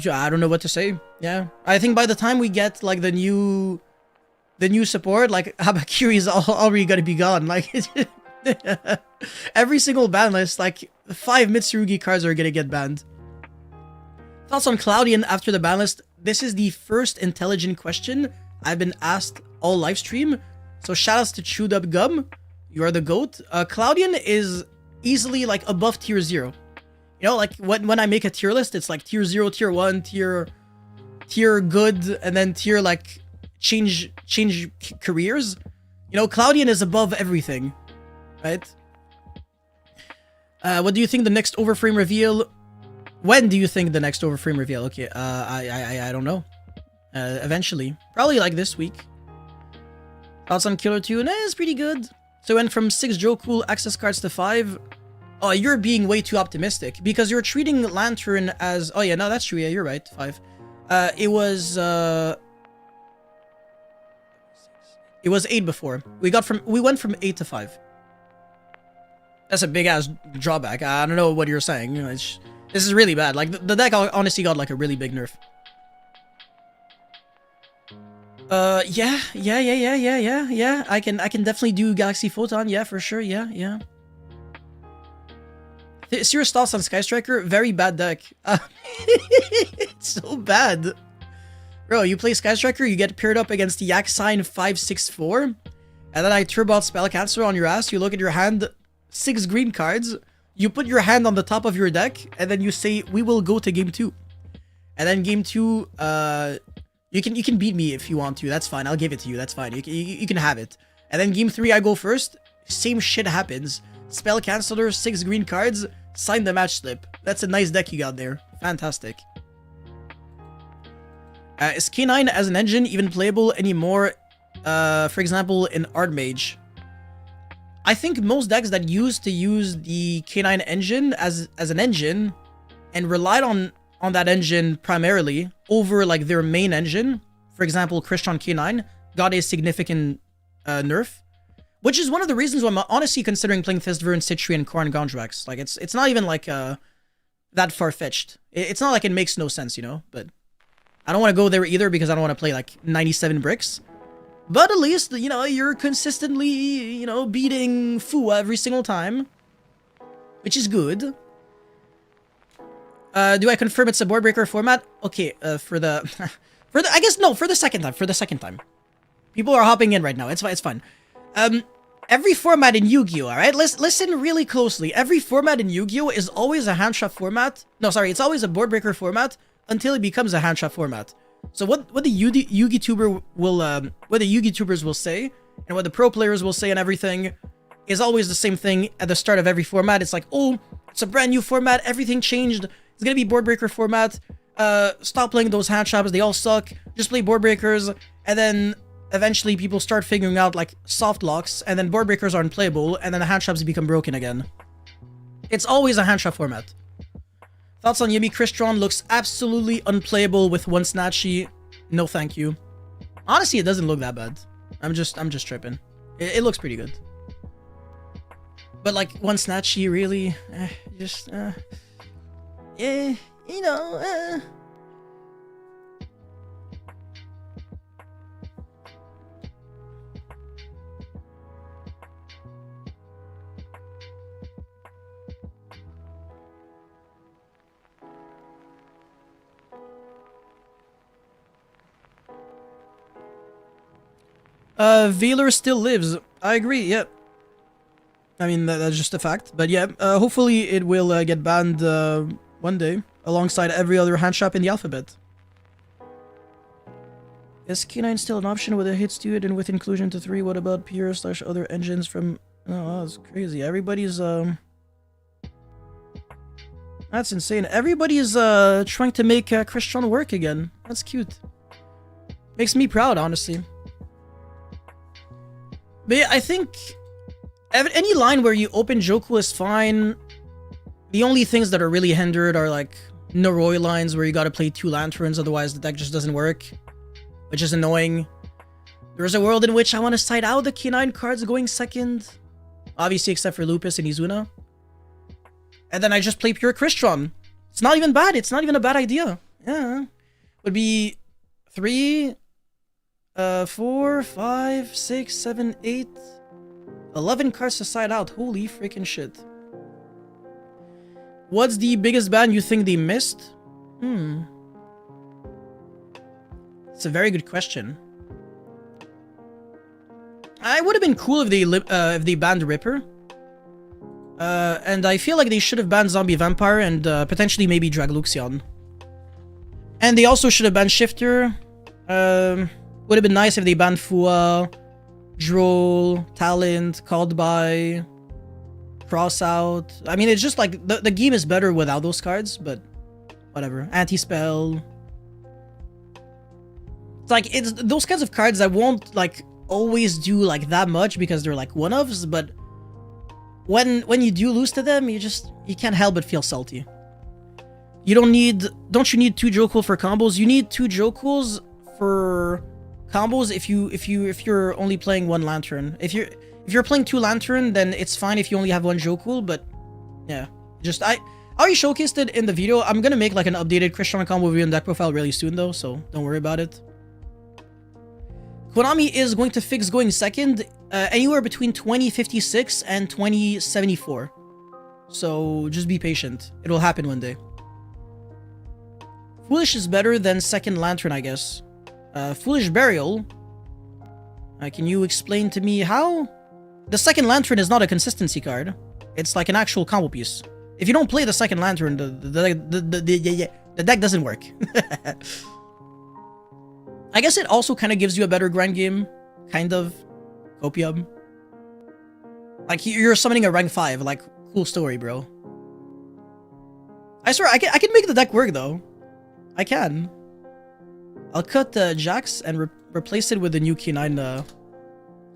Speaker 1: I don't know what to say. Yeah, I think by the time we get like the new support, like Habakiri is already gonna be gone. Like every single ban list, like 5 Mitsurugi cards are gonna get banned. Thoughts on Cloudian after the ban list? This is the first intelligent question I've been asked all live stream. So shoutouts to Chewed Up Gum. You are the GOAT. Cloudian is easily like above tier 0. You know, like when I make a tier list, it's like tier 0, tier 1, tier good, and then tier like change careers. You know, Cloudian is above everything, right? What do you think the next Overframe reveal? When do you think the next Overframe reveal? Okay, I don't know. Eventually. Probably like this week. Thoughts on Killer 2? Nah, it's pretty good. So it went from 6 Joe access cards to 5. Oh, you're being way too optimistic. Because you're treating Lantern as... Oh yeah, no, that's true. Yeah, you're right. 5. It was 8 before. We went from 8 to 5. That's a big ass drawback. I don't know what you're saying. You know, this is really bad. Like the deck honestly got like a really big nerf. Yeah. I can definitely do Galaxy Photon. Yeah, for sure. Yeah. Serious thoughts on Sky Striker? Very bad deck. It's so bad. Bro, you play Sky Striker, you get paired up against the Yak Sign 564, and then I turbo out Spell Cancel on your ass, you look at your hand, 6 green cards, you put your hand on the top of your deck, and then you say, we will go to game 2. And then game 2, you can beat me if you want to, that's fine, I'll give it to you, that's fine, you can have it. And then game 3, I go first, same shit happens. Spell Canceller, 6 green cards, sign the match slip. That's a nice deck you got there. Fantastic. Is K9 as an engine even playable anymore? For example, in Archmage. I think most decks that used to use the K9 engine as an engine and relied on that engine primarily over like their main engine, for example, Cristron K9, got a significant nerf. Which is one of the reasons why I'm honestly considering playing Thistver and Citri and Korn Gondrax. Like, it's not even, like, that far-fetched. It's not like it makes no sense, you know? But I don't want to go there either because I don't want to play, like, 97 bricks. But at least, you know, you're consistently, you know, beating Fua every single time. Which is good. Do I confirm it's a board breaker format? Okay, for the second time. People are hopping in right now. It's fine. Every format in Yu-Gi-Oh, alright? Listen really closely. Every format in Yu-Gi-Oh is always a handshot format. No, sorry, it's always a board breaker format until it becomes a handshot format. So what the Yu-Gi-Tubers will say, and what the pro players will say and everything, is always the same thing at the start of every format. It's like, oh, it's a brand new format, everything changed, it's gonna be board breaker format, stop playing those handshots, they all suck, just play board breakers, and then eventually people start figuring out like soft locks, and then board breakers are unplayable, and then the handshots become broken again. It's always a handshot format. Thoughts on Yummy? Cristron looks absolutely unplayable with one Snatchy. No thank you. Honestly, it doesn't look that bad. I'm just tripping. It looks pretty good. But like one Snatchy, really? Yeah, you know, Velar still lives. I agree, yep. I mean, that's just a fact. But yeah, hopefully it will get banned one day, alongside every other handshop in the alphabet. Is K9 still an option with a hits to it and with inclusion to 3? What about Pure/other engines from... Oh, that's crazy. Everybody's... That's insane. Everybody's trying to make Cristron work again. That's cute. Makes me proud, honestly. But yeah, I think any line where you open Joku is fine. The only things that are really hindered are like Noroi lines where you gotta play 2 lanterns, otherwise the deck just doesn't work, which is annoying. There's a world in which I want to side out the K9 cards going second, obviously except for Lupus and Izuna. And then I just play pure Cristron. It's not even bad. It's not even a bad idea. Yeah. Would be 3... 4, 5, 6, 7, 8, 11 cards to side out. Holy freaking shit. What's the biggest ban you think they missed? It's a very good question. It would have been cool if they banned Ripper. And I feel like they should have banned Zombie Vampire and potentially maybe Dragluxion. And they also should have banned Shifter. Would have been nice if they banned Fua, Droll, Talent, Called By, Cross Out. I mean, it's just like, the game is better without those cards, but whatever. Anti-Spell. It's like, it's those kinds of cards that won't, like, always do, like, that much because they're, like, one-ofs, but when you do lose to them, you can't help but feel salty. Don't you need 2 Jokuls for combos? You need 2 Jokuls for... combos if you're only playing 1 lantern. If If you're playing 2 Lantern, then it's fine if you only have 1 Jokul, but yeah. Just, I already showcased it in the video. I'm gonna make like an updated Cristron combo review and deck profile really soon though, so don't worry about it. Konami is going to fix going second anywhere between 2056 and 2074. So just be patient. It'll happen one day. Foolish is better than second Lantern, I guess. Foolish Burial. Can you explain to me how? The second Lantern is not a consistency card. It's like an actual combo piece. If you don't play the second Lantern, the deck doesn't work. I guess it also kind of gives you a better grind game. Kind of. Copium. Like, you're summoning a rank 5. Like, cool story, bro. I swear, I can make the deck work, though. I can. I'll cut Jax and replace it with the new K9,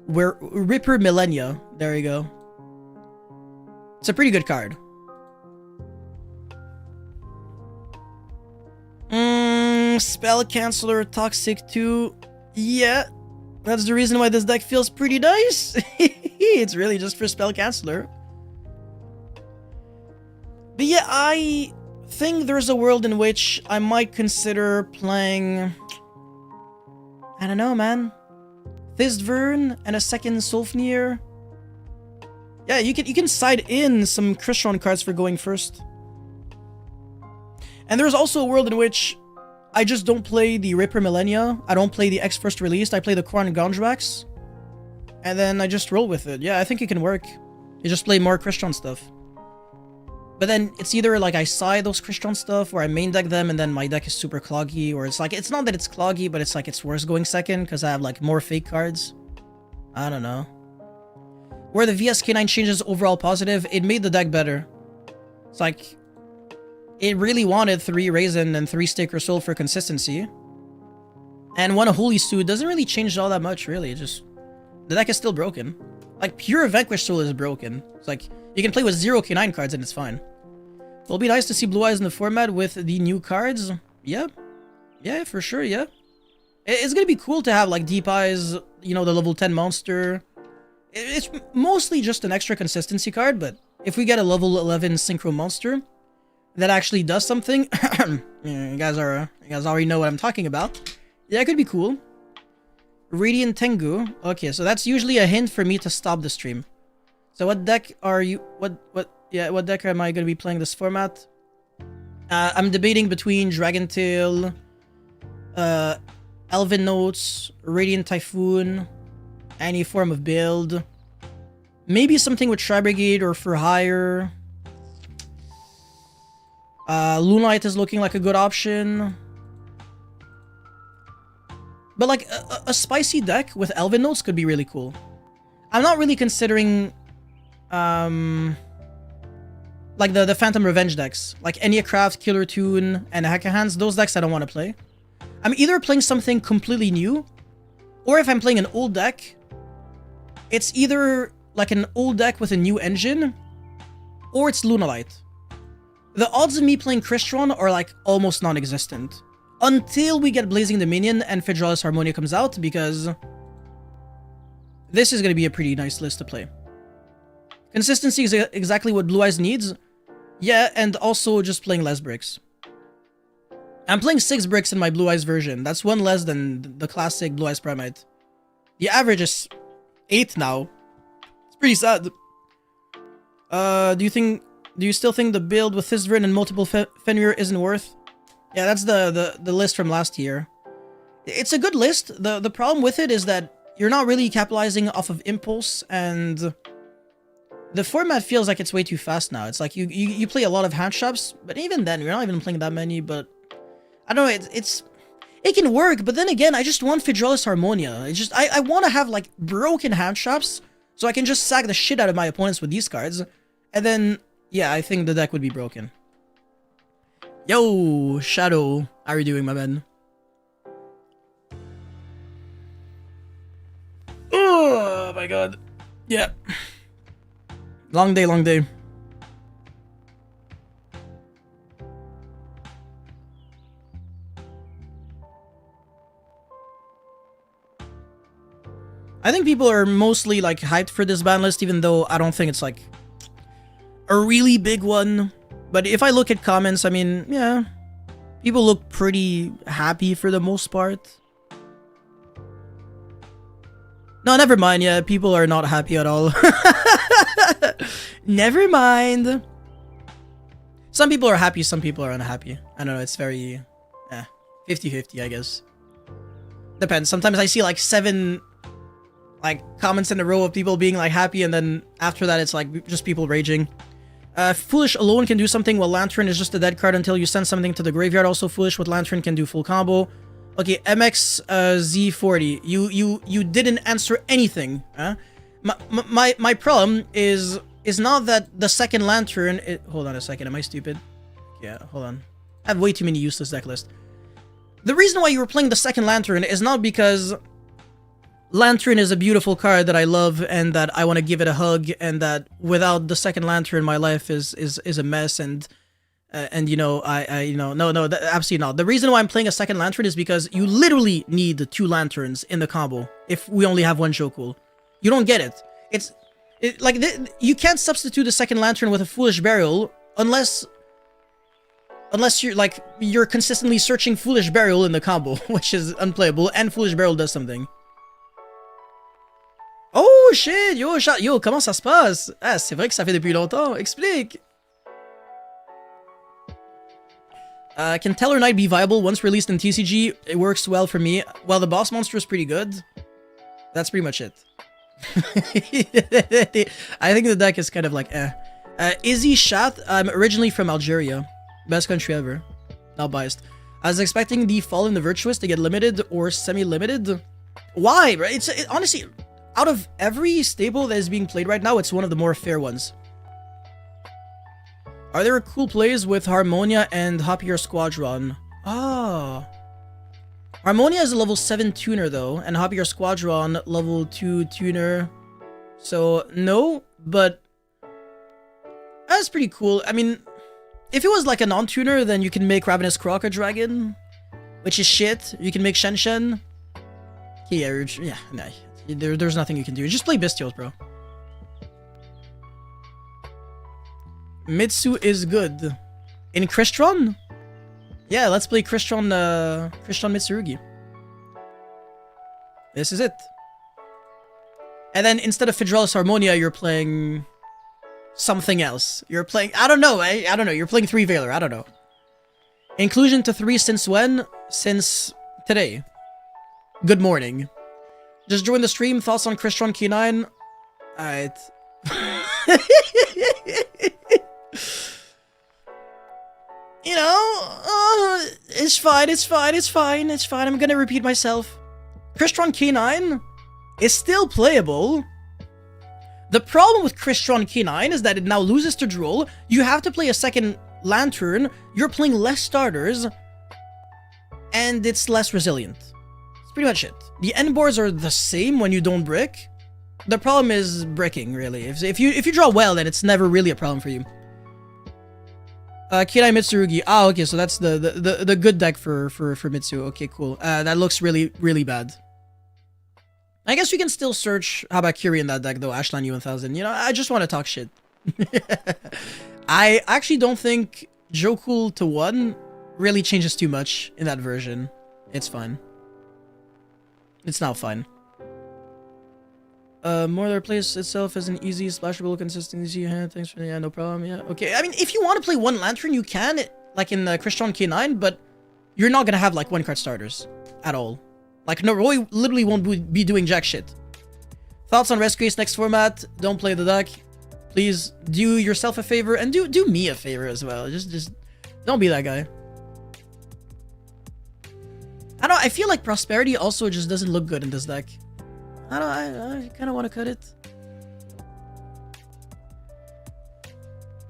Speaker 1: Ripper Millennia. There you go. It's a pretty good card. Spell Canceller, Toxic 2. Yeah, that's the reason why this deck feels pretty nice. It's really just for Spell Canceller. But yeah, I think there's a world in which I might consider playing... I don't know, man. Thistvern and a second Solfnir. Yeah, you can side in some Cristron cards for going first. And there's also a world in which I just don't play the Ripper Millennia. I don't play the X first released. I play the Korn Gondrax. And then I just roll with it. Yeah, I think it can work. You just play more Cristron stuff. But then it's either like I side those Cristron stuff or I main deck them and then my deck is super cloggy, or it's like, it's not that it's cloggy, but it's like it's worse going second because I have like more fake cards. I don't know. Where the VSK9 changes overall positive, it made the deck better. It's like, it really wanted 3 Raisin and 3 Staker Soul for consistency. And 1 Holy Suit doesn't really change all that much, really. It just, the deck is still broken. Like, pure Vanquish Soul is broken. It's like, you can play with 0 K9 cards and it's fine. It'll be nice to see Blue Eyes in the format with the new cards. Yeah. Yeah, for sure, yeah. It's gonna be cool to have, like, Deep Eyes, you know, the level 10 monster. It's mostly just an extra consistency card, but if we get a level 11 Synchro monster that actually does something, you guys already know what I'm talking about. Yeah, it could be cool. Radiant Tengu. Okay, so that's usually a hint for me to stop the stream. So what deck are you... What deck am I going to be playing this format? I'm debating between Dragon Tail, Elvin Notes, Radiant Typhoon, any form of build. Maybe something with Tri-Brigade or for hire. Lunite is looking like a good option. But like a spicy deck with Elvin Notes could be really cool. I'm not really considering like the Phantom Revenge decks, like Enneacraft, Killer Tune, and Hackahands. Those decks I don't want to play. I'm either playing something completely new, or if I'm playing an old deck, it's either like an old deck with a new engine, or it's Lunalite. The odds of me playing Cristron are like almost non-existent. Until we get Blazing Dominion and Federalis Harmonia comes out, because this is going to be a pretty nice list to play. Consistency is exactly what Blue Eyes needs. Yeah, and also just playing less bricks. I'm playing 6 bricks in my Blue Eyes version. That's 1 less than the classic Blue Eyes Primate. The average is 8 now. It's pretty sad. Do you still think the build with Thistvern and multiple Fenrir isn't worth? Yeah, that's the list from last year. It's a good list. The problem with it is that you're not really capitalizing off of impulse, and the format feels like it's way too fast now. It's like you play a lot of hand shops, but even then, you're not even playing that many. But I don't know. It can work, but then again, I just want Federalis Harmonia. It's just I want to have like broken hand shops so I can just sack the shit out of my opponents with these cards, and then yeah, I think the deck would be broken. Yo, Shadow, how are you doing, my man? Oh my god. Yeah. Long day, long day. I think people are mostly like hyped for this ban list, even though I don't think it's like a really big one. But if I look at comments, I mean, yeah, people look pretty happy for the most part. No, never mind. Yeah, people are not happy at all. Never mind. Some people are happy, some people are unhappy. I don't know, it's very 50-50, I guess. Depends. Sometimes I see like 7 like comments in a row of people being like happy, and then after that it's like just people raging. Foolish alone can do something, while Lantern is just a dead card until you send something to the graveyard. Also Foolish with Lantern can do full combo. Okay, MX Z40. You didn't answer anything. Huh? My problem is not that the second Lantern... hold on a second, am I stupid? Yeah, hold on. I have way too many useless deck lists. The reason why you were playing the second Lantern is not because Lantern is a beautiful card that I love and that I want to give it a hug, and that without the second Lantern my life is a mess, and you know, no, absolutely not. The reason why I'm playing a second Lantern is because you literally need 2 Lanterns in the combo if we only have 1 Joe. You don't get it. You can't substitute a second Lantern with a Foolish Burial unless you're consistently searching Foolish Burial in the combo, which is unplayable, and Foolish Burial does something. Oh shit, yo, comment ça se passe? Ah, c'est vrai que ça fait depuis longtemps, explique! Can Teller Knight be viable once released in TCG? It works well for me. Well, the boss monster is pretty good. That's pretty much it. I think the deck is kind of like Izzy Shat, I'm originally from Algeria. Best country ever. Not biased. I was expecting the Fallen the Virtuous to get limited or semi-limited. Why? Honestly, out of every staple that is being played right now, it's one of the more fair ones. Are there cool plays with Harmonia and Happier Squadron? Ah. Harmonia is a level 7 tuner though, and Happier Squadron level 2 tuner. So no, but that's pretty cool. I mean, if it was like a non-tuner, then you can make Ravenous Croca Dragon, which is shit. You can make Shen Shen. Yeah, nah, there's nothing you can do. Just play Bestials, bro. Mitsu is good. In Cristron? Yeah, let's play Cristron Mitsurugi. This is it. And then instead of Fidralis Harmonia, you're playing something else. You're playing, I don't know, I don't know. You're playing 3 Veiler, I don't know. Inclusion to 3 since when? Since today. Good morning. Just join the stream. Thoughts on Cristron K9? Alright. You know, it's fine, it's fine, it's fine, it's fine. I'm gonna repeat myself. Cristron K9 is still playable. The problem with Cristron K9 is that it now loses to Droll. You have to play a second Lantern. You're playing less starters. And it's less resilient. That's pretty much it. The end boards are the same when you don't brick. The problem is bricking, really. If you draw well, then it's never really a problem for you. K9 Mitsurugi. Ah, okay, so that's the good deck for Mitsu. Okay, cool. That looks really, really bad. I guess we can still search Habakiri in that deck, though. Ashland U1000. You know, I just want to talk shit. I actually don't think Jokul to 1 really changes too much in that version. It's fine. It's now fine. More plays itself as an easy, splashable consistency. Thanks for the no problem. Yeah, okay. I mean, if you want to play 1 Lantern, you can, like in the Cristron K9, but you're not gonna have like 1 card starters at all. Like, no, Roy literally won't be doing jack shit. Thoughts on Rescue's next format? Don't play the deck. Please do yourself a favor and do me a favor as well. Just don't be that guy. I don't know, I feel like Prosperity also just doesn't look good in this deck. I kind of want to cut it.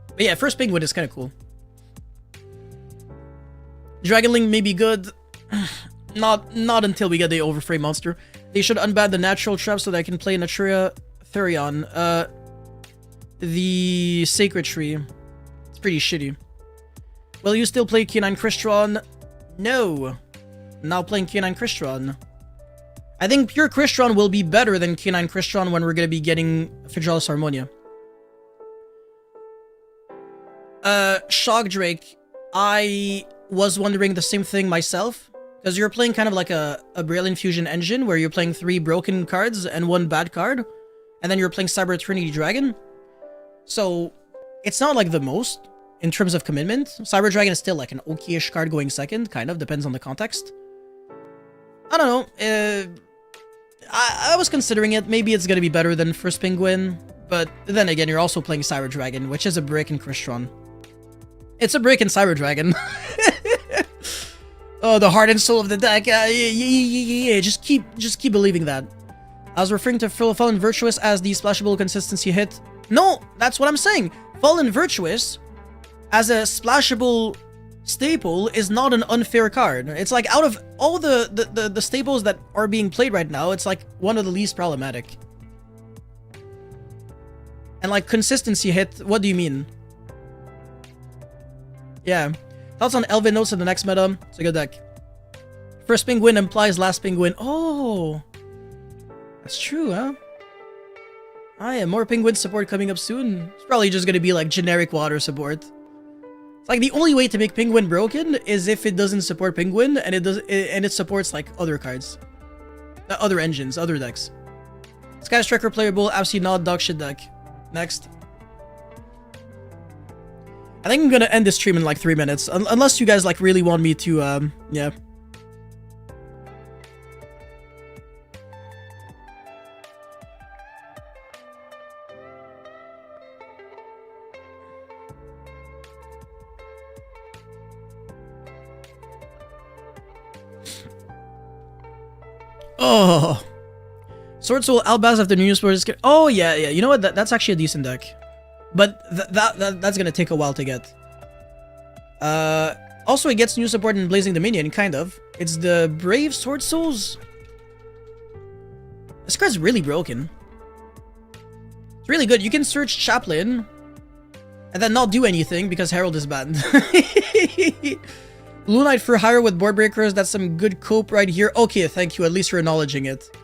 Speaker 1: But yeah, first Penguin is kind of cool. Dragonling may be good. Not until we get the Overframe monster. They should unban the natural trap so that I can play Naturia Therion. The Sacred Tree. It's pretty shitty. Will you still play K9 Cristron? No. Now playing K9 Cristron. I think pure Cristron will be better than K9 Cristron when we're going to be getting Fidralis Harmonia. Shock Drake, I was wondering the same thing myself. Because you're playing kind of like a Brilliant Fusion engine where you're playing 3 broken cards and 1 bad card. And then you're playing Cyber Trinity Dragon. So, it's not like the most in terms of commitment. Cyber Dragon is still like an okay-ish card going second, kind of, depends on the context. I don't know, I was considering it, maybe it's gonna be better than First Penguin, but then again, you're also playing Cyber Dragon, which is a brick in Cristron. It's a brick in Cyber Dragon. Oh, the heart and soul of the deck, yeah, just keep believing that. I was referring to Fallen Virtuous as the splashable consistency hit. No, that's what I'm saying. Fallen Virtuous, as a splashable staple, is not an unfair card. It's like, out of all the staples that are being played right now, it's like one of the least problematic. And like, consistency hit, what do you mean? Yeah. Thoughts on Elvin notes in the next meta? It's a good deck. First Penguin implies last Penguin. Oh! That's true, huh? Ah, yeah, more Penguin support coming up soon. It's probably just gonna be like generic water support. Like, the only way to make Penguin broken is if it doesn't support Penguin and it supports like other cards, other engines, other decks. Sky Striker playable, absolutely not, dog shit deck. Next. I think I'm gonna end this stream in like 3 minutes, unless you guys like really want me to, yeah. Oh, Sword Soul Albaz after New Sport is good. Oh yeah, you know what? That's actually a decent deck, but that's gonna take a while to get. Also it gets new support in Blazing Dominion, kind of. It's the Brave Sword Souls. This card's really broken. It's really good. You can search Chaplain and then not do anything because Herald is banned. Blue Knight for hire with board breakers, that's some good cope right here. Okay, thank you, at least you're acknowledging it.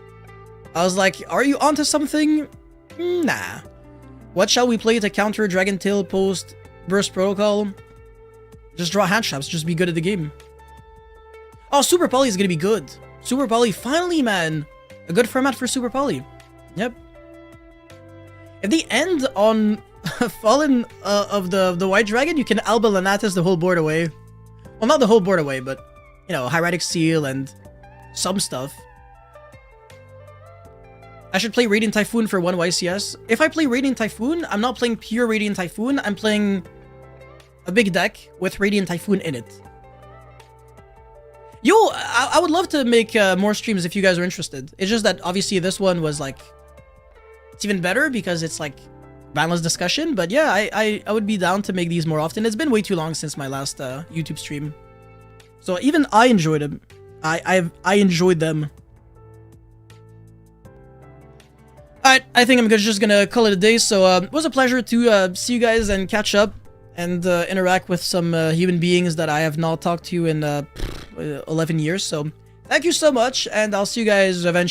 Speaker 1: I was like, are you onto something? Nah. What shall we play to counter Dragon Tail post Burst Protocol? Just draw hand traps, just be good at the game. Oh, Super Poly is gonna be good. Super Poly, finally, man. A good format for Super Poly. Yep. If they end on Fallen of the White Dragon, you can Alba Lanatus the whole board away. Well, not the whole board away, but, you know, Hieratic Seal and some stuff. I should play Radiant Typhoon for 1 YCS. If I play Radiant Typhoon, I'm not playing pure Radiant Typhoon. I'm playing a big deck with Radiant Typhoon in it. Yo, I would love to make more streams if you guys are interested. It's just that, obviously, this one was, like, it's even better because it's, like, BANLIST discussion, but yeah, I would be down to make these more often. It's been way too long since my last YouTube stream, so even I enjoyed them. I enjoyed them. Alright, I think I'm just gonna call it a day. So it was a pleasure to see you guys and catch up and interact with some human beings that I have not talked to in 11 years. So thank you so much, and I'll see you guys eventually.